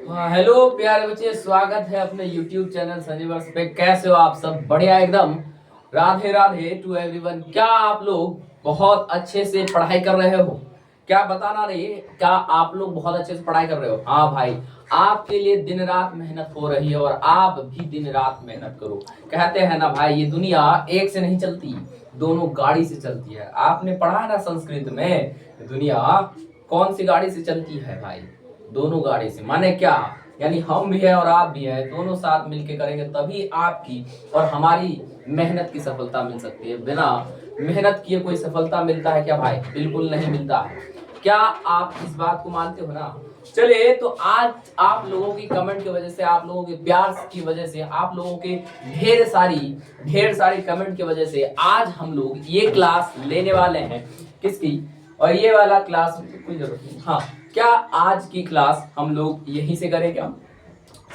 हाँ, हेलो प्यारे बच्चे, स्वागत है अपने YouTube चैनल संजीवर्स पे। कैसे हो आप सब? बढ़िया एकदम। Radhe Radhe to everyone. क्या आप लोग बहुत अच्छे से पढ़ाई कर रहे हो? क्या बताना रही? क्या आप लोग बहुत अच्छे से पढ़ाई कर रहे हो? हाँ भाई, आपके लिए दिन रात मेहनत हो रही है और आप भी दिन रात मेहनत करो। कहते हैं ना भाई, ये दुनिया एक से नहीं चलती, दोनों गाड़ी से चलती है। आपने पढ़ा है ना संस्कृत में, दुनिया कौन सी गाड़ी से चलती है भाई? दोनों गाड़ी से। माने क्या? यानी हम भी है और आप भी है, दोनों साथ मिलके करेंगे तभी आपकी और हमारी मेहनत की सफलता मिल सकती है। बिना मेहनत किए कोई सफलता मिलता है क्या भाई? बिल्कुल नहीं मिलता है। क्या आप इस बात को मानते हो ना? चलिए, तो आज आप लोगों की कमेंट की वजह से, आप लोगों के प्यार की वजह से, आप लोगों के ढेर सारी कमेंट की वजह से आज हम लोग ये क्लास लेने वाले हैं। किसकी? और ये वाला क्लास कोई जरूरत नहीं। हाँ, क्या आज की क्लास हम लोग यहीं से करें क्या?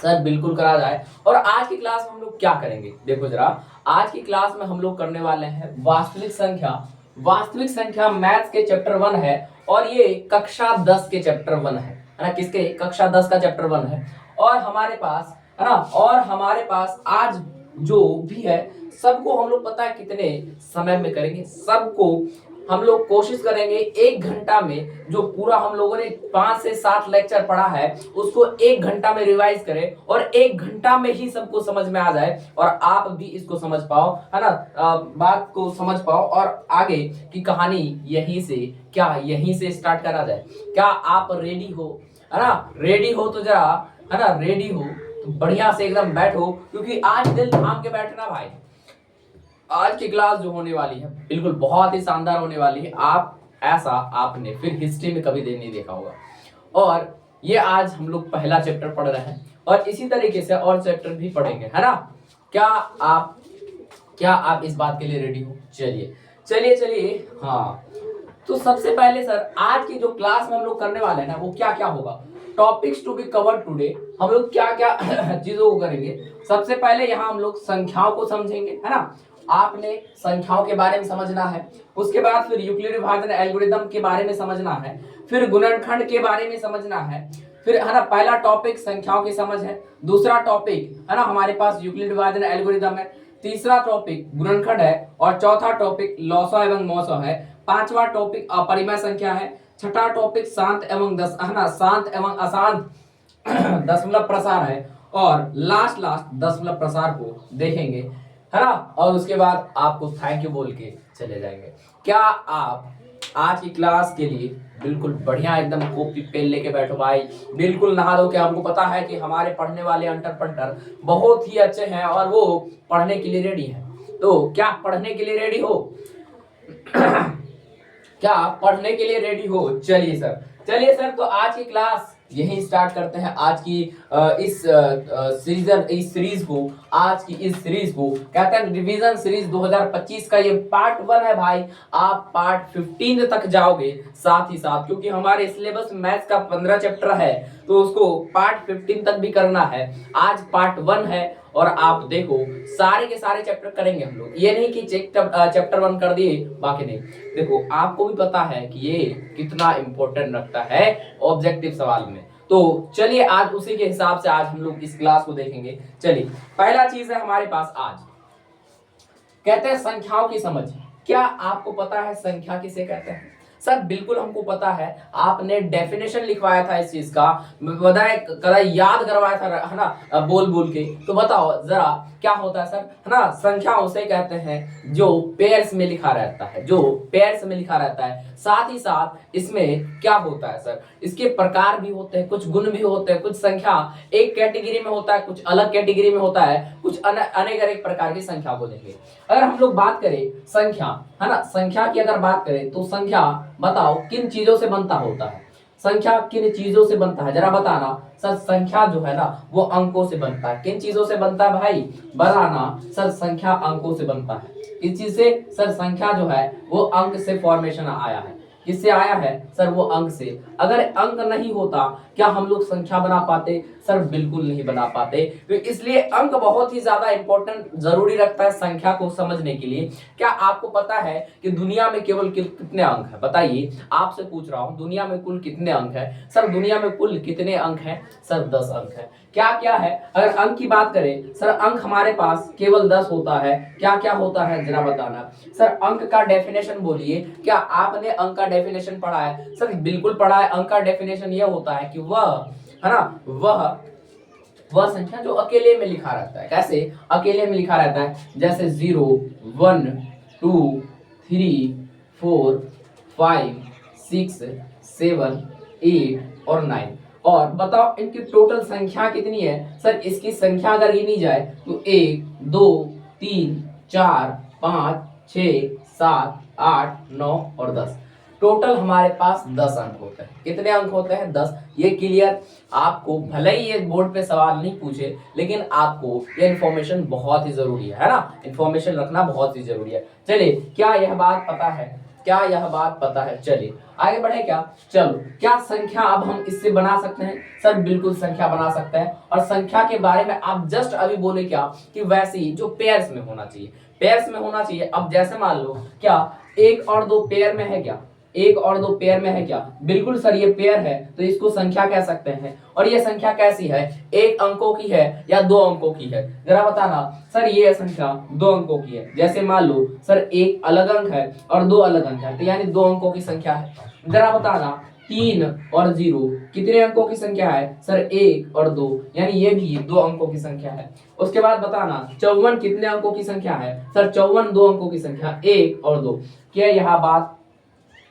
सर बिल्कुल करा जाए। और आज की क्लास में हम लोग क्या करेंगे देखो जरा। आज की क्लास में हम लोग करने वाले हैं वास्तविक संख्या। वास्तविक संख्या मैथ्स के चैप्टर 1 है और ये कक्षा 10 के चैप्टर 1 है ना? किसके? कक्षा 10 का चैप्टर 1 है। और हमारे पास है ना, और हमारे पास आज जो भी है सबको हम लोग पता है कितने समय में करेंगे। सबको हम लोग कोशिश करेंगे 1 घंटा में, जो पूरा हम लोगों ने 5 से 7 लेक्चर पढ़ा है उसको 1 घंटा में रिवाइज करें और 1 घंटा में ही सबको समझ में आ जाए और आप भी इसको समझ पाओ, है ना? बात को समझ पाओ और आगे की कहानी यहीं से स्टार्ट करा जाए। क्या आप रेडी हो? है ना? रेडी हो तो जरा, है ना, रेडी हो तो बढ़िया से एकदम बैठो, क्योंकि आज दिल थाम के बैठना भाई। आज की क्लास जो होने वाली है बिल्कुल बहुत ही शानदार होने वाली है। ऐसा आपने फिर हिस्ट्री में कभी नहीं देखा होगा। और ये आज हम लोग पहला चैप्टर पढ़ रहे हैं और इसी तरीके से और चैप्टर भी पढ़ेंगे, है ना? क्या आप क्या आप इस बात के लिए रेडी हो? चलिए चलिए चलिए। हाँ, तो सबसे पहले सर, आज की जो क्लास में हम लोग करने वाले हैं ना, वो क्या क्या होगा? Topics to be covered today. हम लोग क्या क्या चीजों को करेंगे? सबसे पहले यहाँ हम लोग संख्याओं को समझेंगे, है ना? आपने संख्याओं के बारे में समझना है। उसके बाद फिर यूक्लिड विभाजन एल्गोरिदम के बारे में समझना है। फिर गुणनखंड के बारे में समझना है। फिर, है ना, पहला टॉपिक संख्याओं की समझ है। दूसरा टॉपिक, है ना, हमारे पास यूक्लिड विभाजन एल्गोरिदम है। तीसरा टॉपिक गुणनखंड है और चौथा टॉपिक लॉसो एवं मोसो है। पांचवा टॉपिक अपरिमेय संख्या है। छठा टॉपिक शांत एवं शांत एवं अशांत दशमलव प्रसार है। और लास्ट दशमलव प्रसार को देखेंगे, है ना? और उसके बाद आपको थैंक यू बोल के चले जाएंगे। क्या आप आज की क्लास के लिए बिल्कुल बढ़िया एकदम कॉपी पेन लेके बैठो भाई। बिल्कुल नहा दो, कि हमको पता है कि हमारे पढ़ने वाले अंटर पंटर बहुत ही अच्छे हैं और वो पढ़ने के लिए रेडी है। तो क्या पढ़ने के लिए रेडी हो? क्या आप पढ़ने के लिए रेडी हो? चलिए सर, तो आज की क्लास यही स्टार्ट करते हैं। आज की इस सीरीज को कहते हैं रिवीजन सीरीज 2025 का ये पार्ट 1 है भाई। आप पार्ट 15 तक जाओगे साथ ही साथ, क्योंकि हमारे सिलेबस मैथ्स का 15 चैप्टर है तो उसको पार्ट 15 तक भी करना है। आज पार्ट 1 है और आप देखो सारे के सारे चैप्टर करेंगे हम लोग। ये नहीं कि चैप्टर 1 कर दिए बाकी नहीं। देखो, आपको भी पता है कि ये कितना इंपॉर्टेंट रखता है ऑब्जेक्टिव सवाल में। तो चलिए आज उसी के हिसाब से आज हम लोग इस क्लास को देखेंगे। चलिए, पहला चीज है हमारे पास आज, कहते हैं संख्याओं की समझ। क्या आपको पता है संख्या किसे कहते हैं? सर बिल्कुल हमको पता है, आपने डेफिनेशन लिखवाया था इस चीज का, बताए कदा याद करवाया था, है ना, बोल बोल के। तो बताओ जरा क्या होता है सर, है ना? संख्या उसे कहते हैं जो पेयर्स में लिखा रहता है, जो पेयर्स में लिखा रहता है। साथ ही साथ इसमें क्या होता है सर, इसके प्रकार भी होते हैं, कुछ गुण भी होते हैं। कुछ संख्या एक कैटेगरी में होता है, कुछ अलग कैटेगरी में होता है, कुछ अनेक अनेक प्रकार की संख्या बोलेंगे। अगर हम लोग बात करें संख्या, है ना, संख्या की अगर बात करें तो संख्या बताओ किन चीजों से बनता होता है? संख्या किन चीजों से बनता है जरा बताना सर। संख्या जो है ना वो अंकों से बनता है। किन चीजों से बनता है भाई? बताना सर। संख्या अंकों से बनता है। इस चीज से सर, संख्या जो है वो अंक से फॉर्मेशन आया है। किससे आया है सर? वो अंक से। अगर अंक नहीं होता क्या हम लोग संख्या बना पाते? सर बिल्कुल नहीं बना पाते। तो इसलिए अंक बहुत ही ज्यादा इंपॉर्टेंट जरूरी रखता है संख्या को समझने के लिए। क्या आपको पता है कि दुनिया में केवल कितने अंक है? बताइए, आपसे पूछ रहा हूं, दुनिया में कुल कितने अंक है? सर दुनिया में कुल कितने अंक है? सर 10 अंक है। क्या क्या है? अगर अंक की बात करें सर, अंक हमारे पास केवल 10 होता है। क्या क्या होता है जरा बताना। सर अंक का डेफिनेशन बोलिए, क्या आपने अंक का डेफिनेशन पढ़ा है? सर बिल्कुल पढ़ा है। अंक का डेफिनेशन यह होता है कि वह, है ना, वह संख्या जो अकेले में लिखा रहता है। कैसे अकेले में लिखा रहता है? जैसे 0, 1, 2, 3, 4, 5, 6, 7, 8 और 9। और बताओ इनकी टोटल संख्या कितनी है? सर इसकी संख्या अगर गिनी जाए तो 1, 2, 3, 4, 5, 6, 7, 8, 9 और 10। टोटल हमारे पास 10 अंक होते हैं। कितने अंक होते हैं? 10। ये क्लियर? आपको भले ही ये बोर्ड पे सवाल नहीं पूछे, लेकिन आपको ये इन्फॉर्मेशन बहुत ही जरूरी है ना? इन्फॉर्मेशन रखना बहुत ही जरूरी है। चलिए, क्या यह बात पता है? क्या यह बात पता है? चलिए आगे बढ़े क्या? चलो, क्या संख्या अब हम इससे बना सकते हैं? सर बिल्कुल संख्या बना सकते हैं। और संख्या के बारे में आप जस्ट अभी बोले क्या कि वैसे ही जो पेयर्स में होना चाहिए, पेयर्स में होना चाहिए। अब जैसे मान लो क्या 1 और 2 पेयर में है क्या? 1 और 2 पेयर में है क्या? बिल्कुल सर ये पेयर है, तो इसको संख्या कह सकते हैं। और ये संख्या कैसी है? 1 अंकों की है या 2 अंकों की है? जरा बताना। सर ये संख्या 2 अंकों की है। जैसे मान लो सर 1 अलग अंक है और 2 अलग अंक है, तो यानी 2 अंकों की संख्या है। जरा बताना 3 और 0 कितने अंकों की संख्या है? सर 1 और 2, यानी ये भी 2 अंकों की संख्या है। उसके बाद बताना 54 कितने अंकों की संख्या है? सर 54 2 अंकों की संख्या, 1 और 2। क्या यह बात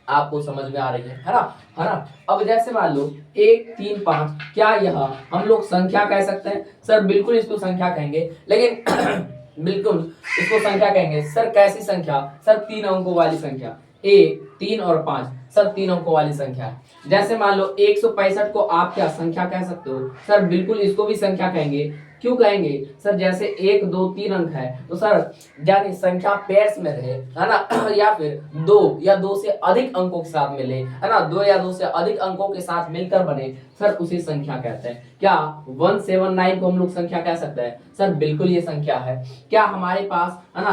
आपको समझ में आ रही है ना? है ना? अब जैसे मान लो 1, 3, 5, क्या यह हम लोग संख्या कह सकते हैं? सर बिल्कुल इसको संख्या कहेंगे, लेकिन बिल्कुल इसको संख्या कहेंगे। सर कैसी संख्या? सर 3 अंकों वाली संख्या। 1, 3 और 5 सर 3 अंकों वाली संख्या है। जैसे मान लो 165 को आप क्या संख्या कह सकते हो? सर बिल्कुल इसको भी संख्या कहेंगे। क्यों कहेंगे? सर जैसे 1, 2, 3 अंक है, तो सर यानी संख्या पेयर्स में रहे, है ना, या फिर 2 या 2 से अधिक अंकों के साथ मिले, है ना, 2 या 2 से अधिक अंकों के साथ मिलकर बने, सर उसे संख्या कहते हैं। क्या 179 को हम लोग संख्या कह सकते हैं? सर बिल्कुल ये संख्या है। क्या हमारे पास है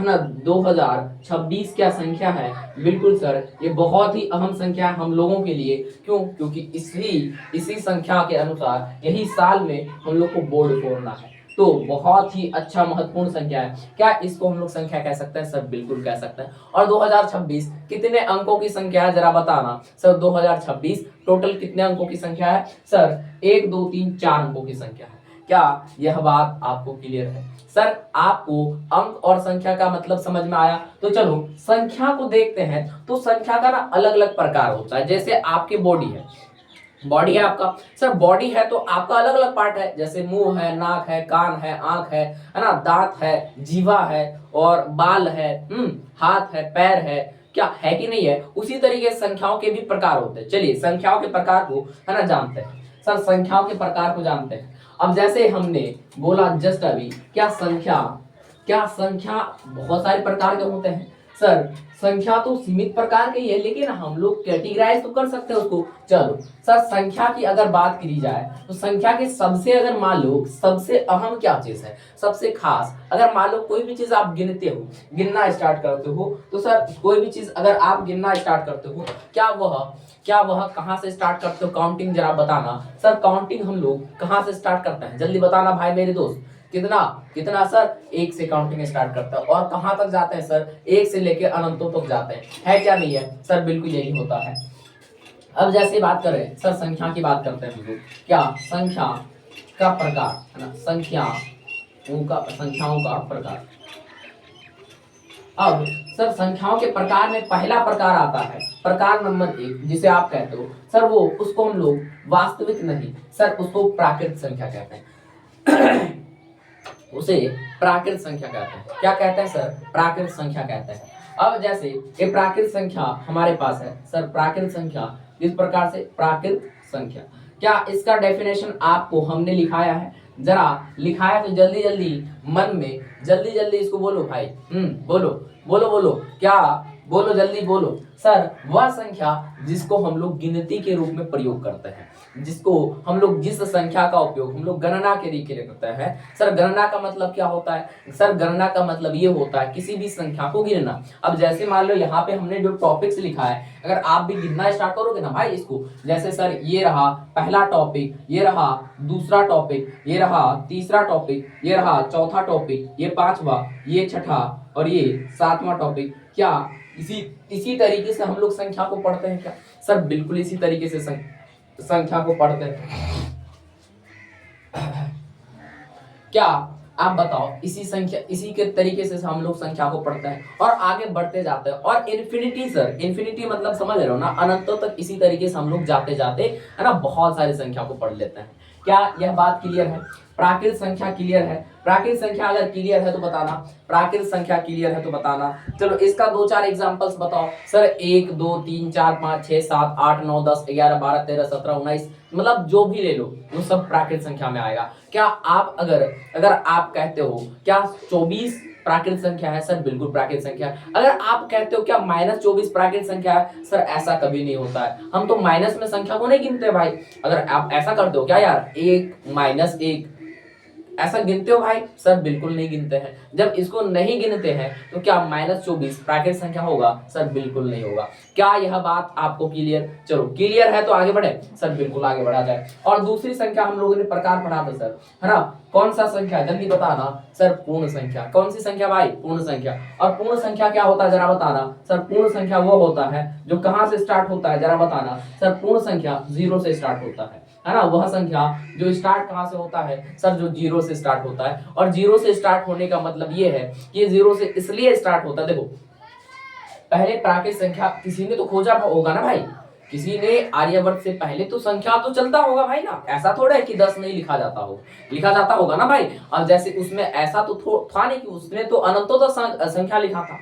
ना 2026 क्या संख्या है? बिल्कुल सर ये बहुत ही अहम संख्या है हम लोगों के लिए। क्यों? क्योंकि इसी संख्या के अनुसार यही साल में हम लोग को बोर्ड फोड़ना है। तो बहुत ही अच्छा महत्वपूर्ण संख्या है। क्या इसको हम लोग संख्या कह सकते हैं? सर बिल्कुल कह सकते हैं। और 2026 कितने अंकों की संख्या है जरा बताना। सर 2026 टोटल कितने अंकों की संख्या है? सर 1, 2, 3, 4 अंकों की संख्या है। क्या यह बात आपको क्लियर है? सर आपको अंक और संख्या का मतलब समझ में आया? तो चलो संख्या को देखते हैं। तो संख्या का ना अलग अलग प्रकार होता है। जैसे आपकी बॉडी है, बॉडी है आपका। सर बॉडी है तो आपका अलग अलग पार्ट है, जैसे मुंह है, नाक है, कान है, आंख है ना, दांत है, जीवा है और बाल है, हाथ है, पैर है। क्या है कि नहीं है? उसी तरीके से संख्याओं के भी प्रकार होते हैं। चलिए संख्याओं के प्रकार को है ना जानते हैं। सर संख्याओं के प्रकार को जानते हैं। अब जैसे हमने बोला जस्ट अभी, क्या संख्या बहुत सारे प्रकार के होते हैं? सर संख्या तो सीमित प्रकार की है, लेकिन हम लोग कैटेगराइज तो कर सकते हैं उसको। चलो सर संख्या की अगर बात करी जाए तो संख्या के सबसे अगर मान लो सबसे अहम क्या चीज है, सबसे खास, अगर मान लो कोई भी चीज आप गिनते हो, गिनना स्टार्ट करते हो, तो सर कोई भी चीज अगर आप गिनना स्टार्ट करते हो, क्या वह कहाँ से स्टार्ट करते हो? काउंटिंग जरा बताना। सर काउंटिंग हम लोग कहाँ से स्टार्ट करते हैं? जल्दी बताना भाई मेरे दोस्त। कितना कितना? सर 1 से काउंटिंग स्टार्ट करता है। और कहां तक जाते हैं सर? 1 से लेकर अनंतों तक जाते हैं। है क्या नहीं है? सर बिल्कुल यही होता है। अब जैसे बात करें सर संख्या की बात करते हैं हम लोग। क्या संख्या का प्रकार, है ना, संख्याओं का प्रकार। अब सर संख्याओं के प्रकार में पहला प्रकार आता है प्रकार नंबर 1, जिसे आप कहते हो सर वो, उसको हम लोग वास्तविक नहीं, सर उसको प्राकृत संख्या कहते हैं। उसे प्राकृत संख्या कहते हैं। क्या कहते हैं सर? प्राकृत संख्या कहते हैं। अब जैसे ये प्राकृत संख्या हमारे पास है, सर प्राकृत संख्या इस प्रकार से, प्राकृत संख्या क्या इसका डेफिनेशन आपको हमने लिखाया है? जरा लिखाया तो जल्दी जल्दी मन में जल्दी जल्दी इसको बोलो भाई। बोलो बोलो बोलो। क्या बोलो जल्दी बोलो। सर वह संख्या जिसको हम लोग गिनती के रूप में प्रयोग करते हैं, जिसको हम लोग जिस संख्या का उपयोग हम लोग गणना के लिए करते हैं। सर गणना का मतलब क्या होता है? सर गणना का मतलब ये होता है किसी भी संख्या को गिनना। अब जैसे मान लो यहाँ पे हमने जो टॉपिक्स लिखा है, अगर आप भी गिनना स्टार्ट करोगे ना भाई इसको, जैसे सर ये रहा पहला टॉपिक, ये रहा दूसरा टॉपिक, ये रहा तीसरा टॉपिक, ये रहा चौथा टॉपिक, ये पांचवा, ये छठा और ये सातवां टॉपिक, क्या इसी तरीके से हम लोग संख्या को पढ़ते हैं क्या? सर बिल्कुल इसी तरीके से संख्या को पढ़ते हैं। क्या आप बताओ? इसी के तरीके से हम लोग संख्या को पढ़ते हैं और आगे बढ़ते जाते हैं। और इन्फिनिटी, सर इन्फिनिटी मतलब समझ रहे हो ना, अनंतों तक इसी तरीके से हम लोग जाते जाते है ना बहुत सारी संख्या को पढ़ लेते हैं। क्या यह बात क्लियर है? प्राकृत संख्या क्लियर है? प्राकृत संख्या अगर क्लियर है तो बताना, प्राकृत संख्या क्लियर है तो बताना। चलो इसका 2-4 एग्जांपल्स बताओ। सर 1 2 3 4 5 6 7 8 9 10 11 12 13 17 19, मतलब जो भी ले लो वो सब प्राकृत संख्या में आएगा। क्या आप अगर आप कहते हो क्या 24 प्राकृत संख्या है? सर बिल्कुल प्राकृत संख्या है। अगर आप कहते हो क्या -24 प्राकृत संख्या है? सर ऐसा कभी नहीं होता है, हम तो माइनस में संख्या को नहीं गिनते भाई। अगर आप ऐसा करते हो क्या यार 1 -1 ऐसा गिनते हो भाई? सर बिल्कुल नहीं गिनते हैं। जब इसको नहीं गिनते हैं तो क्या -24 प्राकृत संख्या होगा? सर बिल्कुल नहीं होगा। क्या यह बात आपको क्लियर? चलो क्लियर है तो आगे बढ़े। सर बिल्कुल आगे बढ़ा जाए। और दूसरी संख्या हम लोगों ने प्रकार पढ़ा था सर, है ना? कौन सा संख्या जल्दी बताना? सर पूर्ण संख्या। कौन सी संख्या भाई? पूर्ण संख्या। और पूर्ण संख्या क्या होता है जरा बताना? सर पूर्ण संख्या वो होता है जो कहां से स्टार्ट होता है, जरा बताना। सर पूर्ण संख्या 0 से स्टार्ट होता है ना? वह संख्या जो स्टार्ट कहां से होता है? सर जो 0 से स्टार्ट होता है। और 0 से स्टार्ट होने का मतलब ये है कि 0 से इसलिए स्टार्ट होता है, देखो पहले प्राकृत संख्या किसी ने तो खोजा होगा ना भाई, किसी ने आर्यभट्ट से पहले तो संख्या तो चलता होगा भाई ना। ऐसा थोड़ा है कि 10 नहीं लिखा जाता हो, लिखा जाता होगा ना भाई। अब जैसे उसमें ऐसा तो था नहीं कि उसने तो अनंतों तक संख्या लिखा था,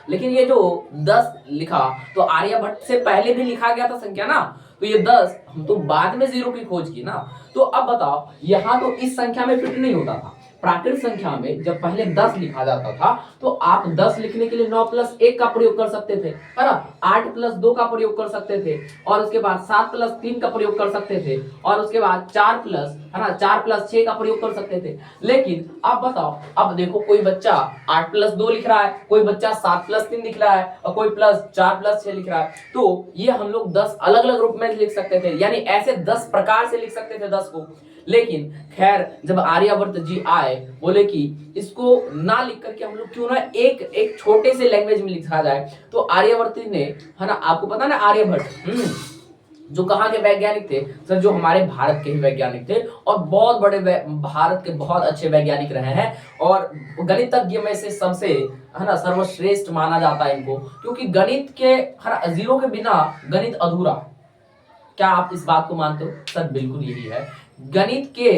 लेकिन ये जो 10 लिखा तो आर्यभट्ट से पहले भी लिखा गया था संख्या ना। तो ये 10 हम तो बाद में 0 की खोज की ना। तो अब बताओ यहाँ तो इस संख्या में फिट नहीं होता था। प्राकृत संख्या में जब पहले 10 लिखा जाता था तो आप 10 लिखने के लिए 9 + 1 का प्रयोग कर सकते थे, है ना? 8 + 2 का प्रयोग कर सकते थे, और उसके बाद 7 + 3 का प्रयोग कर सकते थे, और उसके बाद 4 प्लस, है ना, 4 + 6 का प्रयोग कर सकते थे। लेकिन अब बताओ, अब देखो कोई बच्चा 8 + 2 लिख रहा है, कोई बच्चा 7 + 3 लिख रहा है, और कोई 4 + 6 लिख रहा है। तो ये हम लोग 10 अलग अलग रूप में लिख सकते थे, यानी ऐसे 10 प्रकार से लिख सकते थे 10 को। लेकिन खैर जब आर्यभट्ट जी आए, बोले कि इसको ना लिख करके हम लोग क्यों ना एक छोटे से लैंग्वेज में लिखा जाए। तो आर्यभट्ट ने, है ना, आपको पता ना आर्यभट्ट जो कहाँ के वैज्ञानिक थे? सर जो हमारे भारत के ही वैज्ञानिक थे, और बहुत बड़े भारत के बहुत अच्छे वैज्ञानिक रहे हैं, और गणितज्ञ में से सबसे, है ना, सर्वश्रेष्ठ माना जाता है इनको, क्योंकि गणित के, है ना, 0 के बिना गणित अधूरा। क्या आप इस बात को मानते हो? सर बिल्कुल यही है, गणित के,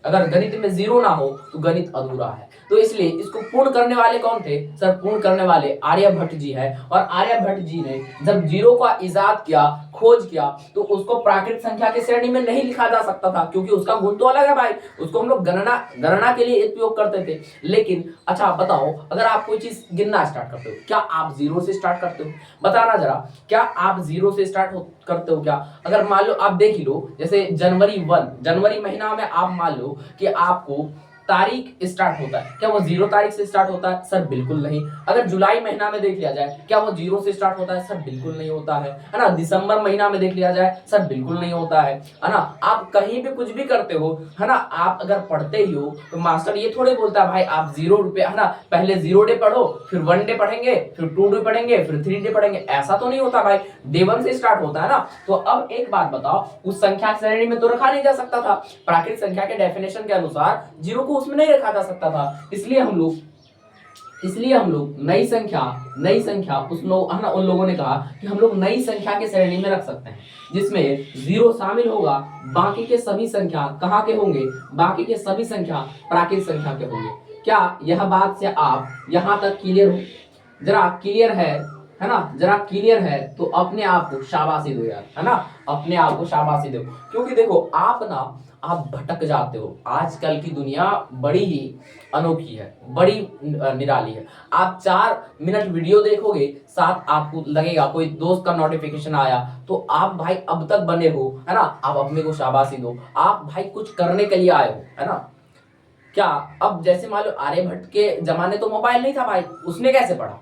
अगर गणित में 0 ना हो तो गणित अधूरा है। तो इसलिए इसको पूर्ण करने वाले कौन थे? सर पूर्ण करने वाले आर्यभट्ट जी है। और आर्यभट्ट जी ने जब 0 का इजाद किया, खोज किया, तो उसको प्राकृत संख्या की श्रेणी में नहीं लिखा जा सकता था, क्योंकि उसका गुण तो अलग है भाई। उसको हम लोग गणना के लिए उपयोग करते थे। लेकिन अच्छा बताओ, अगर आप कोई चीज गिनना स्टार्ट करते हो, क्या आप 0 से स्टार्ट करते हो? बताना जरा, क्या आप 0 से स्टार्ट करते हो क्या? अगर मान लो आप देख लो, जैसे जनवरी महीना में आप मान लो कि आपको तारीख स्टार्ट होता है, क्या वो 0 तारीख से स्टार्ट होता है? सर बिल्कुल नहीं। अगर जुलाई महीना में देख लिया जाए, क्या वो 0 से स्टार्ट होता है? सर बिल्कुल नहीं होता है ना? दिसंबर महीना में देख लिया जाए, सर बिल्कुल नहीं होता है ना? आप कहीं भी कुछ भी करते हो, है ना, आप अगर पढ़ते ही हो तो मास्टर ये थोड़े बोलता है भाई आप 0 रुपए, है ना, पहले 0 डे पढ़ो, फिर 1 डे पढ़ेंगे, फिर 2 डे पढ़ेंगे, फिर 3 डे पढ़ेंगे। ऐसा तो नहीं होता भाई, डे 1 से स्टार्ट होता है ना। तो अब एक बात बताओ, उस संख्या श्रेणी में तो रखा नहीं जा सकता था। प्राकृत संख्या के डेफिनेशन के अनुसार 0 को उसमें नहीं रखा जा सकता था। इसलिए हम लोग नई संख्या उन लोगों ने कहा कि हम लोग नई संख्या के श्रेणी में रख सकते हैं, जिसमें 0 शामिल होगा। बाकी के सभी संख्या कहाँ के होंगे? बाकी के सभी संख्या प्राकृत संख्या के होंगे। क्या यह बात से आप यहां तक क्लियर हो? जरा क्लियर है है ना, जरा क्लियर है तो अपने आप को शाबाशी दो यार, है ना, अपने आप को शाबाशी दो। क्योंकि देखो आप भटक जाते हो। आजकल की दुनिया बड़ी ही अनोखी है, बड़ी निराली है। आप 4 मिनट वीडियो देखोगे, साथ आपको लगेगा कोई दोस्त का नोटिफिकेशन आया, तो आप भाई अब तक बने हो, है ना, आप अपने को शाबाशी दो। आप भाई कुछ करने के लिए आए हो, है ना। क्या अब जैसे मान लो आर्यभट्ट के जमाने तो मोबाइल नहीं था भाई, उसने कैसे पढ़ा?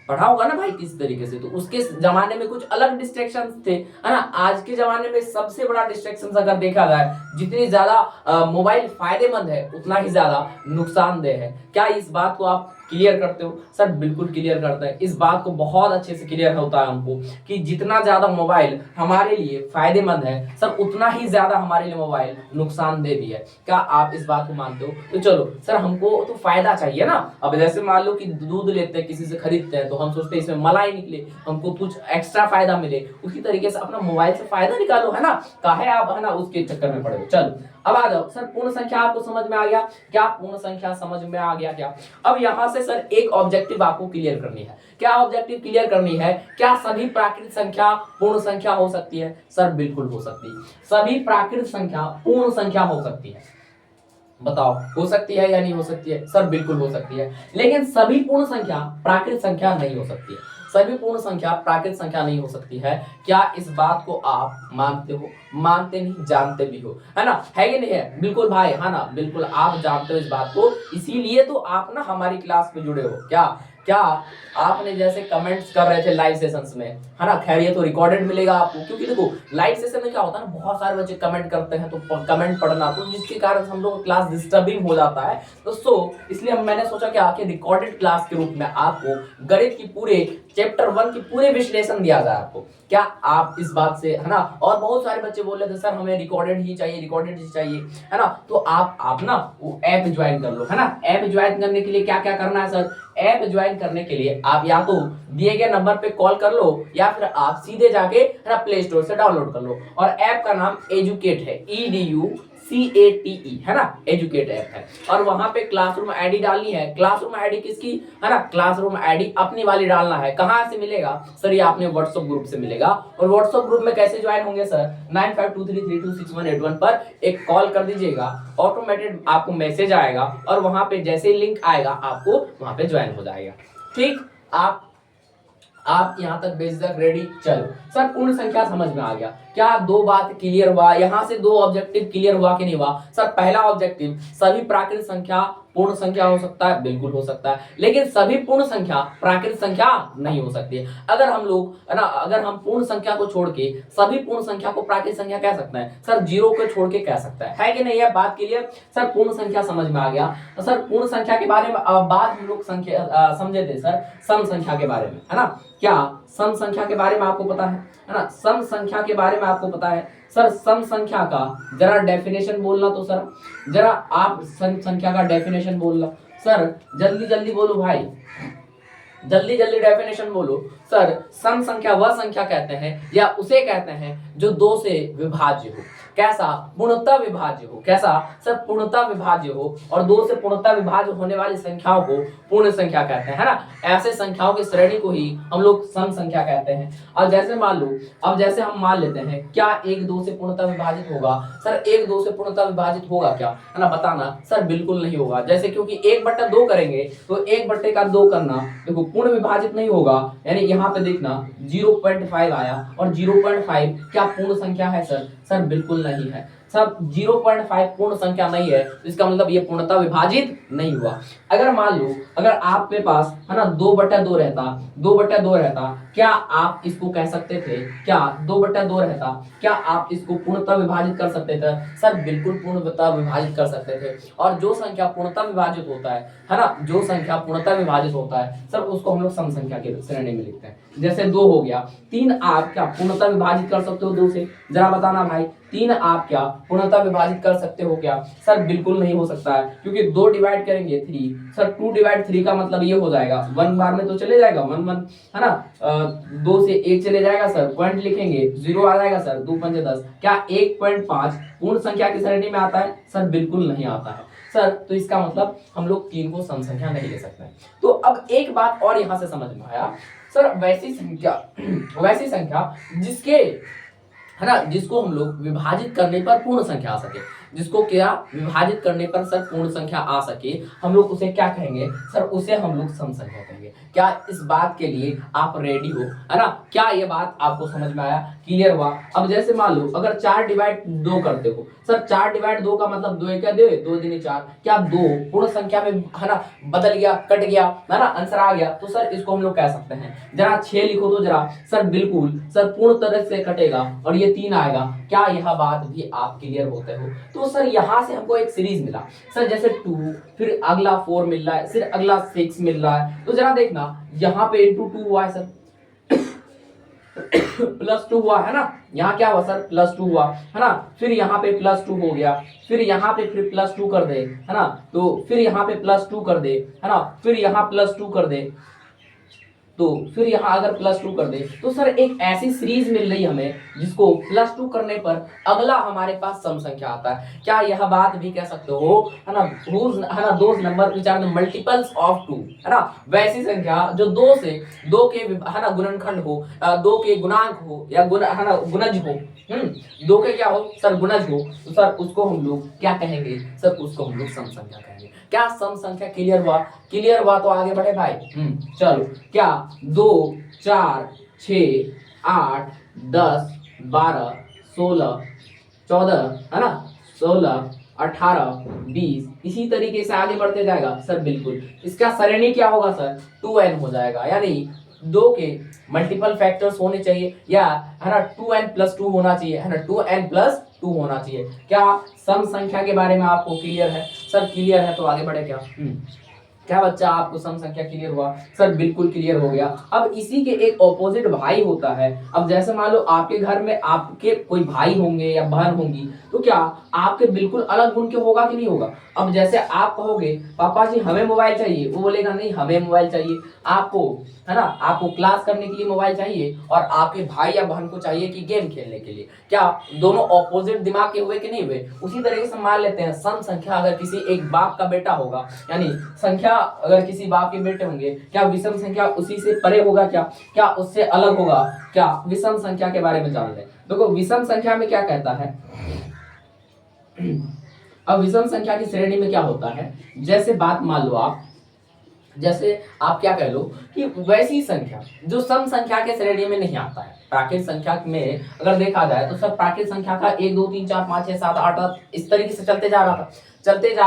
पढ़ा होगा ना भाई किस तरीके से। तो उसके जमाने में कुछ अलग डिस्ट्रैक्शन थे, है ना। आज के जमाने में सबसे बड़ा डिस्ट्रैक्शन अगर देखा जाए, जितनी ज्यादा मोबाइल फायदेमंद है उतना ही ज्यादा नुकसानदेह है। क्या इस बात को आप क्लियर करते हो? सर बिल्कुल क्लियर करते हैं। इस बात को बहुत अच्छे से क्लियर होता है हमको कि जितना ज्यादा मोबाइल हमारे लिए फायदेमंद है सर, उतना ही ज्यादा हमारे लिए मोबाइल नुकसानदेह भी है। क्या आप इस बात को मानते हो? तो चलो सर, हमको तो फायदा चाहिए ना। अब जैसे मान लो कि दूध लेते हैं, किसी से खरीदते हैं, तो हम सोचते हैं इसमें मलाई निकले, हमको कुछ एक्स्ट्रा फायदा मिले। उसी तरीके से अपना मोबाइल से फायदा निकालो, है ना। काहे आप, है ना, उसके चक्कर में पड़े हो। चलो अब आ जाओ सर, पूर्ण संख्या आपको समझ में आ गया क्या? पूर्ण संख्या समझ में आ गया क्या? अब यहां से सर एक ऑब्जेक्टिव आपको क्लियर करनी है। क्या ऑब्जेक्टिव क्लियर करनी है? क्या सभी प्राकृत संख्या पूर्ण संख्या हो सकती है? सर बिल्कुल हो सकती है। सभी प्राकृत संख्या पूर्ण संख्या हो सकती है। बताओ, हो सकती है या नहीं हो सकती है? सर बिल्कुल हो सकती है। लेकिन सभी पूर्ण संख्या प्राकृत संख्या नहीं हो सकती है। सभी पूर्ण संख्या प्राकृत संख्या नहीं हो सकती है। क्या इस बात को आप मानते हो? मानते नहीं, जानते भी हो, है ना, है कि नहीं है? बिल्कुल भाई, है ना, बिल्कुल आप जानते हो इस बात को, इसीलिए तो आप ना हमारी क्लास में जुड़े हो। क्या क्या आपने जैसे कमेंट्स कर रहे थे लाइव सेशंस में, है ना, खैर ये तो रिकॉर्डेड मिलेगा आपको। क्योंकि देखो लाइव सेशन में क्या होता है ना, बहुत सारे बच्चे कमेंट करते हैं, तो कमेंट पढ़ना, तो जिसके कारण हम लोग क्लास डिस्टर्बिंग हो जाता है। तो इसलिए मैंने सोचा कि आके रिकॉर्डेड क्लास के रूप में आपको गणित की पूरे चैप्टर 1 की पूरे विश्लेषण दिया जाए आपको। क्या आप इस बात से, है ना। और बहुत सारे बच्चे बोल रहे थे सर हमें रिकॉर्डेड ही चाहिए, रिकॉर्डेड ही चाहिए, है ना। तो आप ना वो ऐप ज्वाइन कर लो, है ना। ऐप ज्वाइन करने के लिए क्या क्या करना है सर? ऐप ज्वाइन करने के लिए आप या तो दिए गए नंबर पे कॉल कर लो, या फिर आप सीधे जाके, है ना, प्ले स्टोर से डाउनलोड कर लो। और ऐप का नाम एजुकेट है, EDUCATE, है ना, एजुकेट ऐप है। और वहां पे क्लासरूम आईडी डालनी है। क्लासरूम आईडी किसकी? है ना, क्लासरूम आईडी अपनी वाली डालना है। कहां से मिलेगा सर? ये आपने व्हाट्सएप ग्रुप से मिलेगा। और व्हाट्सएप ग्रुप में कैसे ज्वाइन होंगे सर? 9523326181 पर एक कॉल कर दीजिएगा, ऑटोमेटेड आपको मैसेज आएगा, और वहां पे जैसे लिंक आएगा आपको वहां पे ज्वाइन हो जाएगा। ठीक, आप यहां तक बेझिझक रेडी? चलो सर, पूर्ण संख्या समझ में आ गया क्या? दो बात क्लियर हुआ यहां से, दो ऑब्जेक्टिव क्लियर हुआ कि नहीं हुआ सर? पहला ऑब्जेक्टिव, सभी प्राकृत संख्या पूर्ण संख्या हो सकता है, बिल्कुल हो सकता है। लेकिन सभी पूर्ण संख्या प्राकृत संख्या नहीं हो सकती है। अगर हम लोग, है ना, अगर हम पूर्ण संख्या को छोड़ के सभी पूर्ण संख्या को प्राकृत संख्या कह सकते हैं सर, जीरो को छोड़ के कह सकता है कि नहीं? यह बात क्लियर? सर पूर्ण संख्या समझ में आ गया। तो सर पूर्ण संख्या के बारे में बात हम लोग समझे थे सर, सम संख्या के बारे में, है ना। क्या सम संख्या के बारे में आपको पता है ना? सम संख्या के बारे में आपको पता है सर? सम संख्या का जरा डेफिनेशन बोलना तो सर, जरा आप सम संख्या का डेफिनेशन बोलना सर, जल्दी जल्दी बोलो भाई, जल्दी जल्दी डेफिनेशन बोलो सर। सम संख्या वह संख्या कहते हैं या उसे कहते हैं जो दो से विभाज्य हो। कैसा? पूर्णतः विभाज्य हो। कैसा सर? पूर्णतः विभाज्य हो। और दो से पूर्णतः विभाज्य होने वाली संख्याओं को पूर्ण संख्या कहते हैं, है ना। ऐसे संख्याओं की श्रेणी को ही हम लोग सम संख्या कहते हैं। अब जैसे मान लो, अब जैसे हम मान लेते हैं, क्या 1 2 से पूर्णतः विभाजित होगा सर? 1 2 से पूर्णतः विभाजित होगा क्या, है ना, बताना सर। बिल्कुल नहीं होगा। जैसे क्योंकि 1/2 करेंगे तो 1/2 करना, देखो पूर्ण विभाजित नहीं होगा, यानी यहाँ पे देखना 0.5 आया, और 0.5 क्या पूर्ण संख्या है सर? सर बिल्कुल नहीं है। सब 0.5 पूर्ण संख्या नहीं है, तो इसका मतलब ये पूर्णतः विभाजित नहीं हुआ। अगर मान लो, अगर आपके पास, है ना, 2/2 रहता, 2/2 रहता, क्या आप इसको कह सकते थे? क्या 2/2 रहता, क्या आप इसको पूर्णतः विभाजित कर सकते थे? सर बिल्कुल पूर्णतः विभाजित कर सकते थे। और जो संख्या पूर्णतः विभाजित होता है ना, जो संख्या पूर्णतः विभाजित होता है सर, उसको हम लोग सम संख्या के श्रेणी में लिखते हैं। जैसे 2 हो गया, 3 आप क्या पूर्णतः विभाजित कर सकते हो 2 से? जरा बताना भाई, 3 आप क्या पूर्णतः विभाजित कर सकते हो क्या? सर बिल्कुल नहीं हो सकता है, क्योंकि 2 डिवाइड करेंगे 3 सर, 2/3 का मतलब ये हो जाएगा 1 बार में तो चले जाएगा 1 1, है ना। 2 से 1 चले जाएगा सर, पॉइंट लिखेंगे, 0 आ जाएगा सर, 2 5 10। क्या 1.5 पूर्ण संख्या की श्रेणी में आता है? सर बिल्कुल नहीं आता है सर। तो इसका मतलब हम लोग 3 को सम संख्या नहीं ले सकते। तो अब एक बात और यहां से समझ में आया सर वैसी संख्या जिसके, है ना, जिसको हम लोग विभाजित करने पर पूर्ण संख्या आ सके, जिसको क्या विभाजित करने पर सर पूर्ण संख्या आ सके, हम लोग उसे क्या कहेंगे सर, उसे हम लोग सम संख्या कहेंगे। क्या इस बात के लिए आप रेडी हो, है ना? क्या ये बात आपको समझ में आया, क्लियर हुआ? अब जैसे मान लो अगर 4 डिवाइड 2 करते हो सर, 4 डिवाइड 2 का मतलब 2 क्या दे, 2 दूनी 4, क्या 2 पूर्ण संख्या में, है ना, बदल गया, कट गया, है ना, आंसर आ गया, तो सर इसको हम लोग कह सकते हैं। जरा 6 लिखो तो जरा सर, बिल्कुल सर पूर्ण तरह से कटेगा और ये 3 आएगा। क्या यह बात भी आप क्लियर होते हो? तो सर यहां से हमको एक सीरीज मिला सर, जैसे 2, फिर अगला 4 मिल रहा है, फिर अगला 6 मिल रहा है, तो जरा देखना यहाँ पे इंटू 2 हुआ है सर, प्लस 2 हुआ है ना, यहाँ क्या हुआ सर, प्लस 2 हुआ, है ना, फिर यहाँ पे प्लस 2 हो गया, फिर यहाँ पे फिर प्लस 2 कर दे, है ना, तो फिर यहाँ पे प्लस 2 कर दे, है ना, फिर यहाँ प्लस 2 कर दे, तो फिर यहाँ अगर प्लस 2 कर दे, तो सर एक ऐसी सीरीज मिल रही हमें जिसको प्लस 2 करने पर अगला हमारे पास सम संख्या आता है। क्या यह बात भी कह सकते हो, है ना, है ना, those number which are the multiples of 2, है ना, वैसी संख्या जो 2 से 2 के, है ना, गुणनखंड हो, 2 के गुणांक हो, या गुण, है ना, गुणज हो, 2 के क्या हो सर, गुणज हो, तो सर उसको हम लोग क्या कहेंगे सर, उसको हम लोग सम संख्या कहेंगे। क्या सम संख्या क्लियर हुआ? क्लियर हुआ तो आगे बढ़े भाई। चलो, क्या 2 4 6 8 10 12 16 14, है ना, 16 18 20, इसी तरीके से आगे बढ़ते जाएगा सर। बिल्कुल इसका सरणी क्या होगा सर, 2n हो जाएगा, यानी 2 के मल्टीपल फैक्टर्स होने चाहिए, या है ना 2n प्लस 2 होना चाहिए, है ना, 2n प्लस 2 होना चाहिए। क्या सम संख्या के बारे में आपको क्लियर है सर? क्लियर है तो आगे बढ़े क्या? क्या बच्चा आपको सम संख्या क्लियर हुआ सर? बिल्कुल क्लियर हो गया। अब इसी के एक ऑपोजिट भाई होता है। अब जैसे मान लो आपके घर में आपके कोई भाई होंगे या बहन होंगी, तो क्या आपके बिल्कुल अलग गुण के होगा कि नहीं होगा? अब जैसे आप कहोगे पापा जी हमें मोबाइल चाहिए, वो बोलेगा नहीं हमें मोबाइल चाहिए। आपको, है ना, आपको क्लास करने के लिए मोबाइल चाहिए और आपके भाई या बहन को चाहिए कि गेम खेलने के लिए। क्या दोनों ऑपोजिट दिमाग के हुए कि नहीं हुए? उसी तरीके से मान लेते हैं सम संख्या अगर किसी एक बाप का बेटा होगा, यानी संख्या अगर किसी बाप के बेटे होंगे, क्या विषम संख्या उसी से परे होगा? क्या उससे अलग होगा? क्या विषम संख्या के बारे में जान लें। देखो विषम संख्या में क्या कहता है, अब विषम संख्या की श्रेणी में क्या होता है, जैसे बात मान लो आप, जैसे आप क्या कह लो कि वैसी संख्या जो सम संख्या के श्रेणी में नहीं आता है। प्राकृत संख्या में अगर देखा जाए तो सब प्राकृत संख्या का 1 2 3 4 5 6 7 8 इस तरीके से चलते जा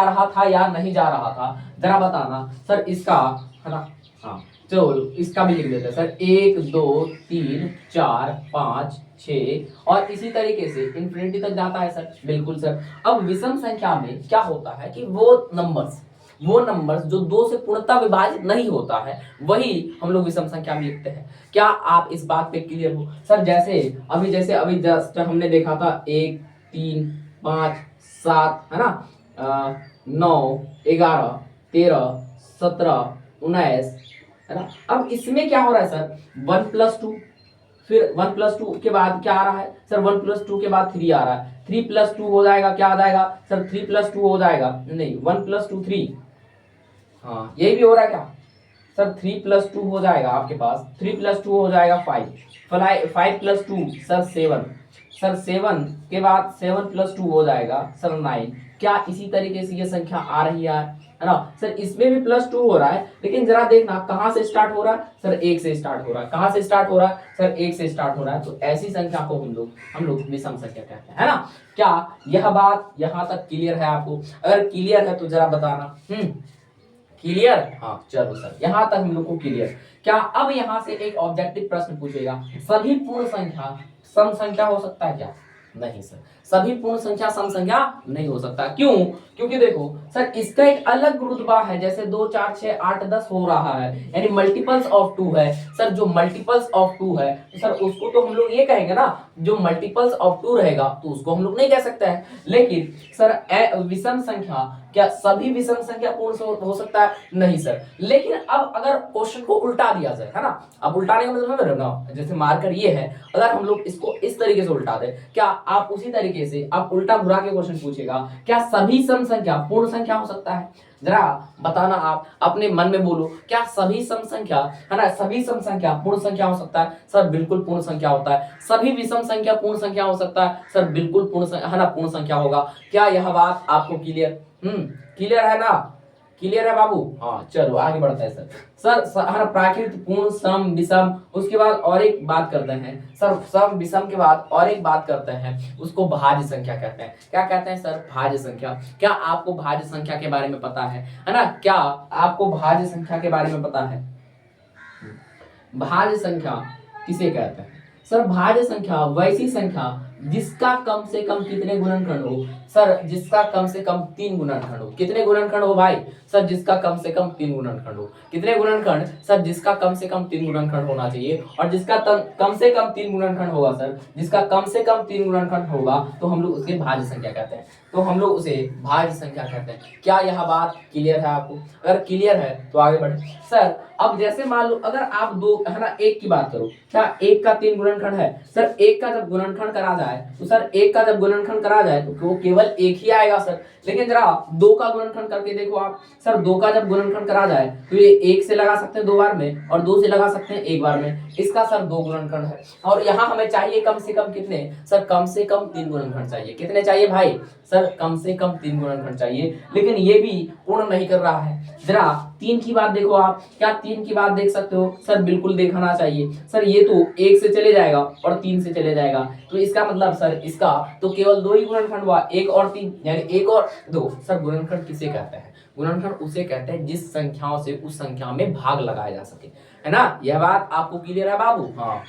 रहा था या नहीं जा रहा था, जरा बताना सर इसका, है ना। हाँ चलो इसका भी लिख देते हैं सर, 1 2 3 4 5 6 और इसी तरीके से इन्फिनिटी तक जाता है सर। बिल्कुल सर। अब विषम संख्या में क्या होता है कि वो नंबर्स जो 2 से पूर्णतः विभाजित नहीं होता है, वही हम लोग विषम संख्या में लिखते हैं। क्या आप इस बात पे क्लियर हो सर? जैसे अभी जस्ट हमने देखा था 1 3 5 7, है ना, 9 11 13 17 19, है ना। अब इसमें क्या हो रहा है सर, 1 + 2, फिर 1 + 2 के बाद क्या आ रहा है सर, 1 + 2 के बाद 3 आ रहा है, 3 + 2 हो जाएगा, क्या आ जाएगा सर, 3 + 2 हो जाएगा, नहीं 1 + 2 3, हाँ यही भी हो रहा है क्या सर, 3 + 2 हो जाएगा आपके पास, 3 + 2 हो जाएगा 5, 5 + 2 सर 7, सर 7 के बाद 7 + 2 हो जाएगा सर 9। क्या इसी तरीके से ये संख्या आ रही है ना सर? इसमें भी +2 हो रहा है, लेकिन जरा देखना कहाँ से स्टार्ट हो रहा है सर, 1 से स्टार्ट हो रहा है। कहाँ से स्टार्ट हो रहा है सर, 1 से स्टार्ट हो रहा है। तो ऐसी संख्या को हम लोग विषम संख्या कहते हैं, है ना। क्या यह बात यहाँ तक क्लियर है आपको? अगर क्लियर है तो जरा बताना। क्लियर? हाँ चलो सर, यहाँ तक हम लोग को क्लियर। क्या अब यहाँ से एक ऑब्जेक्टिव प्रश्न पूछेगा, सभी पूर्ण संख्या सम संख्या हो सकता है क्या? नहीं सर, सभी पूर्ण संख्या सम संख्या नहीं हो सकता। क्यों? क्योंकि देखो सर इसका एक अलग रुतबा है, जैसे 2 4 6 8 10 हो रहा है, यानी मल्टीपल्स ऑफ 2 है सर। जो मल्टीपल्स ऑफ 2 है तो सर उसको तो हम लोग ये कहेंगे ना, जो मल्टीपल्स ऑफ 2 रहेगा तो उसको हम लोग नहीं कह सकते हैं। लेकिन सर विषम संख्या, क्या सभी विषम संख्या पूर्ण हो सकता है? नहीं सर। लेकिन अब अगर क्वेश्चन को उल्टा दिया जाए, है ना, अब उल्टाने का मतलब ना, जैसे मार्कर ये है, अगर हम लोग इसको इस तरीके से उल्टा दें, क्या आप उसी तरीके तरीके से अब उल्टा घुरा के क्वेश्चन पूछेगा, क्या सभी सम संख्या पूर्ण संख्या हो सकता है? जरा बताना, आप अपने मन में बोलो, क्या सभी सम संख्या है ना, सभी सम संख्या पूर्ण संख्या हो सकता है? सर बिल्कुल पूर्ण संख्या होता है। सभी विषम संख्या पूर्ण संख्या हो सकता है? सर बिल्कुल है ना, पूर्ण संख्या होगा। क्या यह बात आपको क्लियर क्लियर है ना? क्लियर है बाबू? हाँ चलो आगे बढ़ते हैं सर हर प्राकृत पूर्ण सम विषम, उसके बाद और एक बात करते हैं सर, सम विषम के बाद और एक बात करते हैं, उसको भाज्य संख्या कहते हैं। क्या कहते हैं सर? भाज्य संख्या। क्या आपको भाज्य संख्या के बारे में पता है ना? क्या आपको भाज्य संख्या के बारे में पता है? भाज्य संख्या किसे कहते हैं? सर भाज्य संख्या वैसी संख्या जिसका कम से कम कितने गुणनखंड हो? सर जिसका कम से कम 3 गुणनखंड हो। कितने गुणनखंड हो भाई? सर जिसका कम से कम 3 गुणनखंड हो। कितने गुणनखंड? सर जिसका कम से कम 3 गुणनखंड होना चाहिए। और जिसका कम से कम 3 गुणनखंड होगा सर, जिसका कम से कम 3 गुणनखंड होगा तो हम लोग उसके भाज्य संख्या कहते हैं, तो हम लोग उसे भाज्य संख्या कहते हैं। क्या यह बात क्लियर है आपको? अगर क्लियर है तो आगे बढ़े सर। अब जैसे मान लो अगर आप दो है ना, एक की बात करो, क्या एक का 3 गुणनखंड है? सर एक का जब गुणनखंड करा जाए तो सर एक का जब गुणनखंड करा जाए तो वो केवल एक ही आएगा सर। लेकिन जरा दो का गुणनखंड करके देखो आप, सर दो का जब गुणनखंड करा जाए तो ये एक से लगा सकते हैं 2 बार में और 2 से लगा सकते हैं 1 बार में। इसका सर 2 गुणनखंड है। और यहाँ हमें चाहिए कम से कम कितने? सर कम से कम 3 गुणनखंड चाहिए। कितने चाहिए भाई? सर कम से कम 3 गुणनखंड चाहिए। लेकिन ये भी पूर्ण नहीं कर रहा है। जरा 3 की बात देखो आप, क्या 3 की बात देख सकते हो? सर बिल्कुल देखना चाहिए। सर ये तो 1 से चले जाएगा और 3 से चले जाएगा, तो इसका मतलब सर इसका तो केवल 2 ही गुणनखंड हुआ, 1 और 3, यानी 1 और 2। सर गुणनखंड किसे कहते हैं? गुणनखंड उसे कहते हैं जिस संख्याओं से उस संख्या में भाग लगाया जा सके, है ना? यह बात आपको क्लियर है बाबू? हाँ,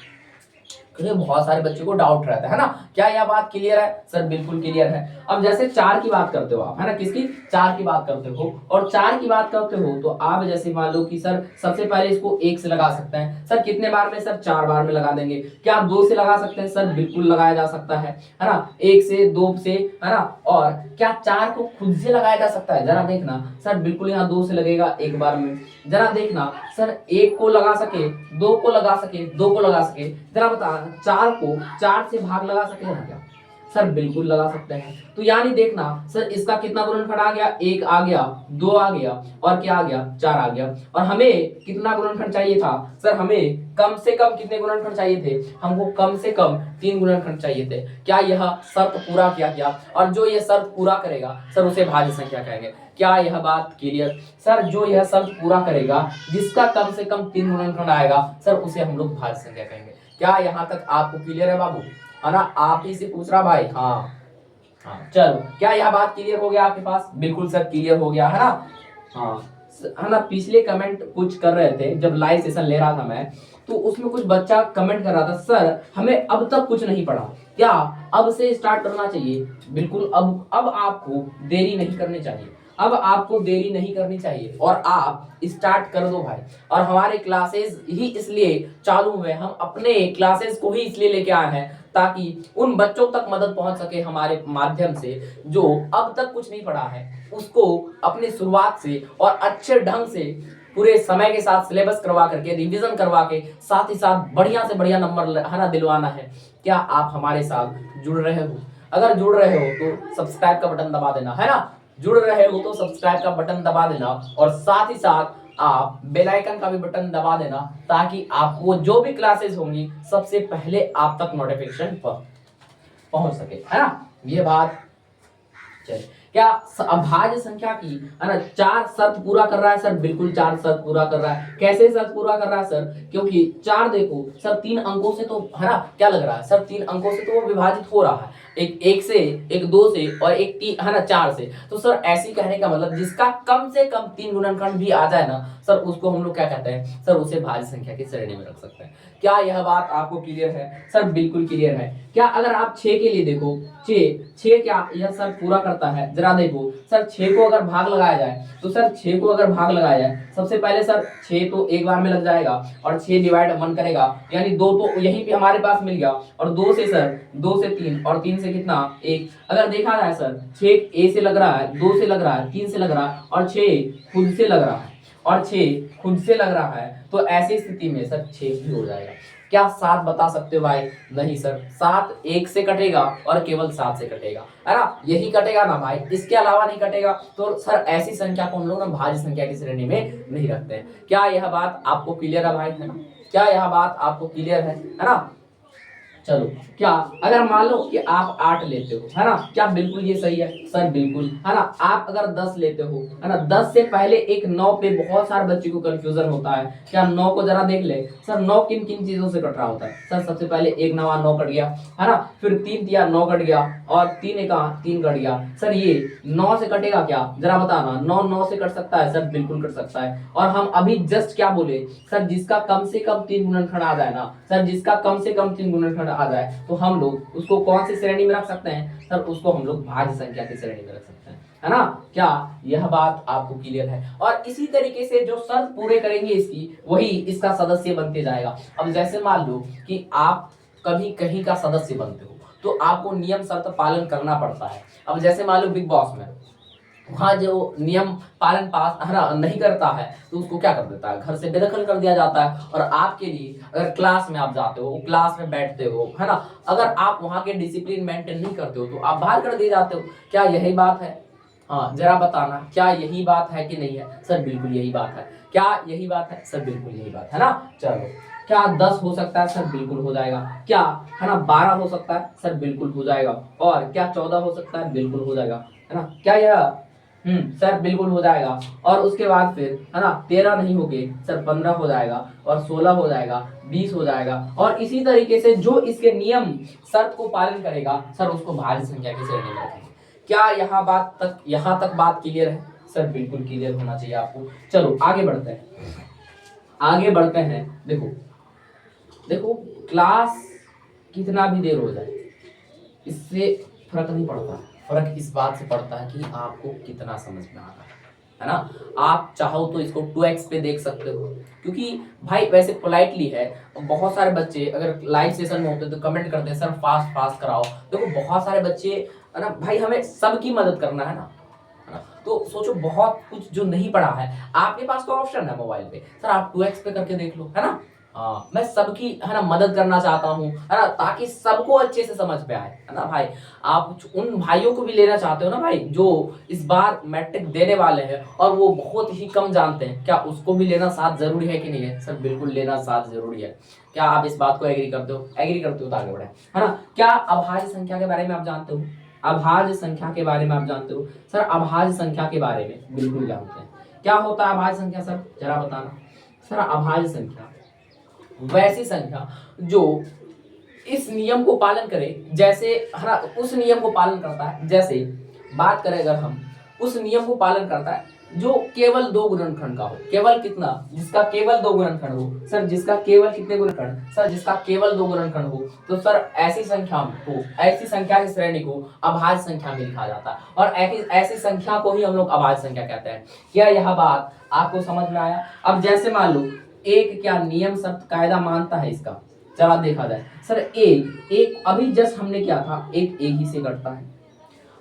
क्योंकि बहुत सारे बच्चों को डाउट रहता है ना, क्या यह बात क्लियर है? सर बिल्कुल क्लियर है। अब जैसे 4 की बात करते हो आप, है ना, किसकी? 4 की बात करते हो, और 4 की बात करते हो तो आप जैसे मान लो कि सर सबसे पहले इसको 1 से लगा सकते हैं। सर कितने बार में? सर 4 बार में लगा देंगे। क्या आप 2 से लगा सकते हैं? सर बिल्कुल लगाया जा सकता है ना, 1 से 2 से, है ना। और क्या 4 को खुद से लगाया जा सकता है? जरा देखना सर, बिल्कुल यहाँ 2 से लगेगा 1 बार में। जरा देखना सर, 1 को लगा सके, 2 को लगा सके, 2 को लगा सके, जरा बता 4 को 4 से भाग लगा सके ना क्या? सर बिल्कुल लगा सकते हैं। तो यानी देखना सर, इसका कितना गुणनखंड आ गया? 1 आ गया, 2 आ गया, और क्या आ गया? 4 आ गया। और हमें कितना गुणनखंड चाहिए था? सर हमें कम से कम कितने गुणनखंड चाहिए थे? हमको कम से कम 3 गुणनखंड चाहिए थे। क्या यह शर्त पूरा किया गया? और जो यह शर्त पूरा करेगा सर उसे भाज्य संख्या कहेंगे। क्या यह बात क्लियर? सर जो यह शर्त पूरा करेगा, जिसका कम से कम 3 गुणनखंड आएगा, सर उसे हम लोग भाज्य संख्या कहेंगे। क्या यहाँ तक आपको क्लियर है बाबू? है ना, आप ही से पूछ रहा भाई। हाँ चलो, क्या यह बात क्लियर हो गया आपके पास? बिल्कुल सर क्लियर हो गया, है ना। हाँ है ना, पिछले कमेंट कुछ कर रहे थे जब लाइव सेशन ले रहा था मैं, तो उसमें कुछ बच्चा कमेंट कर रहा था, सर हमें अब तक कुछ नहीं पढ़ा, क्या अब से स्टार्ट करना चाहिए? बिल्कुल अब आपको देरी नहीं करनी चाहिए, अब आपको देरी नहीं करनी चाहिए और आप स्टार्ट कर दो भाई। और हमारे क्लासेस ही इसलिए चालू हुए, हम अपने क्लासेस को ही इसलिए लेके आए हैं ताकि उन बच्चों तक मदद पहुंच सके हमारे माध्यम से जो अब तक कुछ नहीं पढ़ा है, उसको अपनी शुरुआत से और अच्छे ढंग से पूरे समय के साथ सिलेबस करवा करके, रिवीजन करवा के, साथ ही साथ बढ़िया से बढ़िया नंबर है ना दिलवाना है। क्या आप हमारे साथ जुड़ रहे हो? अगर जुड़ रहे हो तो सब्सक्राइब का बटन दबा देना, है ना। जुड़ रहे हो तो सब्सक्राइब का बटन दबा देना और साथ ही साथ आप बेल आइकन का भी बटन दबा देना, ताकि आपको जो भी क्लासेस होंगी सबसे पहले आप तक नोटिफिकेशन पहुंच सके, है ना। ये बात चलिए, क्या अभाज्य संख्या की, है ना, 4 शर्त पूरा कर रहा है? सर बिल्कुल 4 शर्त पूरा कर रहा है। कैसे शर्त पूरा कर रहा है सर? क्योंकि 4 देखो सर 3 अंकों से तो, है ना, क्या लग रहा है सर, 3 अंकों से तो वो विभाजित हो रहा है, एक 1 से, एक 2 से और एक 3, है ना, 4 से। तो सर ऐसी कहने का मतलब जिसका कम से कम 3 गुणनखंड भी आ जाए ना सर, उसको हम लोग क्या कहते हैं? सर उसे भाज्य संख्या की श्रेणी में रख सकते हैं। क्या यह बात आपको क्लियर है? सर बिल्कुल क्लियर है। क्या अगर आप 6 के लिए देखो, 6 क्या यह सर पूरा करता है? जरा देखो सर, 6 को अगर भाग लगाया जाए तो सर 6 को अगर भाग लगाया जाए, सबसे पहले सर 6 तो एक बार में लग जाएगा और 6 डिवाइड 1 करेगा, यानी 2 तो यहीं पे हमारे पास मिल गया। और 2 से सर 2 से 3 और 3 से कितना? 1। अगर देखा जाए सर 6 ए से लग रहा है, 2 से लग रहा है, 3 से लग रहा है और 6 खुद से लग रहा है, और 6 खुद से लग रहा है, तो ऐसी स्थिति में सर 6 भी हो जाएगा। क्या 7 बता सकते हो भाई? नहीं सर, 7 1 से कटेगा और केवल 7 से कटेगा, है ना, यही कटेगा ना भाई, इसके अलावा नहीं कटेगा। तो सर ऐसी संख्या को हम लोग ना भाज्य संख्या की श्रेणी में नहीं रखते हैं। क्या यह बात आपको क्लियर है भाई? है ना, क्या यह बात आपको क्लियर है ना? चलो, क्या अगर मान लो कि आप 8 लेते हो, है ना, क्या बिल्कुल ये सही है? सर बिल्कुल, है ना। आप अगर 10 लेते हो, है ना, 10 से पहले एक 9 पे बहुत सारे बच्चे को कंफ्यूजन होता है। क्या 9 को जरा देख ले सर, 9 किन किन चीजों से कट रहा होता है? सर सबसे पहले 1 9 9 कट गया, है ना, फिर 3 तिया 9 कट गया, और 3 1 3 कट गया। सर ये 9 से कटेगा क्या? जरा बताना। 9 9 से कट सकता है? सर बिल्कुल कट सकता है। और हम अभी जस्ट क्या बोले सर, जिसका कम से कम 3 गुणनखंड आ जाए ना सर, जिसका कम से कम 3 गुणनखंड आ जाए तो हम लोग उसको कौन सी श्रेणी में रख सकते हैं? सर उसको हम लोग भाज्य संख्या की श्रेणी में रख सकते हैं, है ना। क्या यह बात आपको क्लियर है? और इसी तरीके से जो शर्त पूरे करेंगे इसकी, वही इसका सदस्य बनते जाएगा। अब जैसे मान लो कि आप कभी कहीं का सदस्य बनते हो तो आपको नियम शर्त पालन करना पड़ता है। अब जैसे मान लो बिग बॉस में वहां जो नियम पालन पास है ना नहीं करता है तो उसको क्या कर देता है? घर से बेदखल कर दिया जाता है। और आपके लिए अगर क्लास में आप जाते हो, क्लास में बैठते हो, है ना, अगर आप वहां के डिसिप्लिन मेंटेन नहीं करते हो तो आप बाहर कर दिए जाते हो। क्या यही बात है? हाँ जरा बताना, क्या यही बात है कि नहीं है? सर बिल्कुल यही बात है। क्या यही बात है? सर बिल्कुल यही बात है ना। चलो, क्या 10 हो सकता है? सर बिल्कुल हो जाएगा। क्या, है ना, 12 हो सकता है? सर बिल्कुल हो जाएगा। और क्या 14 हो सकता है? बिल्कुल हो जाएगा, है ना। क्या यह सर बिल्कुल हो जाएगा। और उसके बाद फिर, है ना, 13 नहीं हो गए सर, 15 हो जाएगा, और 16 हो जाएगा, 20 हो जाएगा। और इसी तरीके से जो इसके नियम शर्त को पालन करेगा सर उसको भाज्य संख्या की श्रेणी में रखेंगे। क्या यहाँ तक बात क्लियर है? सर बिल्कुल क्लियर होना चाहिए आपको। चलो आगे बढ़ते हैं, आगे बढ़ते हैं। देखो देखो, क्लास कितना भी देर हो जाए इससे फर्क नहीं पड़ता। फर्क इस बात से पड़ता है कि आपको कितना समझ में आ रहा है ना। आप चाहो तो इसको 2x पे देख सकते हो, क्योंकि भाई वैसे पोलाइटली है। बहुत सारे बच्चे अगर लाइव सेशन में होते तो कमेंट करते हैं सर फास्ट फास्ट कराओ। देखो बहुत सारे बच्चे, है ना भाई, हमें सबकी मदद करना है ना। तो सोचो बहुत कुछ जो नहीं पढ़ा है, आपके पास तो ऑप्शन है मोबाइल पे, सर आप 2x पे करके देख लो, है ना। मैं सबकी, है ना, मदद करना चाहता हूँ, है ना, ताकि सबको अच्छे से समझ में आए, है ना भाई। आप उन भाइयों को भी लेना चाहते हो ना भाई जो इस बार मैट्रिक देने वाले हैं और वो बहुत ही कम जानते हैं, क्या उसको भी लेना साथ जरूरी है कि नहीं है? सर बिल्कुल लेना साथ जरूरी है। क्या आप इस बात को एग्री करते हो? एग्री करते हो तो आगे बढ़े, है ना। क्या अभाज्य संख्या के बारे में आप जानते हो? अभाज्य संख्या के बारे में आप जानते हो? सर अभाज्य संख्या के बारे में बिल्कुल जानते हैं। क्या होता है अभाज्य संख्या सर, जरा बताना। सर अभाज्य संख्या वैसी संख्या जो इस नियम को पालन करे, जैसे, है ना, उस नियम को पालन करता है। जैसे बात करें अगर हम, उस नियम को पालन करता है जो केवल 2 गुणनखंड का हो। केवल कितना? जिसका केवल 2 गुणनखंड हो। सर जिसका केवल कितने गुणनखंड? सर जिसका केवल 2 गुणनखंड हो। तो सर ऐसी संख्या को, ऐसी संख्या की श्रेणी को अभाज्य संख्या में लिखा जाता है। और ऐसी संख्या को ही हम लोग अभाज्य संख्या कहते हैं। क्या यह बात आपको समझ में आया? अब जैसे मान लो एक क्या नियम शर्त कायदा मानता है इसका, चला देखा जाए। सर एक अभी जस्ट हमने क्या था, एक ही से कटता है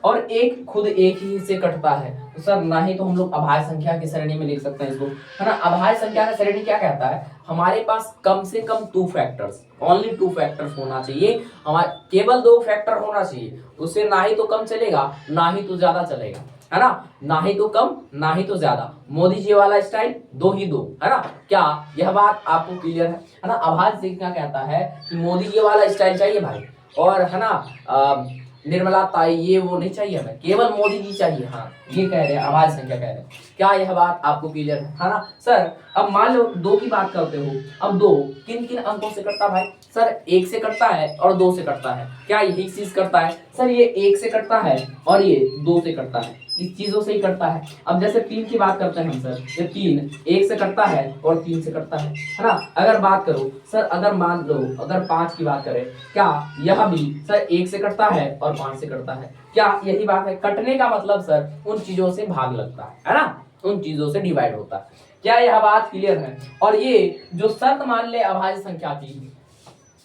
और एक खुद एक ही से कटता है। तो सर ना ही तो हम लोग अभाज्य संख्या की श्रेणी में लिख सकते हैं इसको, है ना। अभाज्य संख्या का श्रेणी क्या कहता है? हमारे पास कम से कम 2 फैक्टर्स, ओनली 2 फैक्टर्स होना चाहिए। हमारे केवल 2 फैक्टर होना चाहिए, उससे ना ही तो कम चलेगा ना ही तो ज्यादा चलेगा, है ना। ना ही तो कम ना ही तो ज्यादा, मोदी जी वाला स्टाइल, 2 ही 2, है ना। क्या यह बात आपको क्लियर है ना। अभाज्य संख्या कहता है कि मोदी जी वाला स्टाइल चाहिए भाई, और है ना निर्मला ताई ये वो नहीं चाहिए हमें, केवल मोदी जी चाहिए। हाँ ये कह रहे हैं, अभाज्य संख्या कह रहे हैं। क्या यह बात आपको क्लियर है ना। सर अब मान लो 2 की बात करते हो। अब 2 किन किन अंकों से कटता भाई? सर 1 से कटता है और 2 से कटता है। क्या यही चीज करता है? सर ये 1 से कटता है और ये 2 से कटता है, इस चीजों से ही कटता है। अब जैसे 3 की बात करते हैं हम, सर ये 3 1 से कटता है और 3 से कटता है ना। अगर बात करो सर, अगर मान लो अगर 5 की बात करें, क्या यह भी सर 1 से कटता है और 5 से कटता है। क्या यही बात है? कटने का मतलब सर उन चीजों से भाग लगता है ना, उन चीजों से डिवाइड होता है। क्या यह बात क्लियर है? और ये जो शर्त मान ले अभाज्य संख्या की,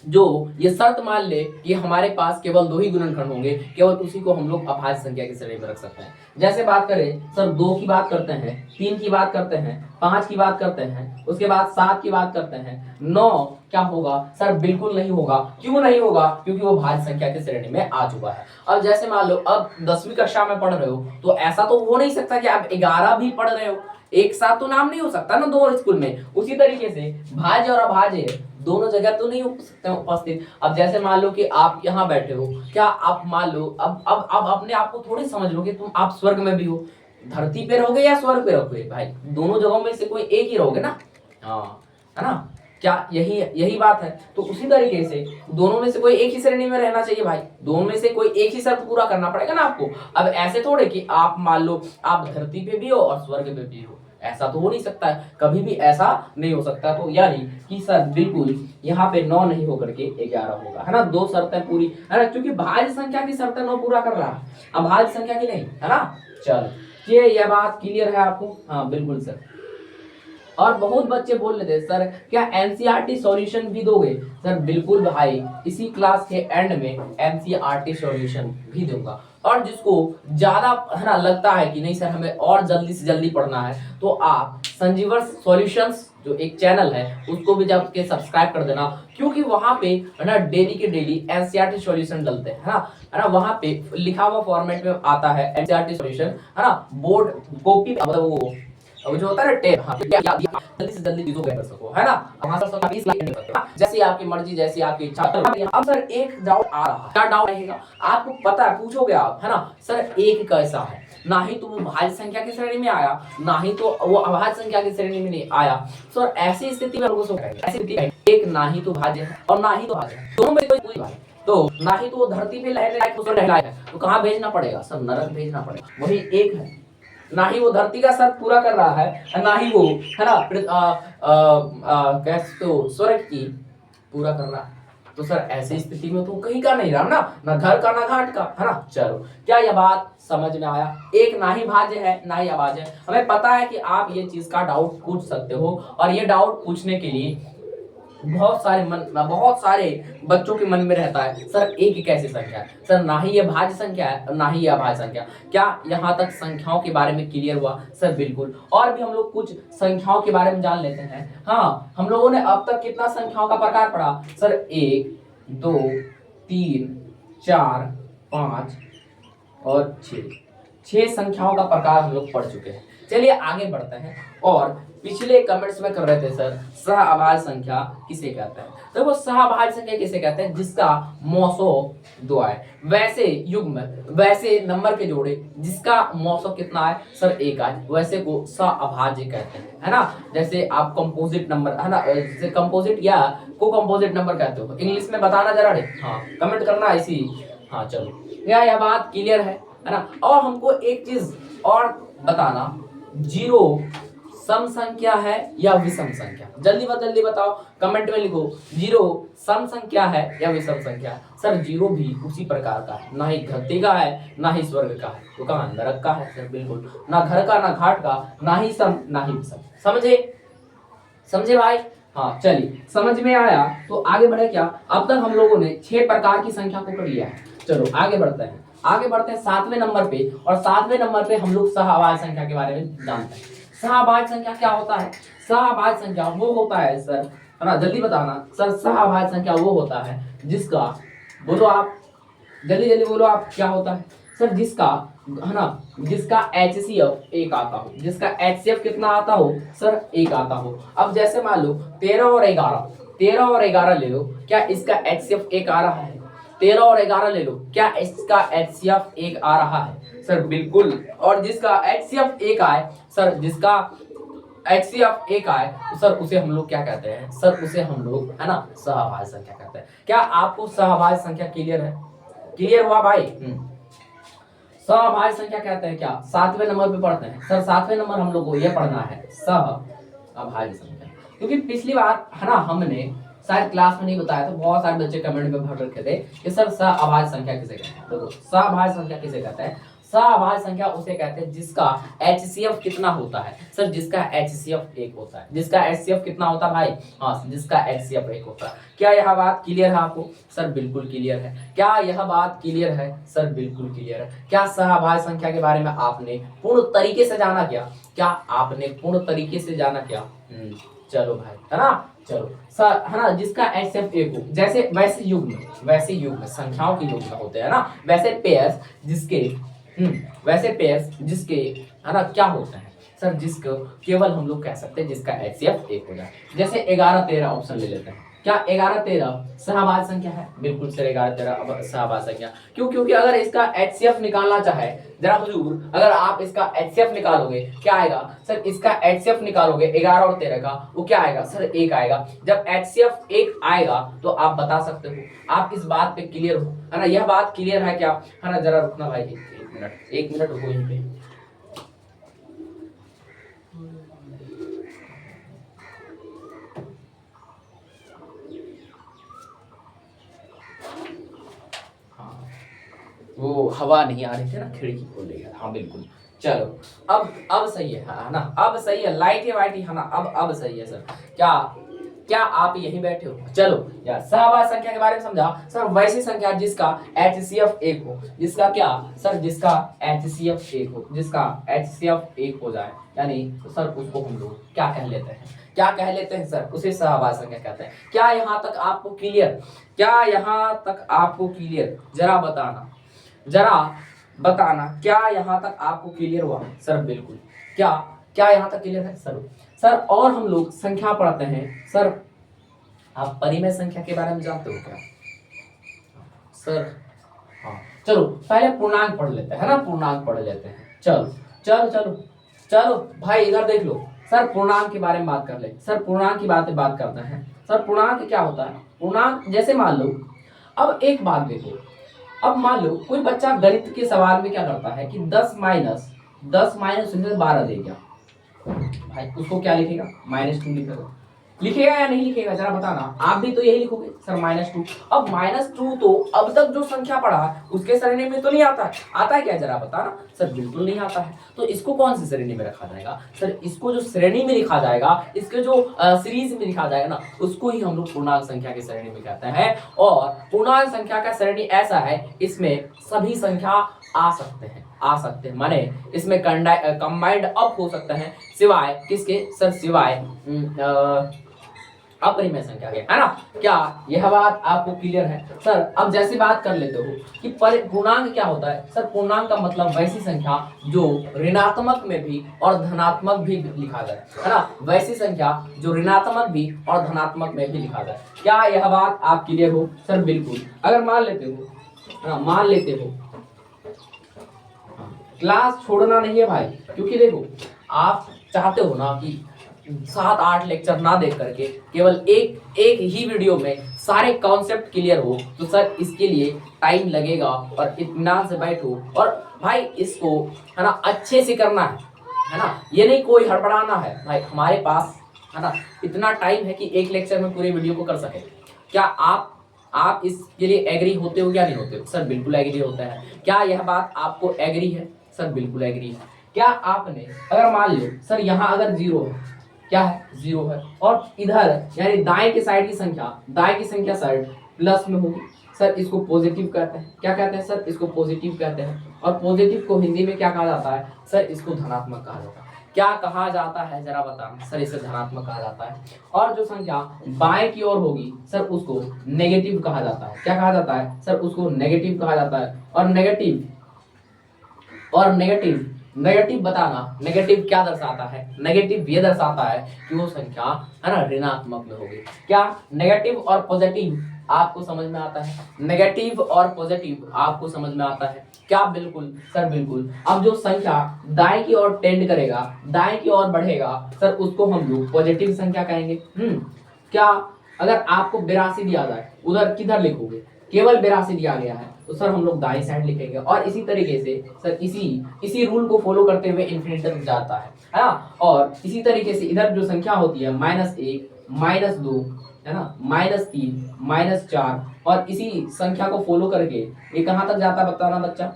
जो ये शर्त मान ले कि हमारे पास केवल 2 ही गुणनखंड होंगे, केवल उसी को हम लोग अभाज्य संख्या की श्रेणी में रख सकते हैं। जैसे बात करें सर 2 की बात करते हैं, 3 की बात करते हैं, 5 की बात करते हैं, उसके बाद 7 की बात करते हैं, 9 क्या होगा सर? बिल्कुल नहीं होगा। क्यों नहीं होगा? क्योंकि वो भाज्य संख्या की श्रेणी में आ चुका है। अब जैसे मान लो अब 10वीं कक्षा में पढ़ रहे हो तो ऐसा तो हो नहीं सकता कि आप 11 भी पढ़ रहे हो, एक साथ तो नाम नहीं हो सकता ना दो स्कूल में। उसी तरीके से भाज्य और अभाज्य दोनों जगह तो नहीं हो सकते उपस्थित। अब जैसे मान लो कि आप यहाँ बैठे हो, क्या आप मान लो अब अपने आप को थोड़ी समझ लो कि तुम आप स्वर्ग में भी हो, धरती पे रहोगे या स्वर्ग पे रहोगे? भाई दोनों जगहों में से कोई एक ही रहोगे ना, हाँ है ना? क्या यही बात है? तो उसी तरीके से दोनों में से कोई एक ही श्रेणी में रहना चाहिए भाई, दोनों में से कोई एक ही शर्त पूरा करना पड़ेगा ना आपको। अब ऐसे थोड़े कि आप मान लो आप धरती पे भी हो और स्वर्ग पे भी हो, ऐसा तो हो नहीं सकता है, कभी भी ऐसा नहीं हो सकता। तो यानी कि सर बिल्कुल यहाँ पे 9 नहीं होकर के 11 होगा, है ना? 2 शर्तें पूरी है ना, क्योंकि भाज्य संख्या की शर्तें 9 पूरा कर रहा है, अभाज्य संख्या की नहीं, है ना? चलो ये बात क्लियर है आपको? हाँ बिल्कुल सर। और बहुत बच्चे बोल रहे थे सर क्या एनसीईआरटी सॉल्यूशन भी दोगे? सर बिल्कुल भाई, इसी क्लास के एंड में एनसीईआरटी सॉल्यूशन भी दूंगा। और जिसको ज्यादा है ना लगता है कि नहीं सर हमें और जल्दी से जल्दी पढ़ना है, तो आप संजीवर्स सॉल्यूशंस जो एक चैनल है उसको भी जाके सब्सक्राइब कर देना, क्योंकि वहां पे है ना डेली के डेली एनसीईआरटी सॉल्यूशन डलते हैं, है ना? वहां पे लिखा हुआ फॉर्मेट में आता है एनसीईआरटी सॉल्यूशन, है ना? बोर्ड कॉपी वो जो होता है ना टेप, हाँ जल्दी से जल्दी चीजों कर सको, है ना? वहां से सबका 20 लाख जैसी आपकी मर्जी, जैसी आपकी इच्छा। अब सर एक डाउट आ रहा है, क्या डाउट रहेगा आपको पता है? पूछोगे आप, है ना? सर एक कैसा है, ना ही तो वो भाज्य संख्या की श्रेणी में आया, ना ही तो वो अभाज्य संख्या की श्रेणी में नहीं आया। सर ऐसी स्थिति में लोगों से ऐसी स्थिति है, एक ना ही तो भाज्य है और ना ही तो भाज्य है, दोनों में कोई भाई, तो ना ही तो वो धरती पे रहने लायक है, तो कहाँ भेजना पड़ेगा सर? नरक भेजना पड़ेगा। वही एक है, ना ही वो धरती का शर्त पूरा कर रहा है, ना ही वो है ना तो स्वर्ग की पूरा कर रहा है। तो सर ऐसी स्थिति में तो कहीं का नहीं रहा ना घर का ना घाट का, है ना? चलो क्या यह बात समझ में आया? एक ना ही भाज्य है ना ही अभाज्य है। हमें पता है कि आप ये चीज का डाउट पूछ सकते हो, और ये डाउट पूछने के लिए बहुत सारे बच्चों के मन में रहता है सर एक कैसी संख्या है? सर ना ही ये भाज्य संख्या है और ना ही ये अभाज्य संख्या। क्या यहाँ तक संख्याओं के बारे में क्लियर हुआ? सर बिल्कुल। और भी हम लोग कुछ संख्याओं के बारे में जान लेते हैं। हाँ, हम लोगों ने अब तक कितना संख्याओं का प्रकार पढ़ा? सर 1 2 3 4 5 और 6 संख्याओं का प्रकार हम लोग पढ़ चुके हैं। चलिए आगे बढ़ते हैं। और पिछले कमेंट्स में कर रहे थे सर सहअभाज्य संख्या किसे कहते हैं? देखो सहअभाज्य संख्या किसे कहते हैं? जिसका मौसो 2 आए, वैसे युग्म वैसे नंबर के जोड़े जिसका मौसो कितना है? सर 1 आए, वैसे को सहअभाज्य कहते हैं, है ना? जैसे आप कंपोजिट नंबर, है ना, जैसे कंपोजिट या को कंपोजिट नंबर कहते हो, इंग्लिश में बताना जरा रे, हाँ कमेंट करना इसी। हाँ चलो क्या यह बात क्लियर है ना? और हमको एक चीज और बताना, 0 सम संख्या है या विषम संख्या? जल्दी बताओ, कमेंट में लिखो 0 सम संख्या है या विषम संख्या? सर 0 भी उसी प्रकार का है, ना ही धरती का है ना ही स्वर्ग का है, तो कहाँ नरक का है सर? बिल्कुल, ना घर का ना घाट का, ना ही सम ना ही विषम। समझे भाई? हाँ चलिए समझ में आया तो आगे बढ़े क्या? अब तक हम लोगों ने 6 प्रकार की संख्या को कर लिया है। चलो आगे बढ़ते हैं 7वें नंबर पे। और 7वें नंबर पे हम लोग सहअभाज्य संख्या के बारे में जानते हैं। सहअभाज्य संख्या क्या होता है? सहअभाज्य संख्या वो होता है सर, है ना, जल्दी बताना सर। सहअभाज्य संख्या वो होता है जिसका, बोलो आप जल्दी बोलो आप, क्या होता है सर? जिसका, है ना, जिसका HCF 1 आता हो। जिसका HCF कितना आता हो? सर 1 आता हो। अब जैसे मान लो 13 और 11 ले लो, क्या इसका HCF 1 आ रहा है? 13 और 11 ले लो, क्या इसका HCF 1 आ रहा है? सर बिल्कुल। और जिसका HCF 1 आए सर, जिसका HCF 1 आए तो सर उसे हम लोग क्या कहते हैं? सर उसे हम लोग, है ना, सहअभाज्य संख्या कहते हैं। क्या आपको सहअभाज्य संख्या क्लियर है? क्लियर हुआ भाई? सहअभाज्य संख्या कहते हैं क्या? 7वें नंबर पे पढ़ते हैं सर। 7वें नंबर हम लोग को ये पढ़ना है सहअभाज्य संख्या, क्योंकि पिछली बार, है ना, हमने शायद क्लास में नहीं बताया तो बहुत सारे बच्चे कमेंट में भर रखे थे कि सर सहअभाज्य संख्या किसे कहते हैं। देखो सहअभाज्य संख्या किसे कहते हैं? सहअभाज्य संख्या उसे कहते हैं जिसका HCF कितना होता है सर, जिसका HCF 1 होता है। जिसका HCF कितना होता है भाई, हाँ जिसका HCF 1 होता है। क्या यह बात क्लियर है आपको सर? बिल्कुल क्लियर है। क्या यह बात क्लियर है सर? बिल्कुल क्लियर है। क्या सहअभाज्य संख्या के बारे में आपने पूर्ण तरीके से जाना? क्या आपने पूर्ण तरीके से जाना? चलो भाई, है ना, चलो सर, है ना, जिसका HCF 1 हो, जैसे वैसे युग में संख्याओं के युग में होते हैं ना, वैसे पेयर्स जिसके है ना क्या होते हैं सर, जिसको केवल हम लोग कह सकते हैं जिसका HCF 1 हो जाए। जैसे 11 13 ऑप्शन ले लेते हैं। क्या 11 13 सहअभाज्य संख्या है? बिल्कुल सर 11 13 सहअभाज्य संख्या। क्यों? क्योंकि अगर इसका HCF निकालना चाहे जरा हुजूर, अगर आप इसका HCF निकालोगे क्या आएगा सर? इसका HCF निकालोगे 11 और 13 का, वो क्या आएगा सर? 1 आएगा। जब HCF 1 आएगा तो आप बता सकते हो, आप इस बात पे क्लियर हो, है ना? यह बात क्लियर है क्या, है ना? जरा रुकना भाई, एक मिनट रुको यहीं पे। वो हवा नहीं आ रही थी ना, खिड़की खोल लिया। हाँ बिल्कुल, चलो अब सही है, है ना? अब सही है, लाइट है ना? अब सही है सर। क्या आप यहीं बैठे हो? चलो यार, सहअभाज्य संख्या के बारे में समझा सर। वैसी संख्या जिसका HCF 1 हो, जिसका क्या सर? जिसका HCF 1 हो, जिसका HCF 1 हो जाए, यानी तो सर उसको हम लोग क्या कह लेते हैं? क्या कह लेते हैं सर? उसे सहअभाज्य संख्या कहते हैं। क्या यहाँ तक आपको क्लियर? क्या यहाँ तक आपको क्लियर? जरा बताना, क्या यहाँ तक आपको क्लियर हुआ सर? बिल्कुल। क्या यहाँ तक क्लियर है सर? और हम लोग संख्या पढ़ते हैं सर। आप परिमेय संख्या के बारे में जानते हो क्या सर? हाँ चलो पहले पूर्णांक पढ़ लेते हैं, है ना? पूर्णांक पढ़ लेते हैं। चलो भाई इधर देख लो सर, पूर्णांक के बारे में बात कर ले सर। पूर्णांक की बात करते हैं सर। पूर्णांक क्या होता है? पूर्णांक जैसे मान लो, अब एक बात देखो, अब मान लो कोई बच्चा गणित के सवाल में क्या करता है कि 10 माइनस 12 दे गया भाई, उसको क्या लिखेगा? -2 लिखेगा या नहीं लिखेगा? जरा बताना। आप भी तो यही लिखोगे सर, -2। अब -2 तो अब तक जो संख्या पढ़ा है उसके श्रेणी में तो नहीं आता है। आता है क्या? जरा बताना सर। बिल्कुल नहीं आता है। तो इसको कौन सी श्रेणी में रखा जाएगा सर? इसको जो श्रेणी में लिखा जाएगा, इसके जो सीरीज में लिखा जाएगा ना, उसको ही हम लोग पूर्णांक संख्या की श्रेणी में कहते हैं। और पूर्णांक संख्या का श्रेणी ऐसा है, इसमें सभी संख्या आ सकते हैं माने इसमें कंबाइंड अप हो सकते हैं, सिवाय किसके सर? सिवाय अपरिमेय संख्या के, है ना? क्या यह बात आपको क्लियर है सर? अब जैसी बात कर लेते हो कि पूर्णांक क्या होता है सर? पूर्णांक का मतलब वैसी संख्या जो ऋणात्मक में भी और धनात्मक भी लिखा जाए, है ना? वैसी संख्या जो ऋणात्मक भी और धनात्मक में भी लिखा जाए। क्या यह बात आप क्लियर हो सर? बिल्कुल। अगर मान लेते हो क्लास छोड़ना नहीं है भाई, क्योंकि देखो आप चाहते हो ना कि 7-8 लेक्चर ना देख करके केवल एक ही वीडियो में सारे कॉन्सेप्ट क्लियर हो, तो सर इसके लिए टाइम लगेगा। और इत्मीनान से बैठो और भाई इसको, है ना, अच्छे से करना है ना? ये नहीं कोई हड़बड़ाना है भाई। हमारे पास, है ना, इतना टाइम है कि एक लेक्चर में पूरे वीडियो को कर सके। क्या आप इसके लिए एग्री होते हो या नहीं होते हो सर? बिल्कुल एग्री होता है। क्या यह बात आपको एग्री है सर? बिल्कुल एग्री है। क्या आपने, अगर मान लो सर यहाँ अगर 0 है, क्या है? 0 है, और इधर यानी दाएं की संख्या साइड प्लस में होगी सर, इसको पॉजिटिव कहते हैं। क्या कहते हैं सर? इसको पॉजिटिव कहते हैं। और पॉजिटिव को हिंदी में क्या कहा जाता है सर? इसको धनात्मक कहा जाता है। क्या कहा जाता है जरा बताना सर? इसे धनात्मक कहा जाता है। और जो संख्या बाएं की ओर होगी सर, उसको नेगेटिव कहा जाता है। क्या कहा जाता है सर? उसको नेगेटिव कहा जाता है। और नेगेटिव बताना, नेगेटिव क्या दर्शाता है? नेगेटिव ये दर्शाता है कि वो संख्या, है ना, ऋणात्मक में होगी। क्या नेगेटिव और पॉजिटिव आपको समझ में आता है? नेगेटिव और पॉजिटिव आपको समझ में आता है क्या? बिल्कुल सर, बिल्कुल। अब जो संख्या दाएं की ओर टेंड करेगा, दाएं की ओर बढ़ेगा सर, उसको हम लोग पॉजिटिव संख्या कहेंगे। क्या अगर आपको 82 दिया जाए, उधर किधर लिखोगे? केवल 82 दिया गया है तो सर हम लोग दाईं साइड लिखेंगे। और इसी तरीके से सर इसी रूल को फॉलो करते हुए इन्फिनिटी तक जाता है ना? और इसी तरीके से इधर जो संख्या होती है -1 -2, है ना, -3 -4, और इसी संख्या को फॉलो करके ये कहाँ तक जाता है बताना बच्चा?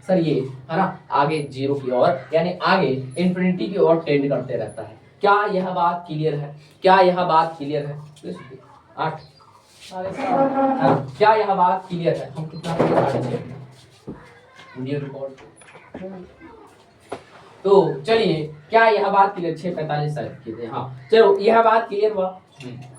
सर ये है ना आगे जीरो की ओर यानी आगे इंफिनिटी की ओर टेंड करते रहता है। क्या यह बात क्लियर है? क्या यह बात क्लियर है? 8 क्या यह बात क्लियर है? हम कितना 6:30 वीडियो रिकॉर्ड। तो चलिए क्या यह बात क्लियर? 6:45 सेलेक्ट किए थे। हाँ चलो यह बात क्लियर हुआ।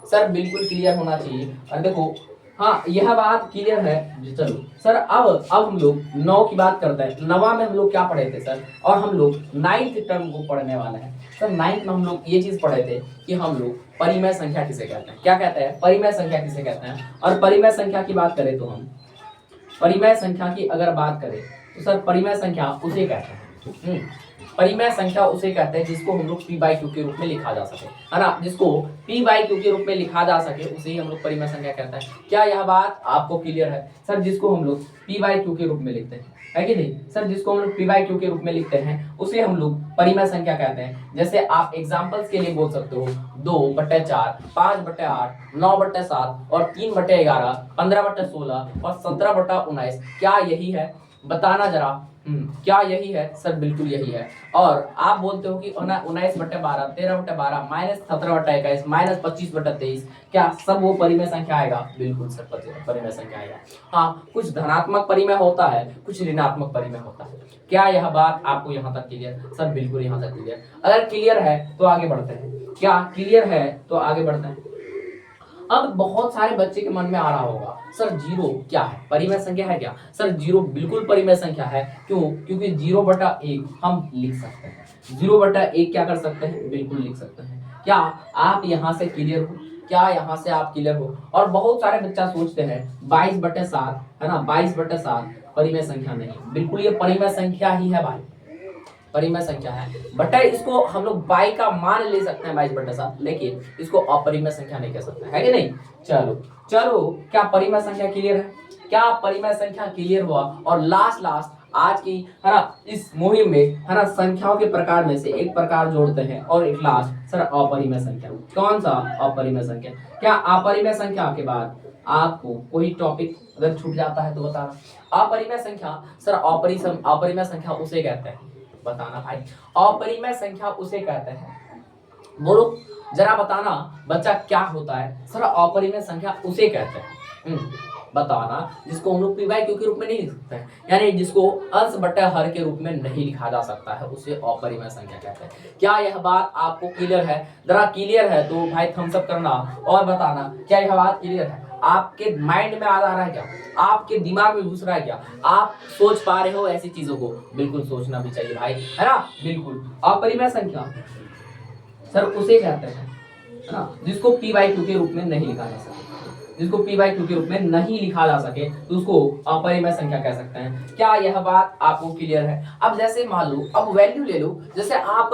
सर बिल्कुल क्लियर होना चाहिए। और देखो हाँ यह बात क्लियर है। चलो सर अब हम लोग 9 की बात करते हैं। 9वां में हम लोग क्या पढ़े थे सर? और हम लोग 9th टर्म को पढ़ने वाले हैं। सर 9th में हम लोग ये चीज पढ़े थे कि हम लोग परिमेय संख्या किसे कहते हैं। क्या कहते हैं? परिमेय संख्या किसे कहते हैं। और परिमेय संख्या की बात करें तो हम परिमेय संख्या की अगर बात करें तो सर परिमेय संख्या उसे कहते हैं। परिमेय संख्या उसे कहते हैं जिसको हम लोग p/q के रूप में लिखा जा सके, है ना। जिसको p/q के रूप में लिखा जा सके उसे ही हम लोग परिमेय संख्या कहते हैं। क्या यह बात आपको क्लियर है? सर जिसको हम लोग p/q के रूप में लिखते हैं, है कि नहीं सर? जिसको हम लोग p/q के रूप में लिखते हैं उसे हम लोग परिमेय संख्या कहते हैं। जैसे आप एग्जांपल्स के लिए बोल सकते हो 2/4, 5/8, 9/7 और 3/11, 15/16 और 17/19। क्या यही है? बताना जरा। क्या यही है? सर बिल्कुल यही है। और आप बोलते हो कि 19/12, 13/12, -17/21, -25/23, क्या सब वो परिमेय संख्या आएगा? बिल्कुल सर परिमेय संख्या आएगा। हाँ कुछ धनात्मक परिमेय होता है, कुछ ऋणात्मक परिमेय होता है। क्या यह बात आपको यहाँ तक क्लियर? सर बिल्कुल यहाँ तक क्लियर। अगर क्लियर है तो आगे बढ़ते हैं। क्या क्लियर है तो आगे बढ़ते हैं। अब बहुत सारे बच्चे के मन में आ रहा होगा सर जीरो क्या है? परिमेय संख्या है क्या? सर जीरो बिल्कुल परिमेय संख्या है। क्यों? क्योंकि 0/1 हम लिख सकते हैं। 0/1 क्या कर सकते हैं? बिल्कुल लिख सकते हैं। क्या आप यहाँ से क्लियर हो? क्या यहाँ से आप क्लियर हो? और बहुत सारे बच्चा सोचते हैं 22/7 है ना, 22/7 परिमेय संख्या नहीं। बिल्कुल ये परिमेय संख्या ही है भाई, परिमेय संख्या है। बट इसको हम लोग बाई का मान ले सकते हैं 22/7, लेकिन इसको अपरिमेय संख्या नहीं कह सकते, है कि नहीं। चलो चलो क्या परिमेय संख्या क्लियर है? क्या परिमेय संख्या क्लियर हुआ? और लास्ट आज की है ना इस मुहिम में है ना संख्याओं के प्रकार में से एक प्रकार जोड़ते हैं और एक लास्ट सर अपरिमेय संख्या। कौन सा? अपरिमेय संख्या। क्या अपरिमेय संख्या के बाद आपको कोई टॉपिक अगर छूट जाता है तो बताना। अपरिमेय संख्या सर अपरिमेय संख्या उसे कहते हैं, बताना भाई। अपरिमेय संख्या उसे कहते हैं, बोलो जरा बताना बच्चा क्या होता है? सर अपरिमेय संख्या उसे कहते हैं बताना जिसको हम लोग p/q के रूप में नहीं लिख सकते हैं, यानी जिसको अंश बटा हर के रूप में नहीं लिखा जा सकता है, उसे अपरिमेय संख्या कहते हैं। क्या यह बात आपको क्लियर है? जरा क्लियर है तो भाई थम्स अप करना और बताना क्या यह बात क्लियर है। आपके माइंड में आ रहा है क्या? आपके दिमाग में घुस रहा है क्या? आप सोच पा रहे हो ऐसी चीजों को? बिल्कुल सोचना भी चाहिए भाई, है ना। बिल्कुल अपरिमेय संख्या सर उसे कहते हैं, है ना, जिसको p/q के रूप में नहीं लिखा जा सके। जिसको p/q के रूप में नहीं लिखा जा सके तो उसको अपरिमेय संख्या कह सकते हैं। क्या यह बात आपको क्लियर है? अब जैसे मान लो, अब वैल्यू ले लो, जैसे आप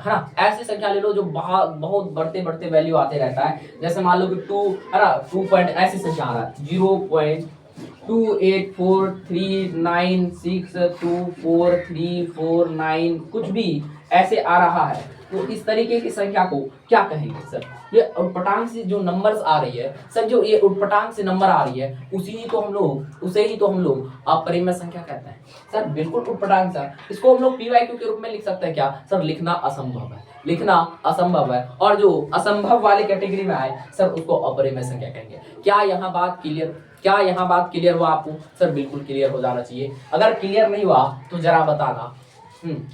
है ना ऐसी संख्या ले लो जो बहुत बढ़ते बढ़ते वैल्यू आते रहता है। जैसे मान लो कि 2 है ना 2 पॉइंट ऐसी संख्या आ रहा है 0.284396243449 कुछ भी ऐसे आ रहा है। तो इस तरीके की संख्या को क्या कहेंगे सर? ये उटपटांग से जो नंबर्स आ रही है सर, जो ये उटपटांग से नंबर आ रही है उसे ही तो हम लोग अपरिमेय संख्या कहते हैं सर। बिल्कुल उटपटांग सा, इसको हम लोग p/q के रूप में लिख सकते हैं क्या? सर लिखना असंभव है, लिखना असंभव है। और जो असंभव वाले कैटेगरी में आए सर उसको अपरिमेय संख्या कहेंगे। क्या यहाँ बात क्लियर? क्या यहाँ बात क्लियर हुआ आपको? सर बिल्कुल क्लियर हो जाना चाहिए। अगर क्लियर नहीं हुआ तो जरा बताना।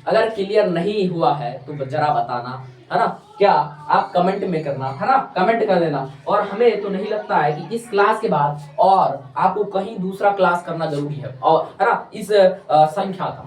अगर क्लियर नहीं हुआ है तो जरा बताना, है ना। क्या आप कमेंट में करना, है ना, कमेंट कर देना। और हमें तो नहीं लगता है कि इस क्लास के बाद और आपको कहीं दूसरा क्लास करना जरूरी है, और है ना इस संख्या का।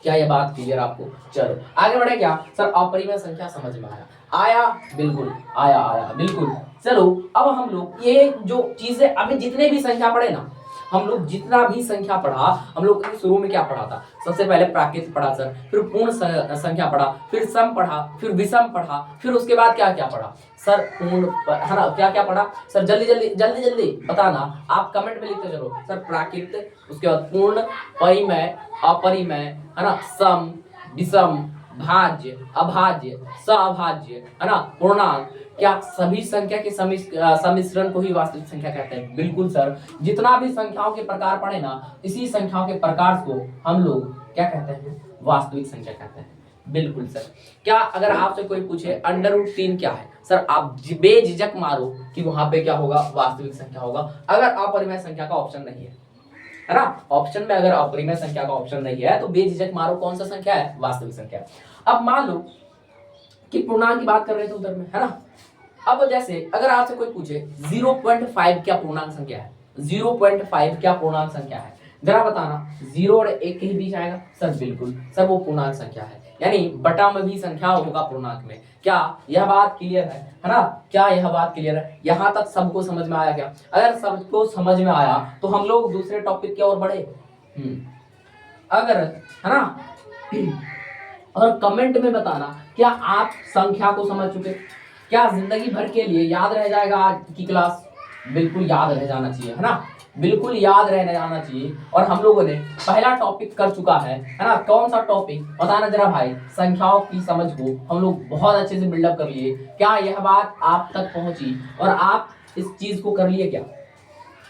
क्या ये बात क्लियर आपको? चलो आगे बढ़े। क्या सर अपरिमेय संख्या समझ में आया? बिल्कुल आया बिल्कुल। चलो अब हम लोग ये जो चीजें अभी जितने भी संख्या पढ़े ना, हम लोग जितना भी संख्या पढ़ा, हम लोग शुरू में क्या पढ़ा था? सबसे पहले प्राकृत पढ़ा सर, फिर पूर्ण संख्या पढ़ा, फिर सम पढ़ा, फिर विषम पढ़ा, फिर उसके बाद क्या क्या पढ़ा सर? पूर्ण, है ना, क्या क्या पढ़ा सर? जल्दी बताना, आप कमेंट में लिखते चलो सर। प्राकृत, उसके बाद पूर्ण, परिमेय, अपरिमेय, है ना, सम, विषम, भाज्य, अभाज्य, सहभाज्य, है ना, पूर्णांक, क्या सभी संख्या के सम्मिश्रण को ही वास्तविक संख्या कहते हैं? बिल्कुल सर, जितना भी संख्याओं के प्रकार पढ़े ना, इसी संख्याओं के प्रकार को हम लोग क्या कहते हैं? वास्तविक संख्या कहते हैं। बिल्कुल सर। क्या अगर आपसे कोई पूछे √3 क्या है, सर आप बेझिझक मारो कि वहां पे क्या होगा? वास्तविक संख्या होगा, अगर अपरिमेय संख्या का ऑप्शन नहीं है ना। ऑप्शन में अगर अपरिमेय संख्या का ऑप्शन नहीं है तो बेझिझक मारो कौन सा संख्या है? वास्तविक संख्या। अब मान लो कि पूर्णांक की बात कर रहे थे उधर में, है ना। अब जैसे अगर आपसे कोई पूछे 0.5 क्या पूर्णांक संख्या है? 0.5 क्या पूर्णांक संख्या है? जरा बताना। 0 और 1 के ही बीच आएगा सर? बिल्कुल सर, वो पूर्णांक संख्या है, यानी बटा में भी संख्या होगा पूर्णांक में। क्या यह बात क्लियर है ना? क्या यह बात क्लियर है? यहां तक सबको समझ में आया क्या? अगर सबको समझ में आया तो हम लोग दूसरे टॉपिक की ओर बढ़े। अगर, है ना, और कमेंट में बताना क्या आप संख्या को समझ चुके? क्या जिंदगी भर के लिए याद रह जाएगा आज की क्लास? बिल्कुल याद रह जाना चाहिए, है ना, बिल्कुल याद रह जाना चाहिए। और हम लोगों ने पहला टॉपिक कर चुका है ना। कौन सा टॉपिक बताना जरा भाई? संख्याओं की समझ को हम लोग बहुत अच्छे से बिल्डअप कर लिए। क्या यह बात आप तक पहुंची और आप इस चीज को कर लिए क्या?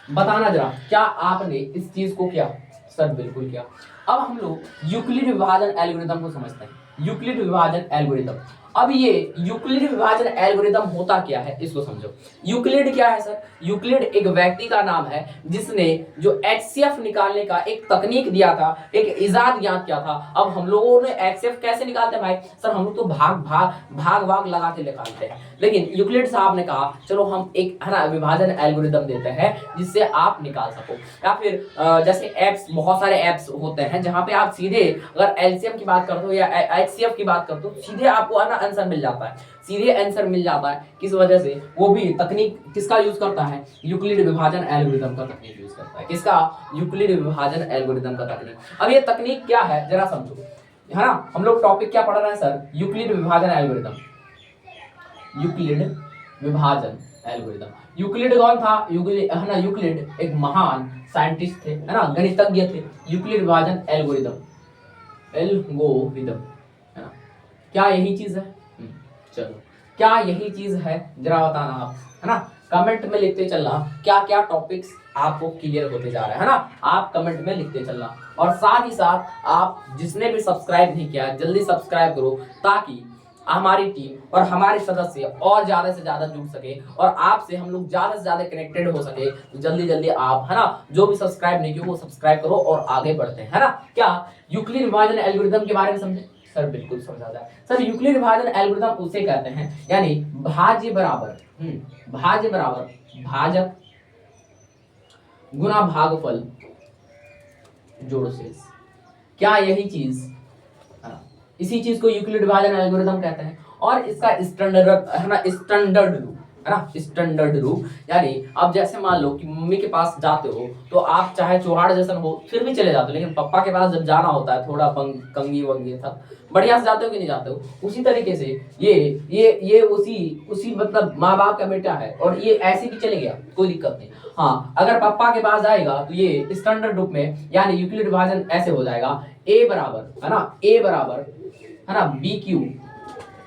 बताना जरा, क्या आपने इस चीज को किया? सर बिल्कुल किया। अब हम लोग यूक्लिड विभाजन एल्गोरिथम को समझते हैं। यूक्लिड विभाजन एल्गोरिथम, अब ये यूक्लिड विभाजन एल्गोरिथम होता क्या है इसको समझो। यूक्लिड क्या है सर? यूक्लिड एक व्यक्ति का नाम है जिसने जो एचसीएफ निकालने का एक तकनीक दिया था, एक इजाद ज्ञात किया था। अब हम लोगों ने एचसीएफ कैसे निकालते हैं भाई? सर हम लोग तो भाग लगा के निकालते हैं, लेकिन यूक्लिड साहब ने कहा चलो हम एक, है ना, विभाजन एल्गोरिथम देते हैं जिससे आप निकाल सको। या फिर जैसे एप्स, बहुत सारे एप्स होते हैं जहां पे आप सीधे अगर एलसीएम की बात करते हो या एचसीएफ की बात करते हो, सीधे आपको आंसर मिल जाता है, सीधे आंसर मिल जाता है। किस वजह से? वो भी तकनीक किसका यूज करता है? यूक्लिड विभाजन एल्गोरिथम का तकनीक यूज करता है। किसका? यूक्लिड विभाजन एल्गोरिथम का तकनीक। अब ये तकनीक क्या है जरा समझो, है ना। हम लोग टॉपिक क्या पढ़ रहे हैं सर? यूक्लिड विभाजन एल्गोरिथम। यूक्लिड विभाजन एल्गोरिथम। यूक्लिड कौन था? यूक्लिड, है ना, यूक्लिड एक महान साइंटिस्ट थे, है ना, गणितज्ञ थे। यूक्लिड विभाजन एल्गोरिथम, है ना, क्या यही चीज है? चलो, क्या यही चीज है जरा बताना आप, है ना। कमेंट में लिखते चलना क्या क्या टॉपिक्स आपको क्लियर होते जा रहे हैं, है ना। आप कमेंट में लिखते चलना, और साथ ही साथ आप जिसने भी सब्सक्राइब नहीं किया जल्दी सब्सक्राइब करो, ताकि हमारी टीम और हमारे सदस्य और ज्यादा से ज्यादा जुड़ सके और आपसे हम लोग ज्यादा से ज्यादा कनेक्टेड हो सके। तो जल्दी जल्दी आप, है ना, जो भी सब्सक्राइब नहीं किया वो सब्सक्राइब करो और आगे बढ़ते हैं, है ना। क्या यूक्लिड विभाजन एल्गोरिथम के बारे में समझे? सर बिल्कुल समझा जाए सर। यूक्लिड विभाजन एल्गोरिथम उसे कहते हैं, यानी भाज्य बराबर भाजक गुना भागफल जोड़ शेष। क्या यही चीज? इसी चीज को यूक्लिड विभाजन एल्गोरिथम कहते हैं। और इसका स्टैंडर्ड, है ना, स्टैंडर्ड रूप, है ना, स्टैंडर्ड रूप, यानी अब जैसे मान लो कि मम्मी के पास जाते हो तो आप चाहे चौहाड़ जैसन हो फिर भी चले जाते हो, लेकिन पापा के पास जब जाना होता है थोड़ा कंगी वंगी था बढ़िया से जाते हो कि नहीं जाते हो? उसी तरीके से ये उसी मतलब माँ बाप का बेटा है और ये ऐसे भी चले गया, कोई दिक्कत नहीं। हाँ, अगर पापा के पास जाएगा तो ये स्टैंडर्ड रूप में, यानी यूक्लिड विभाजन ऐसे हो जाएगा, ए बराबर, है ना, ए बराबर, है ना,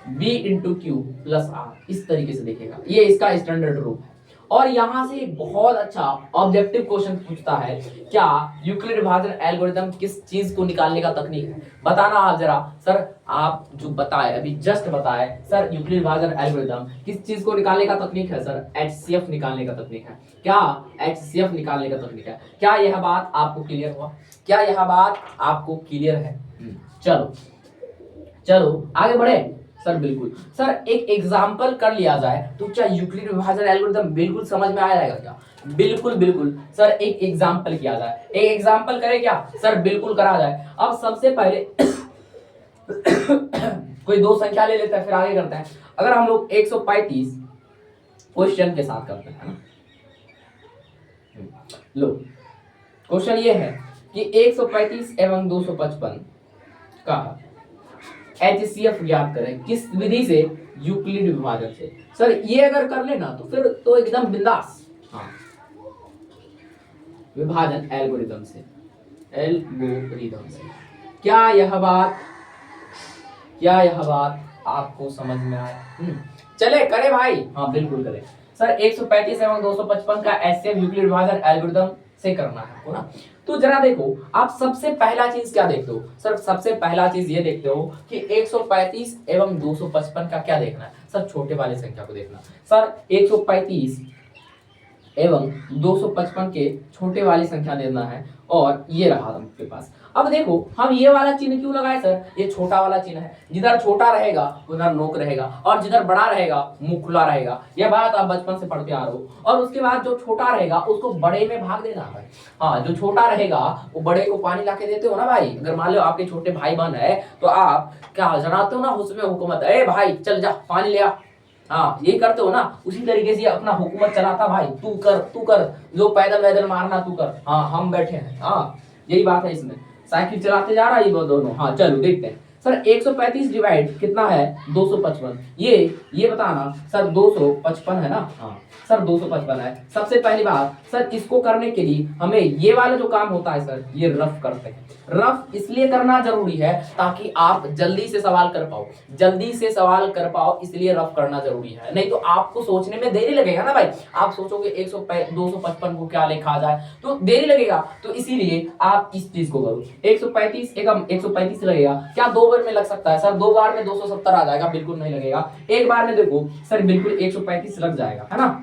B into Q plus R, इस तरीके से देखेगा। ये इसका स्टैंडर्ड रूप है। और यहां से बहुत अच्छा ऑब्जेक्टिव क्वेश्चन पूछता है, क्या यूक्लिड विभाजन एल्गोरिथम किस चीज को निकालने का तकनीक है? बताना आप जरा। सर आप जो बताए अभी जस्ट बताए सर, यूक्लिड विभाजन एल्गोरिथम किस चीज को निकालने का तकनीक है? सर एचसीएफ निकालने का तकनीक है। क्या एचसीएफ निकालने का तकनीक है? क्या यह बात आपको क्लियर हुआ? क्या यह बात आपको क्लियर है? चलो आगे बढ़े सर। बिल्कुल सर, एक एग्जाम्पल कर लिया जाए तो क्या यूक्लिड विभाजन एल्गोरिथम बिल्कुल समझ में आ जाएगा क्या? बिल्कुल सर, एक एग्जाम्पल किया जाए। एक एग्जाम्पल करे क्या सर? बिल्कुल करा जाए। अब सबसे पहले कोई दो संख्या ले लेते हैं फिर आगे करते हैं। अगर हम लोग 135 क्वेश्चन के साथ करते हैं ना, लो क्वेश्चन ये है कि 135 एवं 255 का एचसीएफ ज्ञात करें किस विधि से? यूक्लिड विभाजन से। सर ये अगर कर लेना तो फिर तो एकदम बिंदास। हाँ, विभाजन एल्गोरिथम से। क्या यह बात क्या यह बात आपको समझ में आया? चले करे भाई, हाँ बिल्कुल करें सर। 135 एवं 255 का एचसीएफ यूक्लिड विभाजन एल्गोरिथम से करना है आपको ना। तो जरा देखो, आप सबसे पहला चीज क्या देखते हो सर? सबसे पहला चीज ये देखते हो कि 135 एवं 255 का क्या देखना है सर? छोटे वाली संख्या को देखना सर। 135 एवं 255 के छोटे वाली संख्या देना है, और ये रहा आपके पास। अब देखो, हम ये वाला चिन्ह क्यों लगाए सर? ये छोटा वाला चिन्ह है, जिधर छोटा रहेगा उधर नोक रहेगा, और जिधर बड़ा रहेगा मुंह खुला रहेगा। यह बात आप बचपन से पढ़ते आ रहे हो। और उसके बाद जो छोटा रहेगा उसको बड़े में भाग देना है। हाँ, जो छोटा रहेगा वो बड़े को पानी ला के देते हो ना भाई। अगर मान लो आपके छोटे भाई बहन है तो आप क्या जनाते हो ना उसमें हुकूमत, ए भाई चल जा पानी ले आ। हाँ, ये करते हो ना। उसी तरीके से अपना हुकूमत चलाता भाई, तू कर तू कर, जो पैदल वैदल मारना तू कर, हाँ हम बैठे हैं। हाँ, यही बात है इसमें। साइकिल चलाते जा रहा है ये वो दोनों। हाँ चलो देखते हैं सर। 135 डिवाइड कितना है? 255। ये बताना सर, 255 है ना? हाँ सर 255 है। सबसे पहली बात सर, इसको करने के लिए हमें ये वाला जो काम होता है सर, ये रफ करते हैं। रफ इसलिए करना जरूरी है ताकि आप जल्दी से सवाल कर पाओ, जल्दी से सवाल कर पाओ, इसलिए रफ करना जरूरी है। नहीं तो आपको सोचने में देरी लगेगा ना भाई। आप सोचोगे 255 को क्या लिखा जाए, तो देरी लगेगा। तो इसीलिए आप इस चीज को करो। 135 एकम 135 लगेगा क्या? 2 बार में लग सकता है सर। 2 बार में 270 आ जाएगा? बिल्कुल नहीं लगेगा। एक बार में देखो सर, बिल्कुल 135 लग जाएगा, है ना?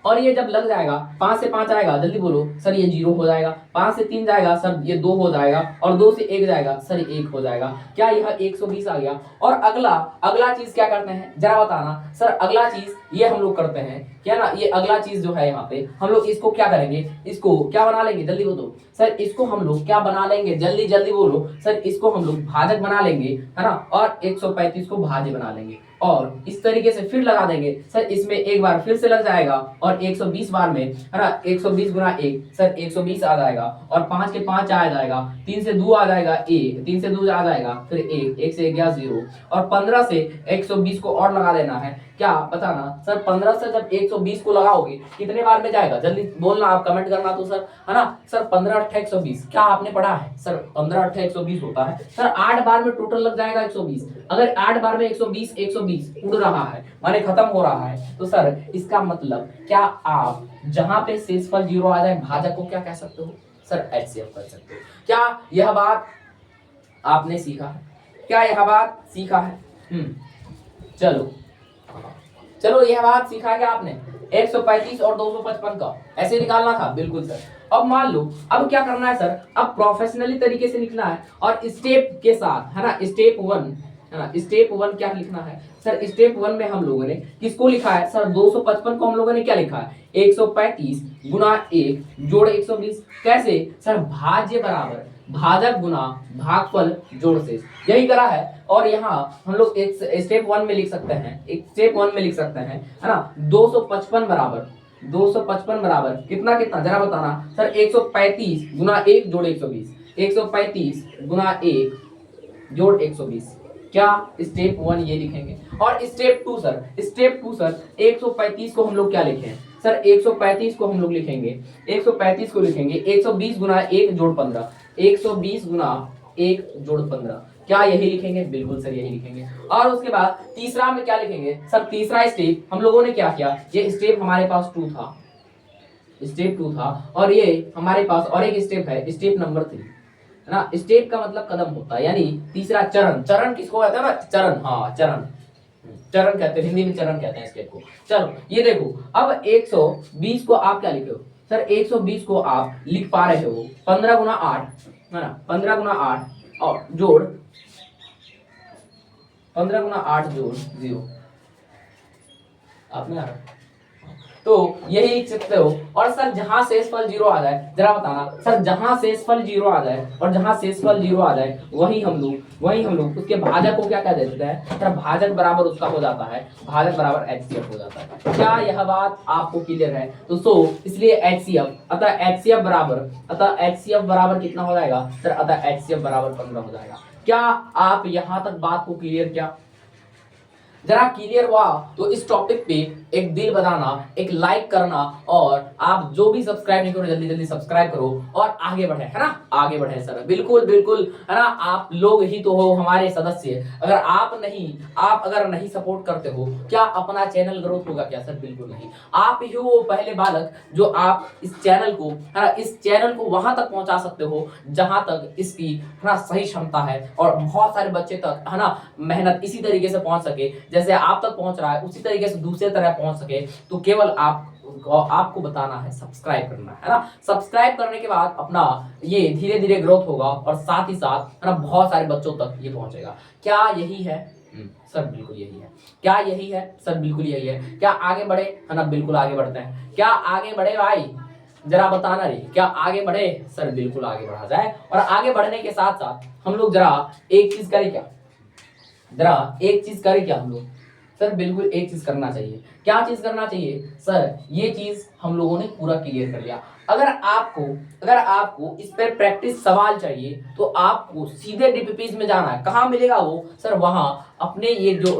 और ये जब लग जाएगा, 5 से 5 आएगा, जल्दी बोलो सर, ये 0 हो जाएगा। 5 से 3 जाएगा सर, ये 2 हो जाएगा। और 2 से 1 जाएगा सर, 1 हो जाएगा। क्या यह 120 आ गया? और अगला चीज क्या करते हैं जरा बताना सर। अगला चीज ये हम लोग करते हैं क्या ना, ये अगला चीज जो है यहाँ पे हम लोग इसको क्या करेंगे? इसको क्या बना लेंगे? जल्दी बोलो सर। इसको हम लोग क्या बना लेंगे? जल्दी जल्दी बोलो सर। इसको हम लोग भाजक बना लेंगे, है ना? और 135 को भाज्य बना लेंगे, और इस तरीके से फिर लगा देंगे सर। इसमें एक बार फिर से लग जाएगा, और 120 बार में, है ना? 120 गुना 1 सर 120 आ जाएगा। और 5 के 5 आ जाएगा, 3 से 2 आ जाएगा 1, 3 से 2 आ जाएगा फिर 1, 1 से 1 गया 0। और 15 से 120 को और लगा देना है। क्या बताना सर? 15 से जब 120 को लगाओगे कितने बार में जाएगा? जल्दी बोलना, आप कमेंट करना तो सर, है ना? सर 15 8 120, क्या आपने पढ़ा है सर? 15 8 120 होता है सर। 8 बार में टोटल लग जाएगा 120। अगर 8 बार में 120 उड़ रहा है माने खत्म हो रहा है, तो सर इसका मतलब क्या आप जहां पे शेषफल 0 आ जाए भाजक को क्या कह सकते हो सर? एचसीएफ कर सकते हो। क्या यह बात आपने सीखा है? क्या यह बात सीखा है? चलो यह बात सीखा क्या आपने? 135 और 255 का ऐसे निकालना था, बिल्कुल सर। अब मान लो, अब क्या करना है सर? अब प्रोफेशनली तरीके से लिखना है, और स्टेप के साथ, है ना? स्टेप 1, है ना? स्टेप 1 क्या लिखना है सर? स्टेप 1 में हम लोगों ने किसको लिखा है सर? 255 को हम लोगों ने क्या लिखा है? 135 गुना 1 जोड़ 120। कैसे सर? भाज्य बराबर भाजक गुना भागफल जोड़ शेष, यही करा है। और यहाँ हम लोग एक स्टेप 1 में लिख सकते हैं, है ना? 255 बराबर कितना कितना जरा बताना सर? 135 गुना 1 जोड़ 120, 135 गुना 1 जोड़ 120। क्या स्टेप 1 ये लिखेंगे? और स्टेप 2 सर, 135 को हम लोग क्या लिखें सर? 135 को हम लोग लिखेंगे, 135 को लिखेंगे 120 गुना 1 जोड़ 15, 120 गुना 1 जोड़ 15। क्या यही लिखेंगे? बिल्कुल सर यही लिखेंगे। और उसके बाद तीसरा में क्या लिखेंगे सर? तीसरा स्टेप हम लोगों ने क्या किया? ये स्टेप हमारे पास 2 था, स्टेप 2 था, और ये हमारे पास और एक स्टेप है, स्टेप नंबर 3, है ना? स्टेप का मतलब कदम होता है, यानी तीसरा चरण। चरण किसको कहते हैं ना? चरण, हाँ चरण कहते हैं, हिंदी में चरण कहते हैं स्टेप को। चलो ये देखो, अब 120 को आप क्या लिखे हो सर? 120 को आप लिख पा रहे हो 15 गुना 8, है ना? 15 गुना 8 और जोड़ 15 गुना 8 जोड़ 0। आपने आ रहा, तो यही लिख सकते हो। और सर जहां शेषफल 0 आ जाए, जरा बताना सर, जहां शेषफल 0 आ जाए, और जहां शेषफल 0 आ जाए वही हम लोग उसके भाजक को क्या कह देते हैं सर? भाजक बराबर उसका हो जाता है, भाजक बराबर एचसीएफ हो जाता है। क्या यह बात आपको क्लियर है? तो इसलिए एचसीएफ, अतः एचसीएफ बराबर कितना हो जाएगा सर? अतः एचसीएफ बराबर 15 हो जाएगा। क्या आप यहां तक बात को क्लियर किया? जरा क्लियर हुआ तो इस टॉपिक पे एक दिल बताना, एक लाइक करना, और आप जो भी सब्सक्राइब नहीं करो जल्दी जल्दी सब्सक्राइब करो और आगे बढ़े, है ना, आगे बढ़े सर, बिल्कुल बिल्कुल, है ना। आप लोग ही तो हो हमारे सदस्य, अगर आप अगर नहीं सपोर्ट करते हो, क्या अपना चैनल ग्रोथ होगा क्या सर? बिल्कुल नहीं। आप ही हो वो पहले बालक जो आप इस चैनल को, है ना, इस चैनल को वहां तक पहुंचा सकते हो जहां तक इसकी, है ना, सही क्षमता है, और बहुत सारे बच्चे तक, है ना, मेहनत इसी तरीके से पहुंच सके जैसे आप तक पहुंच रहा है, उसी तरीके से दूसरे तरह पहुंच सके। तो केवल आपको बताना है, सब्सक्राइब करना है ना। सब्सक्राइब करने के बाद अपना ये धीरे धीरे ग्रोथ होगा, और साथ ही साथ, है ना, बहुत सारे बच्चों तक ये पहुंचेगा। क्या यही है? सर बिल्कुल यही है। क्या यही है? सर बिल्कुल यही है। क्या आगे बढ़े? है ना, बिल्कुल आगे बढ़ते हैं। क्या आगे बढ़े भाई? जरा बताना रे, क्या आगे बढ़े? सर बिल्कुल आगे बढ़ा जाए। और आगे बढ़ने के साथ साथ हम लोग जरा एक चीज करें क्या, हम लोग? सर बिल्कुल एक चीज करना चाहिए। क्या चीज करना चाहिए सर? ये चीज हम लोगों ने पूरा क्लियर कर लिया। अगर आपको इस पर प्रैक्टिस सवाल चाहिए तो आपको सीधे डीपीपीज में जाना है। कहाँ मिलेगा वो सर? वहां अपने ये जो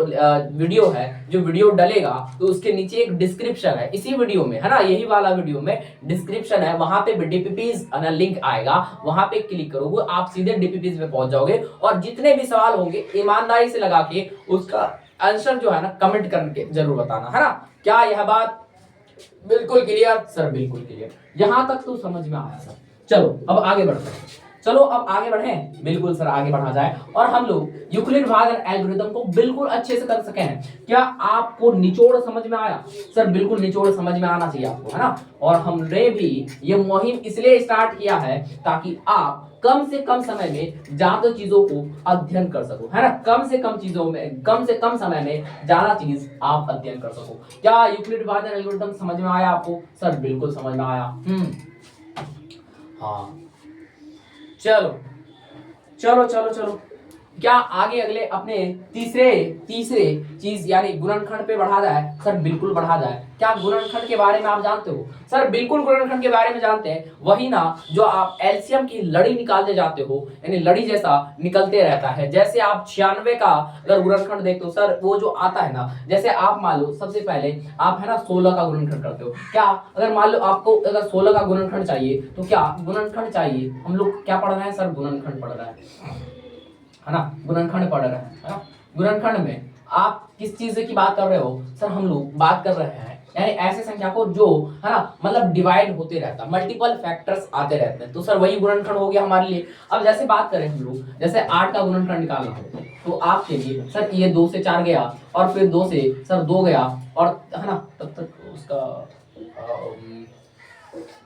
वीडियो है, जो वीडियो डलेगा तो उसके नीचे एक डिस्क्रिप्शन है, इसी वीडियो में, है ना, यही वाला वीडियो में डिस्क्रिप्शन है, वहां पे डीपीपीज लिंक आएगा, वहां पे क्लिक करोगे आप सीधे डीपीपीज में पहुंच जाओगे। और जितने भी सवाल होंगे ईमानदारी से लगा के उसका आंसर जो है ना कमेंट करके जरूर बताना, है ना। क्या यह बात बिल्कुल क्लियर? सर बिल्कुल क्लियर, यहां तक तो समझ में आया सर। चलो अब आगे बढ़ते हैं, चलो अब आगे बढ़े, बिल्कुल सर आगे बढ़ा जाए, और हम लोग यूक्लिड भाग एल्गोरिथम को बिल्कुल अच्छे से कर सके हैं। क्या आपको निचोड़ समझ में आया? सर बिल्कुल निचोड़ समझ में आना चाहिए आपको, है ना। और हमने भी ये मुहिम इसलिए स्टार्ट किया है ताकि आप कम से कम समय में ज्यादा चीजों को अध्ययन कर सको, है ना, कम से कम समय में ज्यादा चीज आप अध्ययन कर सको। क्या यूक्लिड भाग एल्गोरिथम समझ में आया आपको? सर बिल्कुल समझ में आया। हाँ, चलो चलो चलो चलो, क्या आगे अगले अपने तीसरे तीसरे चीज यानी गुणनखंड पे बढ़ा जाए? सर बिल्कुल बढ़ा जाए। क्या गुणनखंड के बारे में आप जानते हो? सर बिल्कुल गुणनखंड के बारे में जानते हैं, वही ना जो आप एलसीएम की लड़ी निकालते जाते हो, यानी लड़ी जैसा निकलते रहता है। जैसे आप 96 का अगर गुणनखंड देखते हो सर, वो जो आता है ना, जैसे आप मान लो सबसे पहले आप, है ना, 16 का गुणनखंड करते हो। क्या अगर मान लो आपको अगर 16 का गुणनखंड चाहिए तो क्या गुणनखंड चाहिए, हम लोग क्या पढ़ रहे हैं सर? गुणनखंड पढ़ रहे हैं, है ना, गुणनखंड पढ़ रहे हैं, है ना। गुणनखंड में आप किस चीज की बात कर रहे हो सर? हम लोग बात कर रहे हैं यानी ऐसे संख्या को जो, है ना, मतलब डिवाइड होते रहता है, मल्टीपल फैक्टर्स आते रहते हैं, तो सर वही गुणनखंड हो गया हमारे लिए। अब जैसे बात करें हम लोग, जैसे 8 का गुणनखंड निकालना हो तो आपके लिए सर ये 2 से 4 गया, और फिर 2 से सर 2 गया, और, है ना, तब तक उसका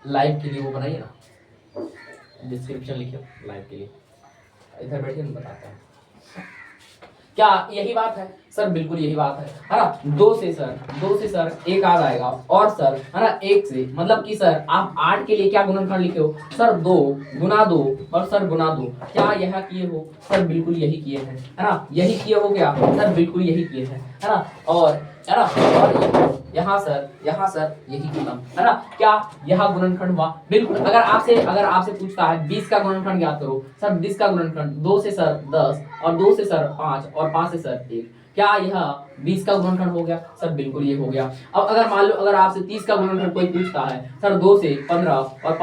लाइव के लिए वो बनाइए ना, डिस्क्रिप्शन लिखिए लाइव के लिए, इधर बैठिए ना, बताते हैं। क्या यही बात है? सर बिल्कुल यही बात है ना। 2 से सर 1 आ जाएगा, और सर, है ना, 1 से मतलब कि सर आप 8 के लिए क्या गुणनखंड लिखे हो सर? 2 गुना 2 और सर गुना 2। क्या यह किए हो? सर बिल्कुल यही किए हैं, है ना, यही किए हो क्या सर? बिल्कुल यही किए हैं, है ना। और, है ना, और यहाँ सर यही खत्म, है ना। क्या यहाँ गुणनखंड हुआ? बिल्कुल। अगर आपसे पूछता है 20 का गुणनखंड ज्ञात करो, सर 20 का गुणनखंड 2 से सर 10 और 2 से सर 5 और 5 से सर 1, क्या यह 20 का गुणनखंड हो गया? सर बिल्कुल ये हो गया। अब अगर मान लो अगर आपसे 30 का गुणनखंड कोई पूछता है सर, 2 से 15 और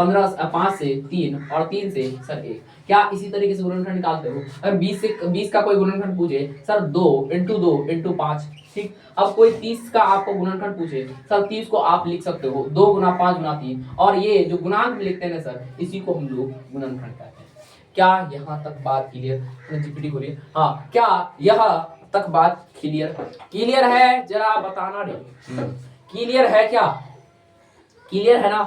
5 से 3 और 3 से सर 1, क्या इसी तरीके से गुणनखंड निकालते हो? अगर 20 का कोई गुणनखंड पूछे सर 2 इंटू 2 इंटू 5, ठीक। अब कोई 30 का आपको गुणनखंड पूछे सर, 30 को आप लिख सकते हो 2 गुना 5 गुना 3, और ये जो गुणांक लिखते हैं सर, इसी को हम लोग गुणनखंड कहते हैं। क्या यहाँ तक बात क्लियर? जीपीटी खोलिए। हाँ, क्या यह तक बात क्लियर है? जरा बताना रे, क्लियर है क्या? क्लियर है ना?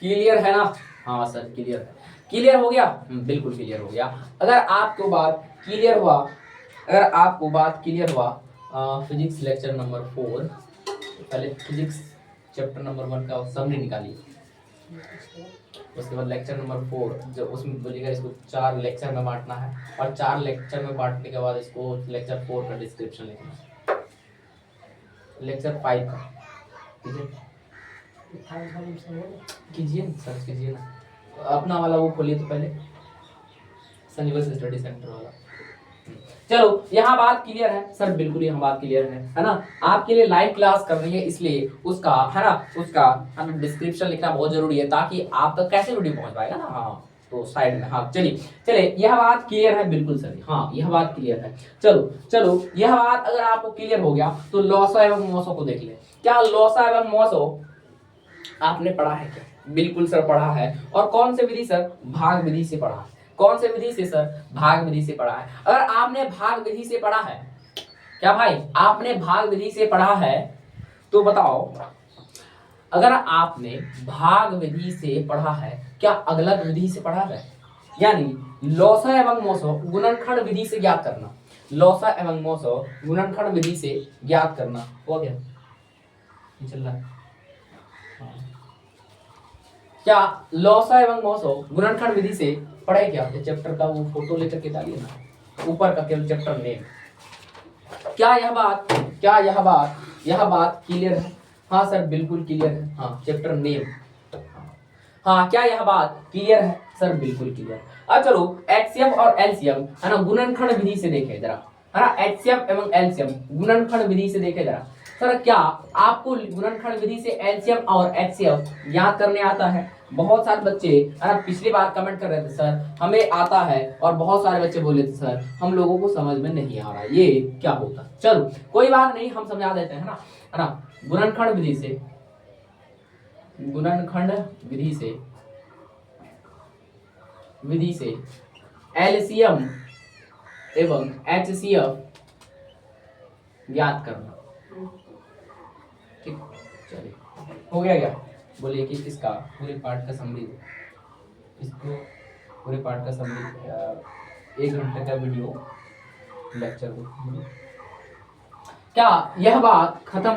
क्लियर है ना? हाँ सर क्लियर है। क्लियर हो गया? बिल्कुल क्लियर हो गया। अगर आपको बात क्लियर हुआ, फिजिक्स लेक्चर नंबर 4, पहले फिजिक्स चैप्टर नंबर 1 का समरी निकालिए, उसके बाद लेक्चर नंबर 4 जो उसमें बोलिएगा इसको 4 लेक्चर में बांटना है, और 4 लेक्चर में बांटने के बाद इसको लेक्चर 4 का डिस्क्रिप्शन लिखना है, लेक्चर 5 का कीजिए, सर्च कीजिए ना, अपना वाला वो खोलिए तो पहले, संजीवनी स्टडी सेंटर वाला। चलो यहाँ बात क्लियर है सर, बिल्कुल यहाँ बात क्लियर है ना। आपके लिए लाइव क्लास कर रही है इसलिए उसका है ना, उसका हमें डिस्क्रिप्शन लिखना बहुत जरूरी है ताकि आप तक कैसे वीडियो पहुंच पाएगा ना। हाँ तो साइड में, हाँ चलिए चलिए यह बात क्लियर है बिल्कुल सर, हाँ यह बात क्लियर है। चलो चलो यह बात अगर आपको क्लियर हो गया तो लॉसा एवं मौसों को देख ले। क्या लॉसा एवं मौसों आपने पढ़ा है क्या? बिल्कुल सर पढ़ा है। और कौन से विधि सर? भाग विधि से पढ़ा है। कौन से विधि से सर? भाग विधि से पढ़ा है। अगर आपने भाग विधि से पढ़ा है, क्या भाई आपने भाग विधि से पढ़ा है तो बताओ, अगर आपने भाग विधि से पढ़ा है क्या अगलत विधि से पढ़ा है? यानी लौसा एवं मौसो गुणनखंड विधि से ज्ञात करना, लौसा एवं मौसो गुणनखंड विधि से ज्ञात करना हो गया। चल रहा है क्या लौसा एवं मौसो गुणनखंड विधि से पढ़े क्या? ये चैप्टर का वो फोटो लेकर के डालिए ना ऊपर का, केवल चैप्टर नेम। क्या यह बात क्लियर है? हाँ सर बिल्कुल क्लियर है। हाँ चैप्टर नेम, हाँ क्या यह बात क्लियर है सर? बिल्कुल क्लियर। अब चलो एचसीएफ और एलसीएम है ना गुणनखंड विधि से देखें जरा, है ना। एचसीएफ एवं एलसीएम गुणनखंड विधि से देखें जरा। सर क्या आपको गुणनखंड विधि से एलसीएम और एचसीएफ याद करने आता है? बहुत सारे बच्चे है ना पिछली बार कमेंट कर रहे थे सर हमें आता है, और बहुत सारे बच्चे बोले थे सर हम लोगों को समझ में नहीं आ रहा ये क्या होता। चलो कोई बात नहीं, हम समझा देते हैं ना, है ना। गुणनखंड विधि से, गुणनखंड विधि से एलसीएम एवं एचसीएफ ज्ञात करना। ठीक चलिए हो गया क्या? बोलिए कि इसका पूरे पार्ट का समरी, इसको पूरे पार्ट का समरी 1 घंटे का वीडियो लेक्चर को। क्या यह बात खत्म?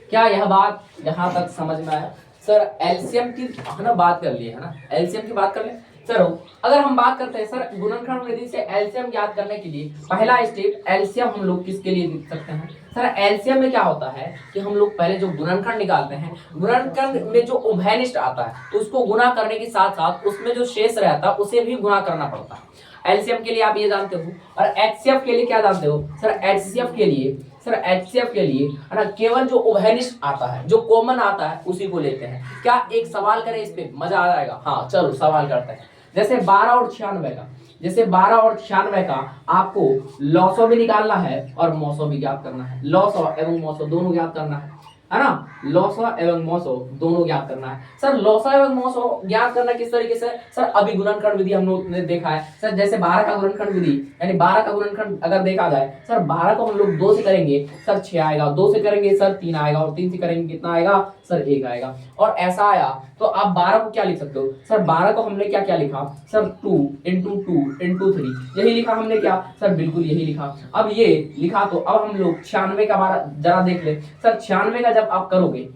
क्या यह बात यहाँ तक समझ में आया? सर एलसीएम की है ना बात कर लिए, है ना, एलसीएम की बात कर ले। सर अगर हम बात करते हैं सर गुणनखंड विधि से एलसीएम ज्ञात करने के लिए पहला स्टेप एलसीएम हम लोग किसके लिए लिख सकते हैं? सर एलसीएम में क्या होता है कि हम लोग पहले जो गुणनखंड निकालते हैं, गुणनखंड में जो उभयनिष्ठ आता है तो उसको गुणा करने के साथ साथ उसमें जो शेष रहता है उसे भी गुणा करना पड़ता है। एलसीएम के लिए आप ये जानते हो, और एचसीएफ के लिए क्या जानते हो? सर एचसीएफ के लिए, सर एचसीएफ के लिए है ना केवल जो उभयनिष्ठ आता है, जो कॉमन आता है उसी को लेते हैं। क्या एक सवाल करें इस पे, मजा आ जाएगा। हाँ चलो सवाल करते हैं। जैसे 12 और 96 का, जैसे 12 और 96 का आपको लॉसो भी निकालना है और मौसो भी ज्ञात करना है। लॉसो एवं मौसो दोनों ज्ञात करना है ना। लॉसा एवं मौसो दोनों ज्ञात करना है। सर लॉसा एवं मौसो ज्ञात करना किस तरीके से? सर अभी गुणनखंड विधि हम लोग ने देखा है सर, जैसे 12 का गुणनखंड विधि, यानी 12 का गुणनखंड अगर देखा जाए सर 12 को हम लोग 2 से करेंगे सर 6 आएगा, 2 से करेंगे सर 3 आएगा, और 3 से करेंगे कितना आएगा सर 1 आएगा। और ऐसा आया तो आप 12 को क्या लिख सकते हो? सर 12 को हमने क्या क्या लिखा सर? 2 into 2 into 3 यही लिखा हमने क्या सर? बिल्कुल यही लिखा। अब ये लिखा तो अब हम लोग 96 का 12 जरा देख ले सर। 96 का जब आप करोगे,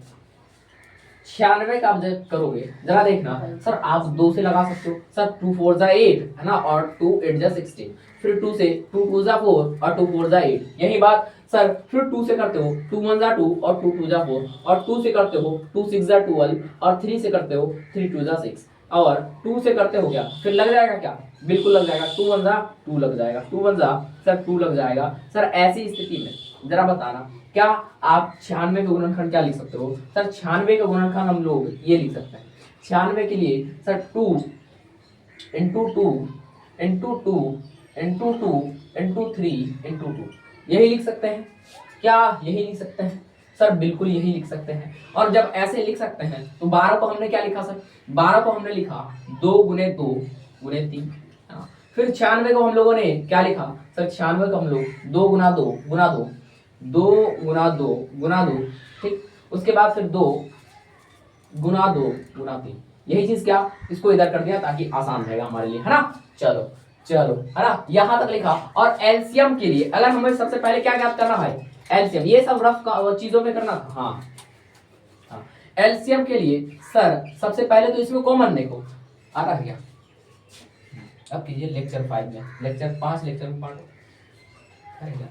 96 का आप जब करोगे जरा देखना सर, आप 2 से लगा सकते हो सर। 2 4 जा 8 है ना, और 2 8 जा 16, फिर 2 से 2 2 जा 4 और 2 4 जा 8 यही बात सर। फिर 2 से करते हो 2 1 जा 2 और 2 2 जा 4, और 2 से करते हो 2 6 जा 12 और 3 से करते हो 3 2 जा 6, और 2 से करते हो क्या फिर लग जाएगा क्या? बिल्कुल लग जाएगा। 2 1 जा 2 लग जाएगा, 2 1 जा सर 2 लग जाएगा। सर ऐसी स्थिति में जरा बताना क्या आप 96 का गुणनखंड क्या लिख सकते हो? सर 96 का गुणनखंड हम लोग ये लिख सकते हैं। 96 के लिए sir 2 into 2 into 2 into 2 into 3 into 2 यही लिख सकते हैं। क्या यही लिख सकते हैं? सर बिल्कुल यही लिख सकते हैं। और जब ऐसे लिख सकते हैं तो 12 को हमने क्या लिखा सर? 12 को हमने लिखा 2 गुने 2 गुने 3। फिर 96 को हम लोगों ने क्या लिखा सर? 96 को हम लोग 2 गुना 2 गुना 2, 2 गुना 2 गुना 2, ठीक। उसके बाद फिर 2 गुना 2 गुना 3 यही चीज क्या इसको इधर कर दिया ताकि आसान रहेगा हमारे लिए, है ना। चलो चलो है ना, यहां तक लिखा। और एलसीएम के लिए अगर हमें सबसे पहले क्या ज्ञात करना भाई? एलसीएम। ये सब रफ चीजों में करना था। हाँ एलसीएम के लिए सर सबसे पहले तो इसमें कॉमन देखो आ रहा है क्या? अब कीजिए लेक्चर 5 में, लेक्चर 5 लेक्चर में पार्ट करेगा।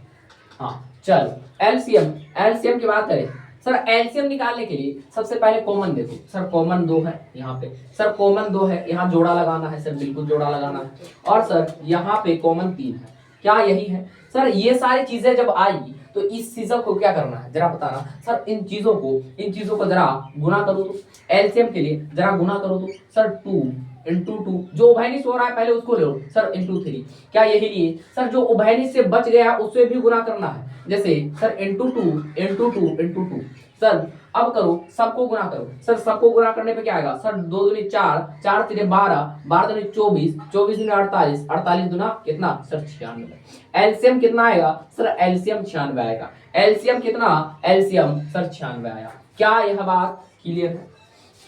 हाँ चलो एलसीएम, एलसीएम की बात करें सर एलसीएम निकालने के लिए सबसे पहले कॉमन देखो सर, कॉमन 2 है यहाँ पे, सर कॉमन 2 है, यहाँ जोड़ा लगाना है सर, बिल्कुल जोड़ा लगाना है। और सर यहाँ पे कॉमन 3 है, क्या यही है सर? ये सारी चीजें जब आएगी तो इस चीजों को क्या करना है जरा बताना सर, इन चीजों को जरा गुना करो तो, एलसीएम के लिए जरा गुना करो तो सर 2 इंटू 2, जो उभयनिष्ठ हो रहा है पहले उसको ले लो सर, इंटू 3, क्या यही लिए सर? जो उभयनिष्ठ से बच गया उससे भी गुना करना है, जैसे sir into 2 into 2 into 2। Sir अब करो सबको गुना करो सर, सबको गुना करने पे क्या आएगा सर? 2 दूनी 4, 4 तीन 12, 12 दूनी 24, 24 दूनी 48, 48 दूना कितना सर 96। एलसीएम कितना आएगा सर? एलसीएम 96 आएगा। एलसीएम कितना? एलसीएम सर 96 आया। क्या यह बात क्लियर है?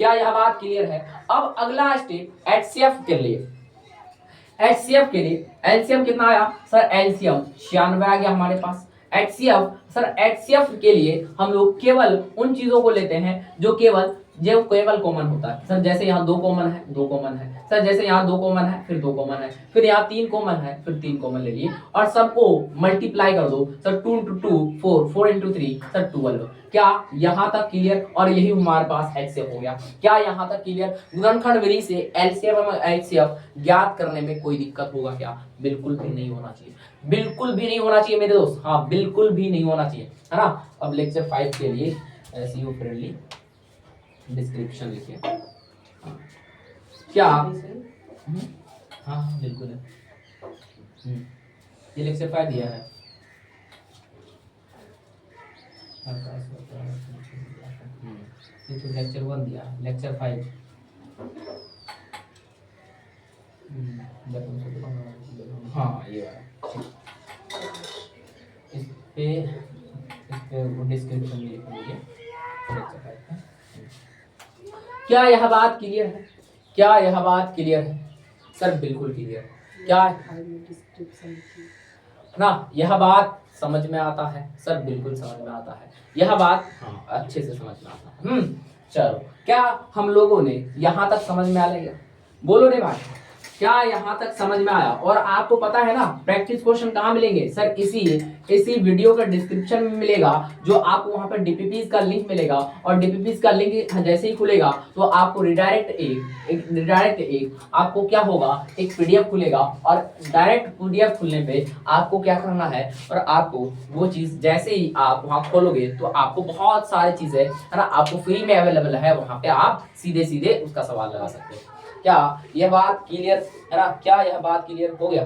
क्या यह बात क्लियर है? अब अगला स्टेप एचसीएफ के लिए, एचसीएफ के लिए एलसीएम कितना आया सर? एलसीएम 96 आ गया हमारे पास। एचसीएफ सर, एचसीएफ के लिए हम लोग केवल उन चीजों को लेते हैं जो केवल कॉमन होता है सर, जैसे यहाँ 2 कॉमन है, 2 कॉमन है सर, जैसे यहाँ 2 कॉमन है, फिर 2 कॉमन है, फिर यहाँ 3 कॉमन है, फिर 3 कॉमन ले लिए और सबको मल्टीप्लाई कर दो सर, 2 इंटू 2 4, 4 इंटू 3 सर 12। क्या यहाँ तक क्लियर? और यही हमारे पास एचसीएफ हो गया। क्या यहाँ तक क्लियर? गुणनखंड विधि से एलसीएम एवं एचसीएफ ज्ञात करने में कोई दिक्कत होगा क्या? बिल्कुल भी नहीं होना चाहिए, बिल्कुल भी नहीं होना चाहिए मेरे दोस्त, हाँ बिल्कुल भी नहीं होना चाहिए, है ना। अब लेक्चर 5 के लिए एसईओ फ्रेंडली डिस्क्रिप्शन लिखिए। क्या हाँ बिल्कुल है, ये लेक्चर 5 दिया है। ये तो लेक्चर 1 दिया, लेक्चर 5 हाँ ये वाला, इस पे डिस्क्रिप्शन में लिख लीजिए। क्या यह बात क्लियर है? क्या यह बात क्लियर है सर? बिल्कुल क्लियर। क्या ना यह बात समझ में आता है सर? बिल्कुल समझ में आता है यह बात, हाँ अच्छे से समझ में आता है। चलो, क्या हम लोगों ने यहाँ तक समझ में आ गया? बोलो रे भाई, क्या यहाँ तक समझ में आया? और आपको पता है ना प्रैक्टिस क्वेश्चन कहाँ मिलेंगे सर? इसी वीडियो का डिस्क्रिप्शन में मिलेगा, जो आपको वहाँ पर डीपीपीज का लिंक मिलेगा, और डीपीपीज का लिंक जैसे ही खुलेगा तो आपको रिडायरेक्ट एक आपको क्या होगा, एक पीडीएफ खुलेगा, और डायरेक्ट पीडीएफ खुलने पे आपको क्या करना है, और आपको वो चीज़ जैसे ही आप वहाँ खोलोगे तो आपको बहुत सारी चीज़ें है ना आपको फ्री में अवेलेबल है, वहाँ पे आप सीधे उसका सवाल लगा सकते हैं। क्या यह बात क्लियर है ना? क्या यह बात क्लियर हो गया?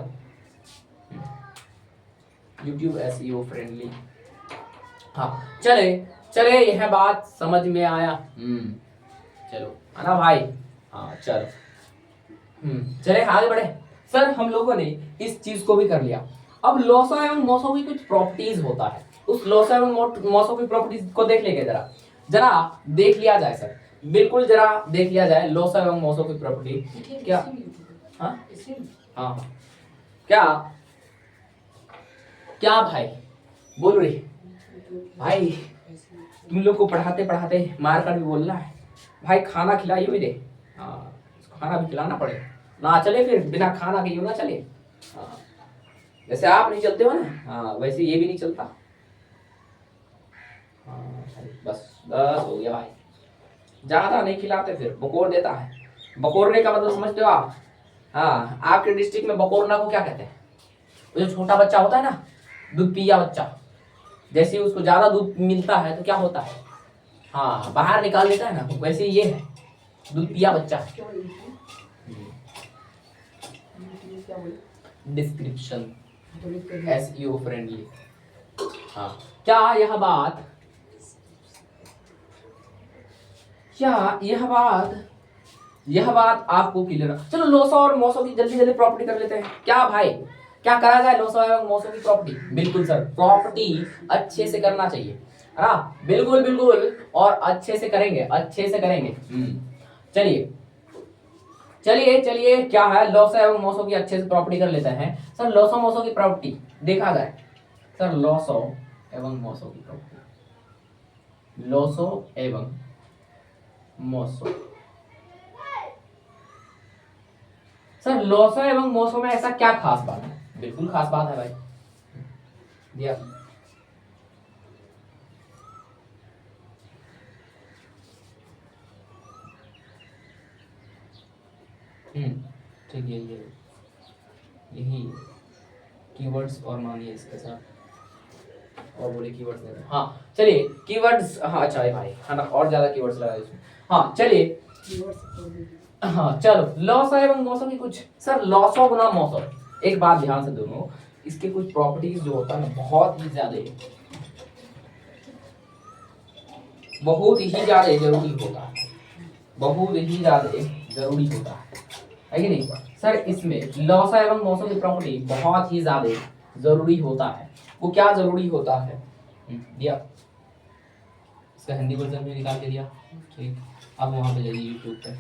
YouTube SEO फ्रेंडली, हाँ चले यह बात समझ में आया? चलो है ना भाई, हाँ चलो चले आगे बढ़े। सर हम लोगों ने इस चीज को भी कर लिया। अब लॉसो एवं मोसो की कुछ प्रॉपर्टीज होता है, उस लॉसो एवं मोसो की प्रॉपर्टीज को देख लेंगे, जरा देख लिया जाए सर, बिल्कुल जरा देख लिया जाए लॉसो एवं मोसो की प्रॉपर्टी। क्या हाँ क्या क्या भाई बोल रही भाई, तुम लोग को पढ़ाते पढ़ाते मार कर भी बोलना है भाई, खाना खिलाइए भी दे, हाँ खाना भी खिलाना पड़ेगा ना, चले फिर बिना खाना के यूं ना चले, हाँ जैसे आप नहीं चलते हो ना, हाँ वैसे ये भी नहीं चलता, हाँ बस हो गया भाई, ज्यादा नहीं खिलाते फिर बकोर देता है। बकोरने का मतलब समझते हो आप? हाँ आपके डिस्ट्रिक्ट में बकोरना को क्या कहते हैं? वो जो छोटा बच्चा होता है ना, दूध पिया बच्चा, जैसे उसको ज्यादा दूध मिलता है तो क्या होता है, हाँ बाहर निकाल देता है ना, वैसे ये है दूध पिया बच्चा। डिस्क्रिप्शन SEO फ्रेंडली, हाँ क्या यह बात आपको क्लियर है? चलो लॉसो और मोसो की जल्दी प्रॉपर्टी कर लेते हैं। क्या भाई, क्या करा जाए लॉसो एवं मोसो की प्रॉपर्टी? बिल्कुल सर, प्रॉपर्टी अच्छे से करना चाहिए, है ना, बिल्कुल और अच्छे से करेंगे। चलिए क्या है लॉसो एवं मोसो की अच्छे से प्रॉपर्टी कर लेते हैं। सर लॉसो मोसो की प्रॉपर्टी देखा जाए सर, लॉसो एवं मोसो की प्रॉपर्टी, लॉसो एवं मोसो। सर लॉसो एवं मोसो में ऐसा क्या खास बात है? बिल्कुल खास बात है भाई, दिया ठीक है, ये यही कीवर्ड्स और मानिए इसके साथ और बोले कीवर्ड्स नहीं था। हाँ चलिए कीवर्ड्स, हाँ अच्छा है भाई है ना, और ज्यादा कीवर्ड्स लगाए इसमें। हाँ चलिए, हाँ चलो लॉस एवं मौसम की कुछ सर, लॉसो गुना मौसम, एक बात ध्यान से दोनों, इसके कुछ प्रॉपर्टीज जो होता है ना बहुत ही ज्यादा जरूरी होता है, बहुत ही ज्यादा जरूरी होता है कि नहीं सर। इसमें लॉस एवं मौसम की प्रॉपर्टी बहुत ही ज्यादा जरूरी होता है। वो क्या जरूरी होता है दिया, इसका हिंदी वर्जन में निकाल के दिया। ठीक, अब वहां पे जाइए यूट्यूब पे।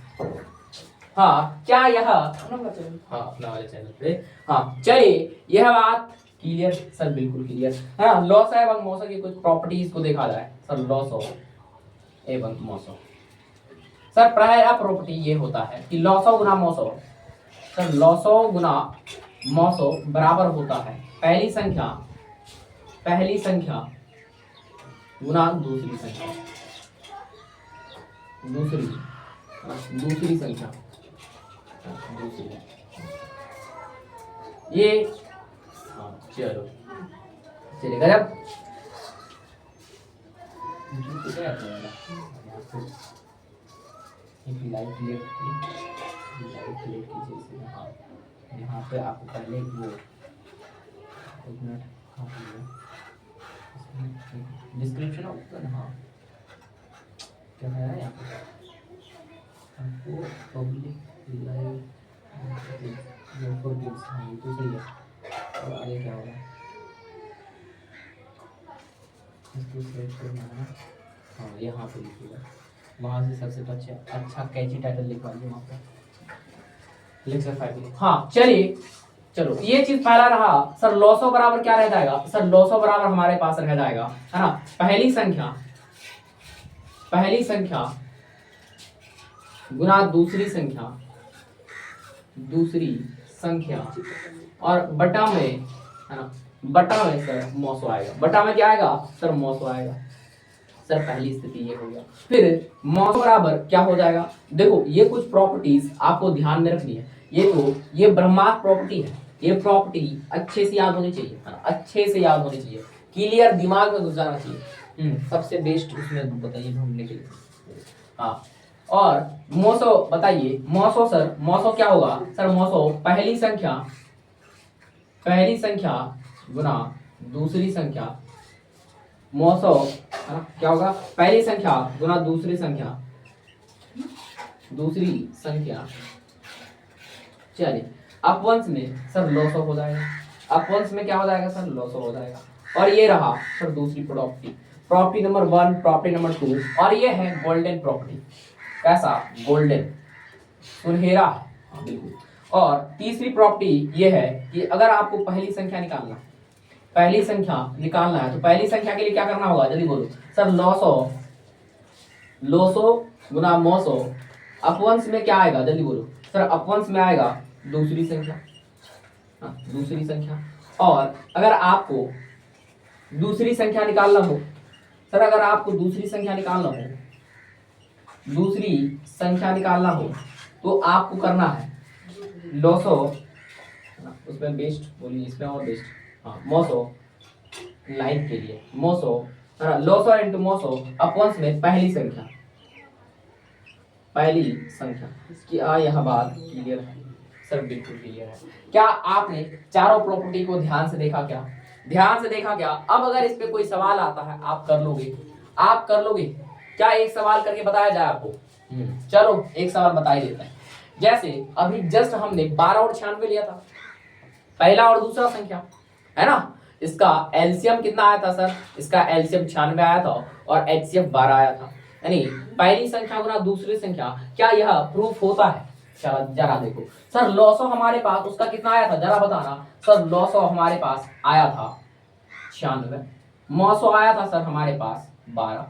हाँ क्या यह, हाँ अपना वाले चैनल पे। हाँ चलिए यह बात क्लियर सर, बिल्कुल क्लियर है ना। लॉस एवं मौसम की कुछ प्रॉपर्टीज को देखा जाए सर, लॉस एवं मौसम सर, पहला प्रॉपर्टी ये होता है कि लॉसो गुना मौसो सर, लॉसो गुना मौसो बराबर होता है पहली संख्या गुना दूसरी संख्या, दूसरी संख्या, दूसरी ये। हाँ चलो चलेगा जब लाइट क्लियर कीजिए इसे। हाँ यहाँ पे आपको पहले वो एक मिनट, हाँ डिस्क्रिप्शन ऑप्शन, हाँ क्या है यहाँ पे आपको पब्लिक लाइव ये तो सही है। और आगे क्या होगा, इसको सेलेक्ट करना है। हाँ यहाँ पे लिखिएगा, वहाँ से सबसे अच्छा कैची टाइटल लिखवा लीजिए वहाँ पे लेक्चर 5। हाँ चलिए चलो, ये चीज पहला रहा सर, लॉसो बराबर क्या रह जाएगा सर, लॉसो बराबर हमारे पास रह जाएगा है ना, पहली संख्या गुना दूसरी संख्या और बटा में है ना, बटा में सर मौसो आएगा। बटा में क्या आएगा सर, मौसो आएगा सर, पहली स्थिति ये हो गया। फिर मौसो बराबर क्या हो जाएगा, देखो ये कुछ प्रॉपर्टीज आपको ध्यान में रखनी है। ये ब्रह्मास्त्र प्रॉपर्टी है, ये प्रॉपर्टी अच्छे से याद होनी चाहिए, अच्छे से याद होनी चाहिए, क्लियर दिमाग में घुस जाना चाहिए। सबसे बेस्ट उसमें बताइए ढूंढने के लिए। हाँ और मौसो बताइए, मौसो सर, मौसो क्या होगा सर, मौसो पहली संख्या गुना दूसरी संख्या, मौसो है ना क्या होगा, पहली संख्या गुना दूसरी संख्या। चलिए अपवंश में सर लॉसो हो जाएगा, अपवंश में क्या हो जाएगा सर, लॉसो हो जाएगा। और ये रहा सर दूसरी प्रॉपर्टी नंबर 1, प्रॉपर्टी नंबर 2, और ये है गोल्डन प्रॉपर्टी। कैसा, गोल्डन, सुनहरा, बिल्कुल। और तीसरी प्रॉपर्टी ये है कि अगर आपको पहली संख्या निकालना है तो पहली संख्या के लिए क्या करना होगा, जल्दी बोलो सर, लॉसो गुना मौसो। अपवंश में क्या आएगा, जल्दी बोलो सर, अपवंश में आएगा दूसरी संख्या, दूसरी संख्या। और अगर आपको दूसरी संख्या निकालना हो सर, अगर आपको दूसरी संख्या निकालना हो तो आपको करना है लॉसो, उसमें बेस्ट बोलिए, इसमें और बेस्ट, हाँ मौसो, लाइट के लिए मौसो, लॉसो इंटू मौसो अपवंश में पहली संख्या की। यह बात क्लियर है सर, बिल्कुल क्लियर है। क्या आपने चारों प्रॉपर्टी को ध्यान से देखा क्या? अब अगर इस पे कोई सवाल आता है आप कर लोगे क्या? एक सवाल करके बताया जाए आपको? चलो एक सवाल बता ही देते हैं। जैसे अभी जस्ट हमने 12 और 96 लिया था, पहला और दूसरा संख्या है ना, इसका एलसीएम कितना आया था सर? इसका एलसीएम 96 आया था और एचसीएफ 12 आया था, यानी पहली संख्या गुना दूसरी संख्या। क्या यह प्रूफ होता है? जरा देखो सर, लॉसो हमारे पास उसका कितना आया था, जरा बताना सर। लॉसो हमारे पास आया था 96, मौसो आया था सर हमारे पास 12,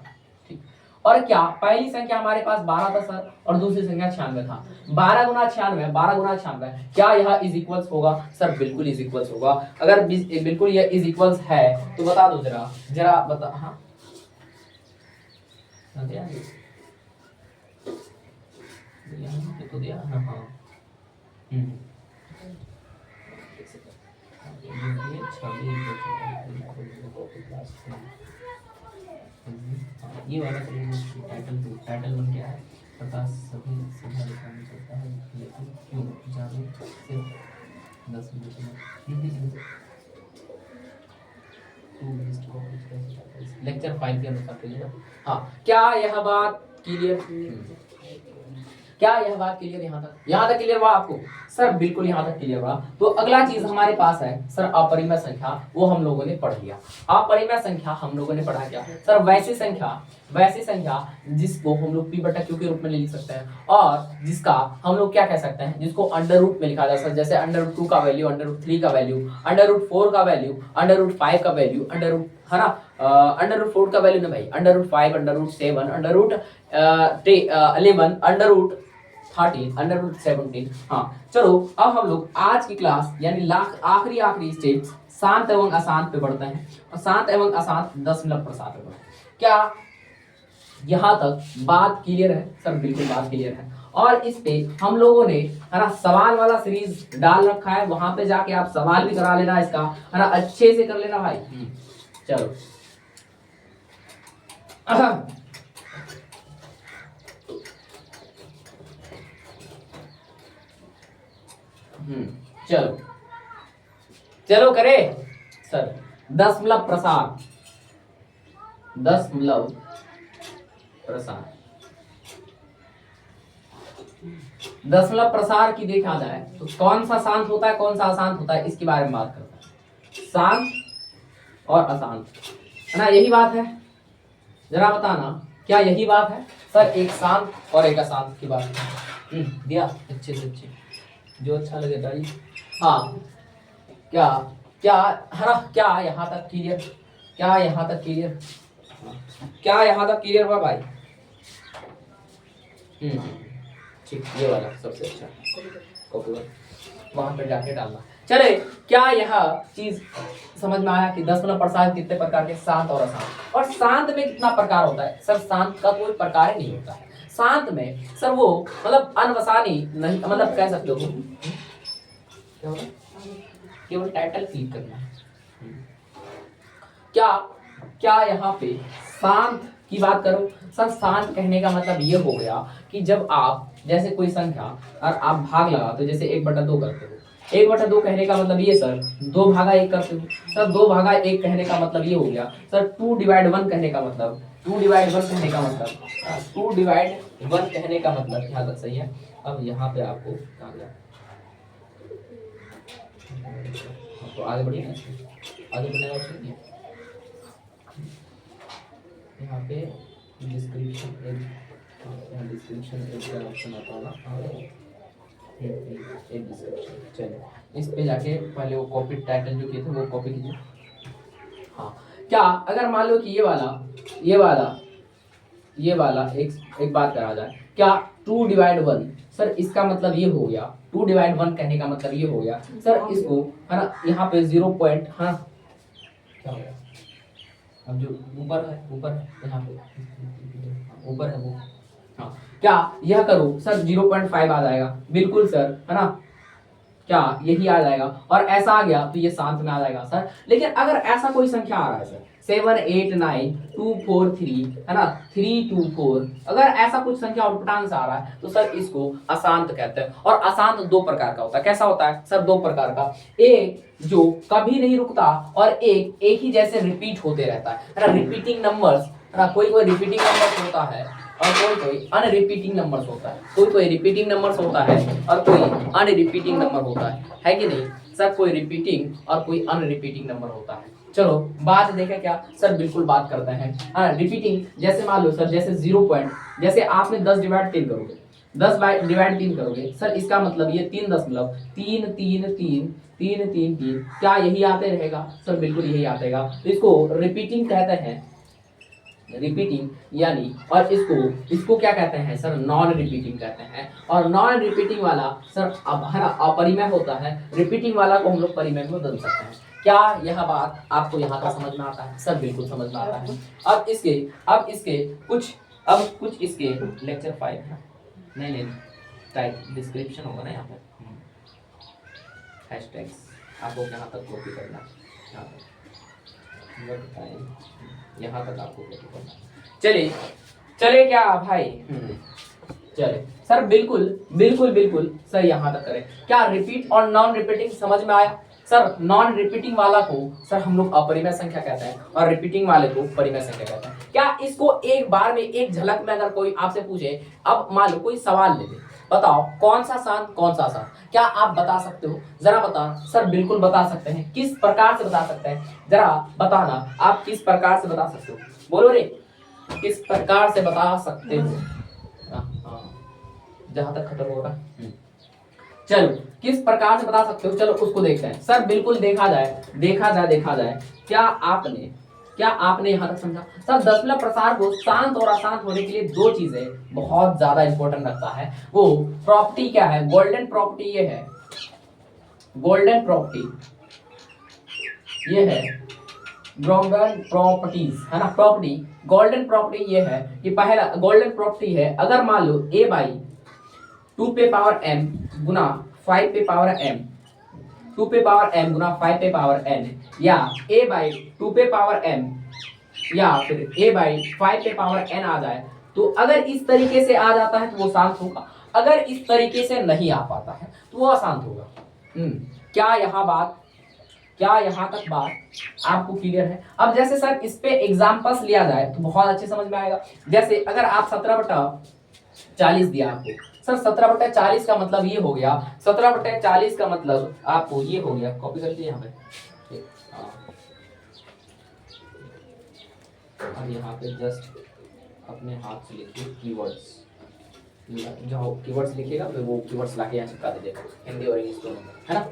ठीक। और क्या पहली संख्या हमारे पास 12 था सर और दूसरी संख्या 96 था। 12 गुना 96, क्या यह इज इक्वल्स होगा सर? बिल्कुल इज इक्वल्स होगा। अगर बिल्कुल यह इज इक्वल्स है तो बता दो जरा बता। हाँ तो दिया हाँ। ये वाला टाइटल वन क्या है? प्रकाश सभी सीधा लिखा नहीं चलता है, लेकिन क्यों जाने सिर्फ 10 मिनट लेक्चर 5 के अनुसार क्लियर। हाँ, क्या यह बात क्लियर? क्या यह बात क्लियर? यहाँ तक क्लियर हुआ आपको? सर बिल्कुल यहाँ तक क्लियर हुआ। तो अगला चीज हमारे पास है सर अपरिमेय संख्या, वो हम लोगों ने पढ़ लिया। अपरिमेय संख्या हम लोगों ने पढ़ा क्या सर? वैसी संख्या जिसको हम लोग p बटा q के रूप में लिख सकते हैं, और जिसका हम लोग क्या कह सकते हैं, जिसको अंडर रूट में लिखा जा सकता है। जैसे अंडर रूट 2 का वैल्यू, अंडर रूट 3 का वैल्यू, अंडर रूट 4 का वैल्यू, अंडर रूट 5 का वैल्यू, अंडर रूट है ना, अंडर रूट 4 का वैल्यू ना भाई, under root 5, under root 7, under root 11, under root 13, under root 17। हाँ चलो, अब हम लोग आज की क्लास यानी आखिरी स्टेज शांत एवं अशांत पे बढ़ते हैं, और शांत एवं अशांत दशमलव प्रसार पे बढ़ते हैं। क्या यहाँ तक बात क्लियर है? सर बिल्कुल बात क्लियर है। और इस पे हम लोगों ने है ना सवाल वाला सीरीज डाल रखा है, वहां पे जाके आप सवाल भी करा लेना इसका, है ना, अच्छे से कर लेना भाई। चलो चलो चलो करे सर। दशमलव प्रसार दशमलव प्रसार की देखा जाए तो कौन सा शांत होता है, कौन सा अशांत होता है, इसके बारे में बात करते हैं। शांत और अशांत, है ना, यही बात है। जरा बताना क्या यही बात है सर? एक शांत और एक अशांत की बात है। दिया अच्छे से अच्छे, जो अच्छा लगे भाई। हाँ क्या क्या है ना, क्या यहाँ तक क्लियर? क्या यहाँ तक क्लियर? क्या यहाँ तक क्लियर हुआ भाई? ठीक, ये वाला सबसे अच्छा कॉपी वहां पर जाके डालना। चले, क्या यह चीज समझ में आया कि दशमलव प्रसार कितने प्रकार के, शांत और अशांत? और शांत में कितना प्रकार होता है सर? शांत का कोई प्रकार ही नहीं होता है। शांत में सर वो मतलब अनवसानी नहीं, मतलब कह सकते हो क्या होगा, केवल टाइटल क्लिक करना है। क्या यहाँ पे शांत की बात करो सर? शांत कहने का मतलब ये हो गया कि जब आप जैसे कोई संख्या और आप भाग लगाते हो, जैसे 1/2 करते हो। 1/2 कहने का मतलब ये सर 2/1 करते हो। सर 2/1 कहने का मतलब ये हो गया सर 2/1 कहने का मतलब 2/1 कहने का मतलब 2/1 कहने का मतलब यहाँ तक सही है। अब यहाँ पे आपको कहा गया तो आगे बढ़िए, आगे बढ़ने का ऑप्शन नहीं है यहाँ पे। डिस्क्रिप्शन एक ऑप्शन आता होगा, एक डिस्क्रिप्शन। चलिए इस पे जाके पहले वो कॉपी टाइटल जो किए थे वो कॉपी कीजिए। हाँ, क्या अगर मान लो कि ये वाला एक बात करा जाए, क्या 2/1 सर इसका मतलब ये हो गया, 2/1 कहने का मतलब ये हो गया सर, इसको है ना यहाँ पे 0 पॉइंट, हाँ क्या हो गया, अब जो ऊपर है यहाँ पे ऊपर है वो, हाँ क्या यह करो सर 0.5 आ जाएगा, बिल्कुल सर, है ना, क्या यही आ जाएगा। और ऐसा आ गया तो ये शांत में आ जाएगा सर। लेकिन अगर ऐसा कोई संख्या आ रहा है सर 7 8 9 2 4 3, है ना, 3 2 4, अगर ऐसा कुछ संख्या आउटपुटांश आ रहा है तो सर इसको अशांत कहते हैं। और अशांत 2 प्रकार का होता है। कैसा होता है सर? 2 प्रकार का, एक जो कभी नहीं रुकता और एक ही जैसे रिपीट होते रहता है ना, रिपीटिंग नंबर्स, है ना, कोई रिपीटिंग नंबर्स होता है और कोई अनरिपीटिंग नंबर्स होता है। कोई रिपीटिंग नंबर्स होता है और कोई अनरिपीटिंग नंबर होता है कि नहीं सर? कोई रिपीटिंग और कोई अनरिपीटिंग नंबर होता है। चलो बात देखें क्या सर? बिल्कुल बात करते हैं। रिपीटिंग जैसे मान लो सर, जैसे 0 पॉइंट, जैसे आपने 10/3 करोगे, 10/3 करोगे सर, इसका मतलब ये 3.3333333, क्या यही आते रहेगा सर? बिल्कुल यही आते रहेगा। तो इसको रिपीटिंग कहते हैं, रिपीटिंग यानी, और इसको क्या कहते हैं सर? नॉन रिपीटिंग कहते हैं। और नॉन रिपीटिंग वाला सर अपरिमेय होता है, रिपीटिंग वाला को हम लोग परिमेय में बदल सकते हैं। क्या यह बात आपको यहाँ तक समझ में आता है सर? बिल्कुल समझ में आता है। अब इसके कुछ इसके लेक्चर 5 है, नहीं टाइप डिस्क्रिप्शन होगा ना यहाँ पे, हैशटैग्स आपको यहाँ तक कॉपी करना है, यहाँ तक यहाँ तक आपको कॉपी करना है। चलिए चले क्या भाई, चले सर, बिल्कुल बिल्कुल बिल्कुल सर, यहाँ तक करें। क्या रिपीट और नॉन रिपीटिंग समझ में आया? सर नॉन रिपीटिंग वाला को सर हम लोग अपरिमेय संख्या कहते हैं और रिपीटिंग वाले को परिमेय संख्या कहते हैं। क्या इसको एक बार में एक झलक में अगर कोई आपसे पूछे, अब मान लो कोई सवाल ले ले, बताओ कौन सा शांत कौन सा अशांत, क्या आप बता सकते हो? जरा बता। सर बिल्कुल बता सकते हैं। किस प्रकार से बता सकते हैं, जरा बताना आप किस प्रकार से बता सकते हो, बोलो रे, किस प्रकार से बता सकते हो? जहां तक खत्म होगा, चलो किस प्रकार से बता सकते हो, चलो उसको देखते हैं। सर बिल्कुल देखा जाए क्या आपने यहाँ तक समझा? सर दशमलव प्रसार को शांत और अशांत होने के लिए दो चीजें बहुत ज्यादा इंपॉर्टेंट रखता है। वो प्रॉपर्टी क्या है? गोल्डन प्रॉपर्टी ये है, गोल्डन प्रॉपर्टी ये है, गोल्डन प्रॉपर्टीज है ना, प्रॉपर्टी गोल्डन प्रॉपर्टी ये है कि पहला गोल्डन प्रॉपर्टी है, अगर मान लो a बाई 2 पे पावर m गुना 5 पे पावर m, 2 पे पावर m गुना 5 पे पावर n, या a बाई 2 पे पावर m या फिर a बाई 5 पे पावर n आ जाए, तो अगर इस तरीके से आ जाता है तो वो शांत होगा, अगर इस तरीके से नहीं आ पाता है तो वो अशांत होगा। क्या यहाँ तक बात आपको क्लियर है? अब जैसे सर इस पे एग्जांपल्स लिया जाए तो बहुत अच्छे समझ में आएगा। जैसे अगर आप 17/40 दिया आपको, सर 17/40 का मतलब ये हो गया, 17/40 का मतलब आपको ये हो गया, कॉपी कर लीजिए यहाँ पे, और यहाँ पे जस्ट अपने हाथ से लिखिए कीवर्ड्स, जो कीवर्ड्स लिखिएगा तो वो कीवर्ड्स लाके यहाँ चिपका दीजिएगा, हिंदी और इंग्लिश दोनों में, है ना?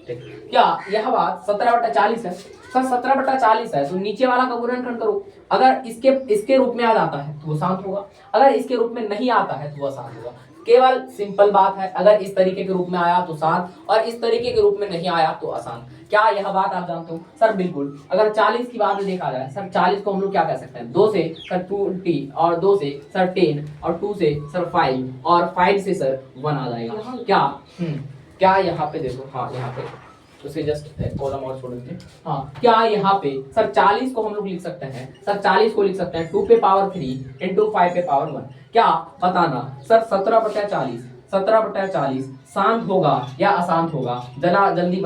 ठीक, क्या यह बात 17/40 है? सर 17/40 है तो नीचे वाला का गुणनखंड करो, अगर इसके रूप में आ जाता है तो वो शांत होगा, अगर इसके रूप में नहीं आता है तो वह शांत होगा। केवल सिंपल बात है, अगर इस तरीके के रूप में आया तो शांत और इस तरीके के रूप में नहीं आया तो अशांत। क्या यह बात आप जानते हो? सर बिल्कुल। अगर 40 की बात में देखा जाए, सर 40 को हम लोग क्या कह सकते हैं, 2 से सर 20 और 2 से सर 10 और 2 से सर 5 और 5 से सर 1 आ जाएगा। क्या यहाँ पे देखो, हाँ यहाँ पे उसे जस्ट कॉलम और छोड़ दीजिए। हाँ, क्या यहाँ पे सर 40 को हम लोग लिख सकते हैं, सर 40 को लिख सकते हैं 2 पे पावर 3 इंटू 5 पे पावर 1। क्या बताना सर 17/40 शांत होगा या अशांत होगा? जरा जल्दी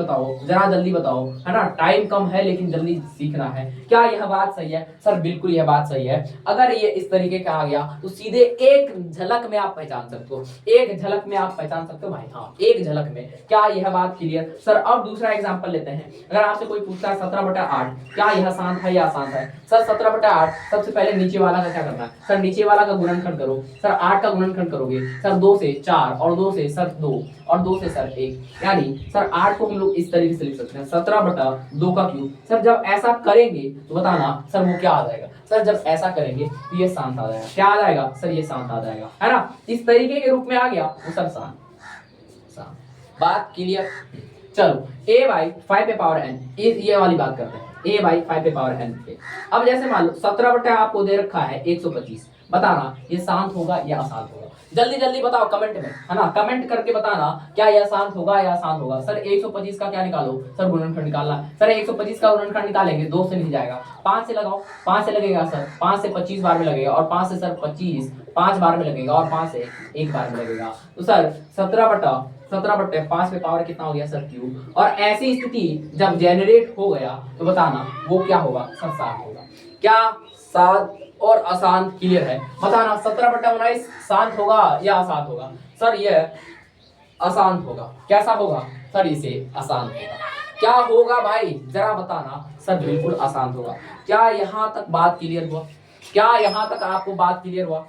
बताओ, है ना, टाइम कम है लेकिन जल्दी सीखना है। क्या यह बात सही है? सर बिल्कुल यह बात सही है। अगर ये इस तरीके का आ गया तो सीधे एक झलक में आप पहचान सकते हो, एक झलक में आप पहचान सकते हो भाई, हाँ एक झलक में। क्या यह बात क्लियर? सर अब दूसरा एग्जाम्पल लेते हैं। अगर आपसे कोई पूछता है 17/8 क्या यह शांत है या अशांत है? सर 17/8 सबसे पहले नीचे वाला का क्या करना है? सर नीचे वाला का गुणनखंड करो, सर 8 का गुणनखंड करोगे, सर 2 से 4 और 2 से सर 2 और 2 से सर 1, यानी सर 8 को हम लोग इस तरीके से लिख सकते हैं 17/2 का क्यूब। सर जब ऐसा करेंगे तो बताना सर वो क्या आ जाएगा? सर जब ऐसा करेंगे तो ये शांत आ जाएगा। क्या आ जाएगा? सर ये शांत आ जाएगा, है ना? इस तरीके के रूप में आ गया वो सर शांत। बात क्लियर? चलो a बाई 5 पे पावर n, ये वाली बात करते हैं, a बाई 5 पे पावर n पे। अब जैसे मान लो 17 आपको दे रखा है 125, बताना ये शांत होगा या अशांत होगा? जल्दी जल्दी बताओ कमेंट में, है ना, कमेंट करके बताना क्या यह शांत होगा या अशांत होगा। सर 125 का क्या निकालो? सर गुणनखंड निकालना। सर 125 का गुणनखंड निकालेंगे, 2 से नहीं जाएगा, 5 से लगाओ, 5 से लगेगा सर, 5 से 25 बार में लगेगा और 5 से सर 25 5 बार में लगेगा और 5 से 1 बार में लगेगा। तो सर 17/5 पे पावर कितना हो गया सर? क्यूब। और ऐसी स्थिति जब जनरेट हो गया तो बताना वो क्या होगा? सर शांत होगा। क्या शांत और अशांत क्लियर है? बताना 17/19 शांत होगा या अशांत होगा? सर ये अशांत होगा। कैसा होगा? सर इसे अशांत होगा। क्या होगा भाई जरा बताना? सर बिल्कुल अशांत होगा। क्या यहाँ तक बात क्लियर हुआ? क्या यहाँ तक आपको बात क्लियर हुआ?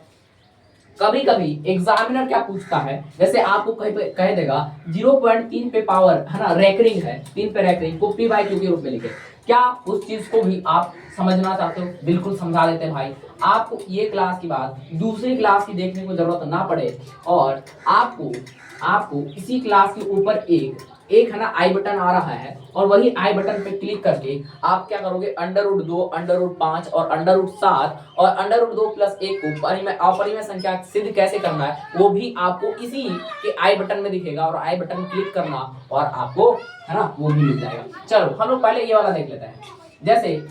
कभी कभी एग्जामिनर क्या पूछता है, जैसे आपको कह देगा 0.3 पे पावर, है ना, रैकरिंग है, 3 पे रैकरिंग को p बाई क्यू के रूप में लिखे। क्या उस चीज को भी आप समझना चाहते हो? बिल्कुल समझा देते हैं भाई। आपको ये क्लास की बात दूसरी क्लास की देखने को जरूरत ना पड़े और आपको इसी क्लास के ऊपर एक एक है ना आई बटन आ रहा है, और वही आई बटन पे क्लिक करके आप क्या करोगे, √2, √5 और √7 और √2 + 1 को अपरिमेय संख्या सिद्ध कैसे करना है वो भी आपको इसी के आई बटन में दिखेगा, और आई बटन क्लिक करना और आपको है ना वो भी मिल जाएगा। चलो हम लोग पहले ये वाला देख लेते हैं। जैसे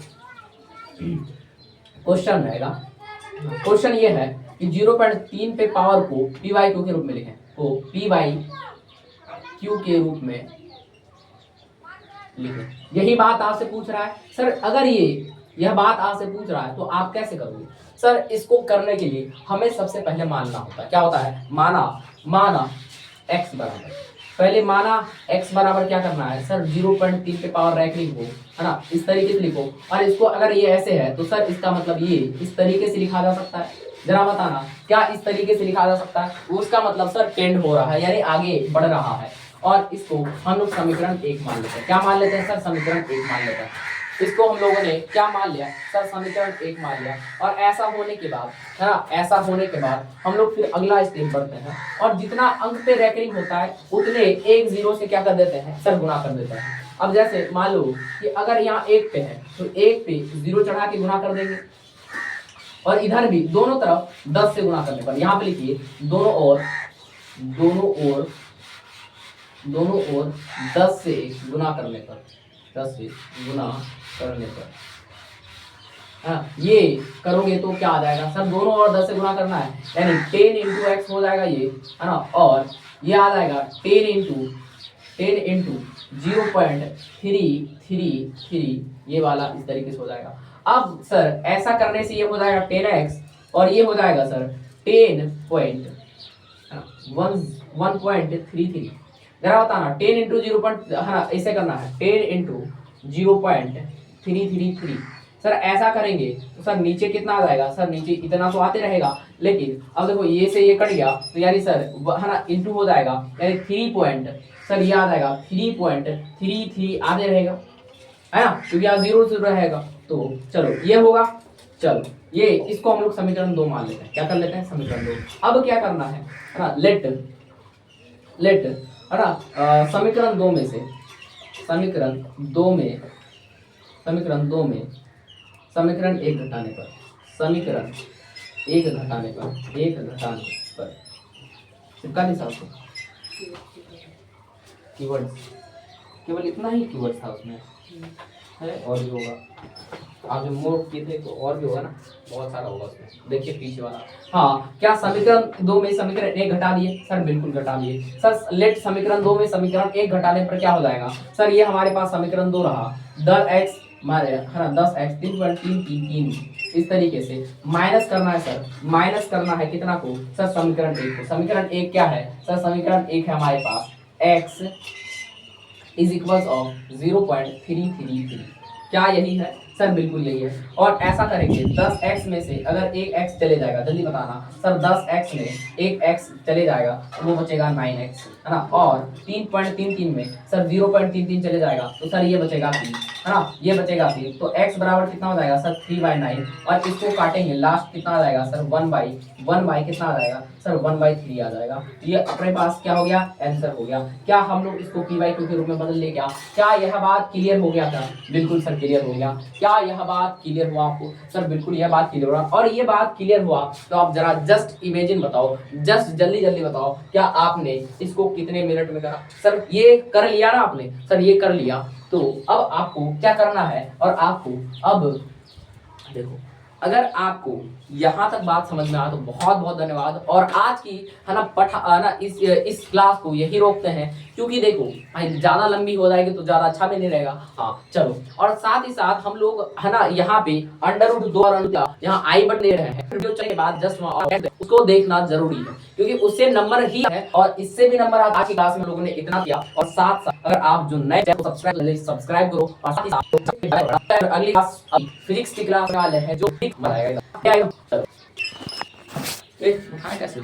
क्वेश्चन रहेगा, क्वेश्चन ये है कि 0.3 पे पावर को p/q के रूप में लिखें, तो p/q के रूप में लिखें। यही बात आपसे पूछ रहा है सर, अगर यह बात आपसे पूछ रहा है तो आप कैसे करोगे? सर इसको करने के लिए हमें सबसे पहले मानना होता है, क्या होता है, माना x बराबर, पहले माना x बराबर क्या करना है सर, 0.3 पे पावर रैंक हो, है ना, इस तरीके से लिखो। और इसको अगर ये ऐसे है तो सर इसका मतलब ये इस तरीके से लिखा जा सकता है, जरा बताना क्या इस तरीके से लिखा जा सकता है? उसका मतलब सर टेंड हो रहा है, यानी आगे बढ़ रहा है। और इसको हम लोग समीकरण 1 मान लेते हैं। क्या मान लेते हैं सर? समीकरण 1 मान लेते हैं। इसको हम लोगों ने क्या मान लिया सर, समीकरण 1 मान लिया। और ऐसा होने के बाद, है ना, ऐसा होने के बाद हम लोग फिर अगला स्टेप बढ़ते हैं, और जितना अंक पे रैंकिंग होता है उतने एक 0 से क्या कर देते हैं सर, गुणा कर देते हैं। अब जैसे मान लो कि अगर यहाँ 1 पे है तो 1 पे 0 चढ़ा के गुणा कर देंगे, और इधर भी दोनों तरफ 10 से गुणा करने पर, यहाँ पे लिखिए दोनों ओर 10 से गुणा करने पर, 10 से गुणा करने पर, हाँ ये करोगे तो क्या आ जाएगा सर, दोनों ओर 10 से गुणा करना है, यानी 10 × x हो जाएगा ये, है ना, और ये आ जाएगा 10 × 0.333, ये वाला इस तरीके से हो जाएगा। अब सर ऐसा करने से ये हो जाएगा 10x, और ये हो जाएगा सर 1.33। जरा बताना 10 × 0. हाँ ऐसे करना है, 10 × 0.333। सर ऐसा करेंगे तो सर नीचे कितना आ जाएगा सर, नीचे इतना तो आते रहेगा, लेकिन अब देखो ये से ये कट गया तो यानी सर है ना इंटू हो जाएगा, यानी 3 सर ये आ जाएगा 3.33 आते रहेगा, है ना, क्योंकि यहाँ 0 0 रहेगा। तो चलो ये होगा, चलो ये इसको हम लोग समीकरण 2 मान लेते हैं। क्या कर लेते हैं, समीकरण 2। अब क्या करना है ना, लेट है ना, समीकरण 2 में से, समीकरण 1 घटाने पर, समीकरण 1 घटाने पर चिपका नहीं सकते कीवर्ड, केवल इतना ही कीवर्ड था उसमें, है और भी होगा, आप जो मोड किए थे तो और भी होगा ना, बहुत सारा होगा उसमें, देखिए पीछे वाला। हाँ क्या समीकरण 2 में समीकरण 1 घटा दिए सर, बिल्कुल घटा दिए सर। लेट समीकरण 2 में समीकरण 1 घटाने पर क्या हो जाएगा सर, ये हमारे पास समीकरण 2 रहा, 10x मारे है ना, 10x 3.333 इस तरीके से माइनस करना है सर, माइनस करना है कितना को सर, समीकरण 1 को। समीकरण 1 क्या है सर, समीकरण 1 है हमारे पास x = 0.333, क्या यही है सर, बिल्कुल यही है। और ऐसा करेंगे 10x में से अगर एक x चले जाएगा, जल्दी बताना सर, 10x में एक x चले जाएगा तो वो बचेगा 9x, है ना, और 3.33 में सर 0.33 चले जाएगा तो सर ये बचेगा 3, है ना, ये बचेगा 3। तो x बराबर कितना हो जाएगा सर, 3/9, और इसको काटेंगे लास्ट कितना आ जाएगा सर, 1/1 कितना आ जाएगा सर, 1/3 आ जाएगा। ये अपने पास क्या हो गया, आंसर हो गया। क्या हम लोग इसको p/q के रूप में बदल ले, क्या यह बात क्लियर हो गया था? बिल्कुल सर क्लियर हो गया। क्या यह बात क्लियर हुआ आपको सर? बिल्कुल यह बात क्लियर हुआ। और ये बात क्लियर हुआ तो आप जरा जस्ट इमेजिन बताओ, जस्ट जल्दी बताओ, क्या आपने इसको कितने मिनट में करा सर? ये कर लिया ना आपने सर, ये कर लिया। तो अब आपको क्या करना है, और आपको अब देखो, अगर आपको यहाँ तक बात समझ में आया तो बहुत बहुत धन्यवाद। और आज की है ना इस क्लास को यही रोकते हैं, क्योंकि देखो ज़्यादा लंबी हो जाएगी तो ज़्यादा अच्छा भी नहीं रहेगा। हाँ चलो, और साथ ही साथ हम लोग है ना यहाँ पे √2 और यहाँ आई बट ले रहे हैं, वीडियो के बाद जस्ट उसको देखना जरूरी है, क्योंकि उससे नंबर ही है, और इससे भी नंबर आज की क्लास में लोगों ने इतना किया। और साथ साथ अगर आप जो नए चैनल सब्सक्राइब करो, और साथ ही साथ अगली क्लास फिजिक्स की क्लास वाले हैं जो बनाएगा। चलो कैसे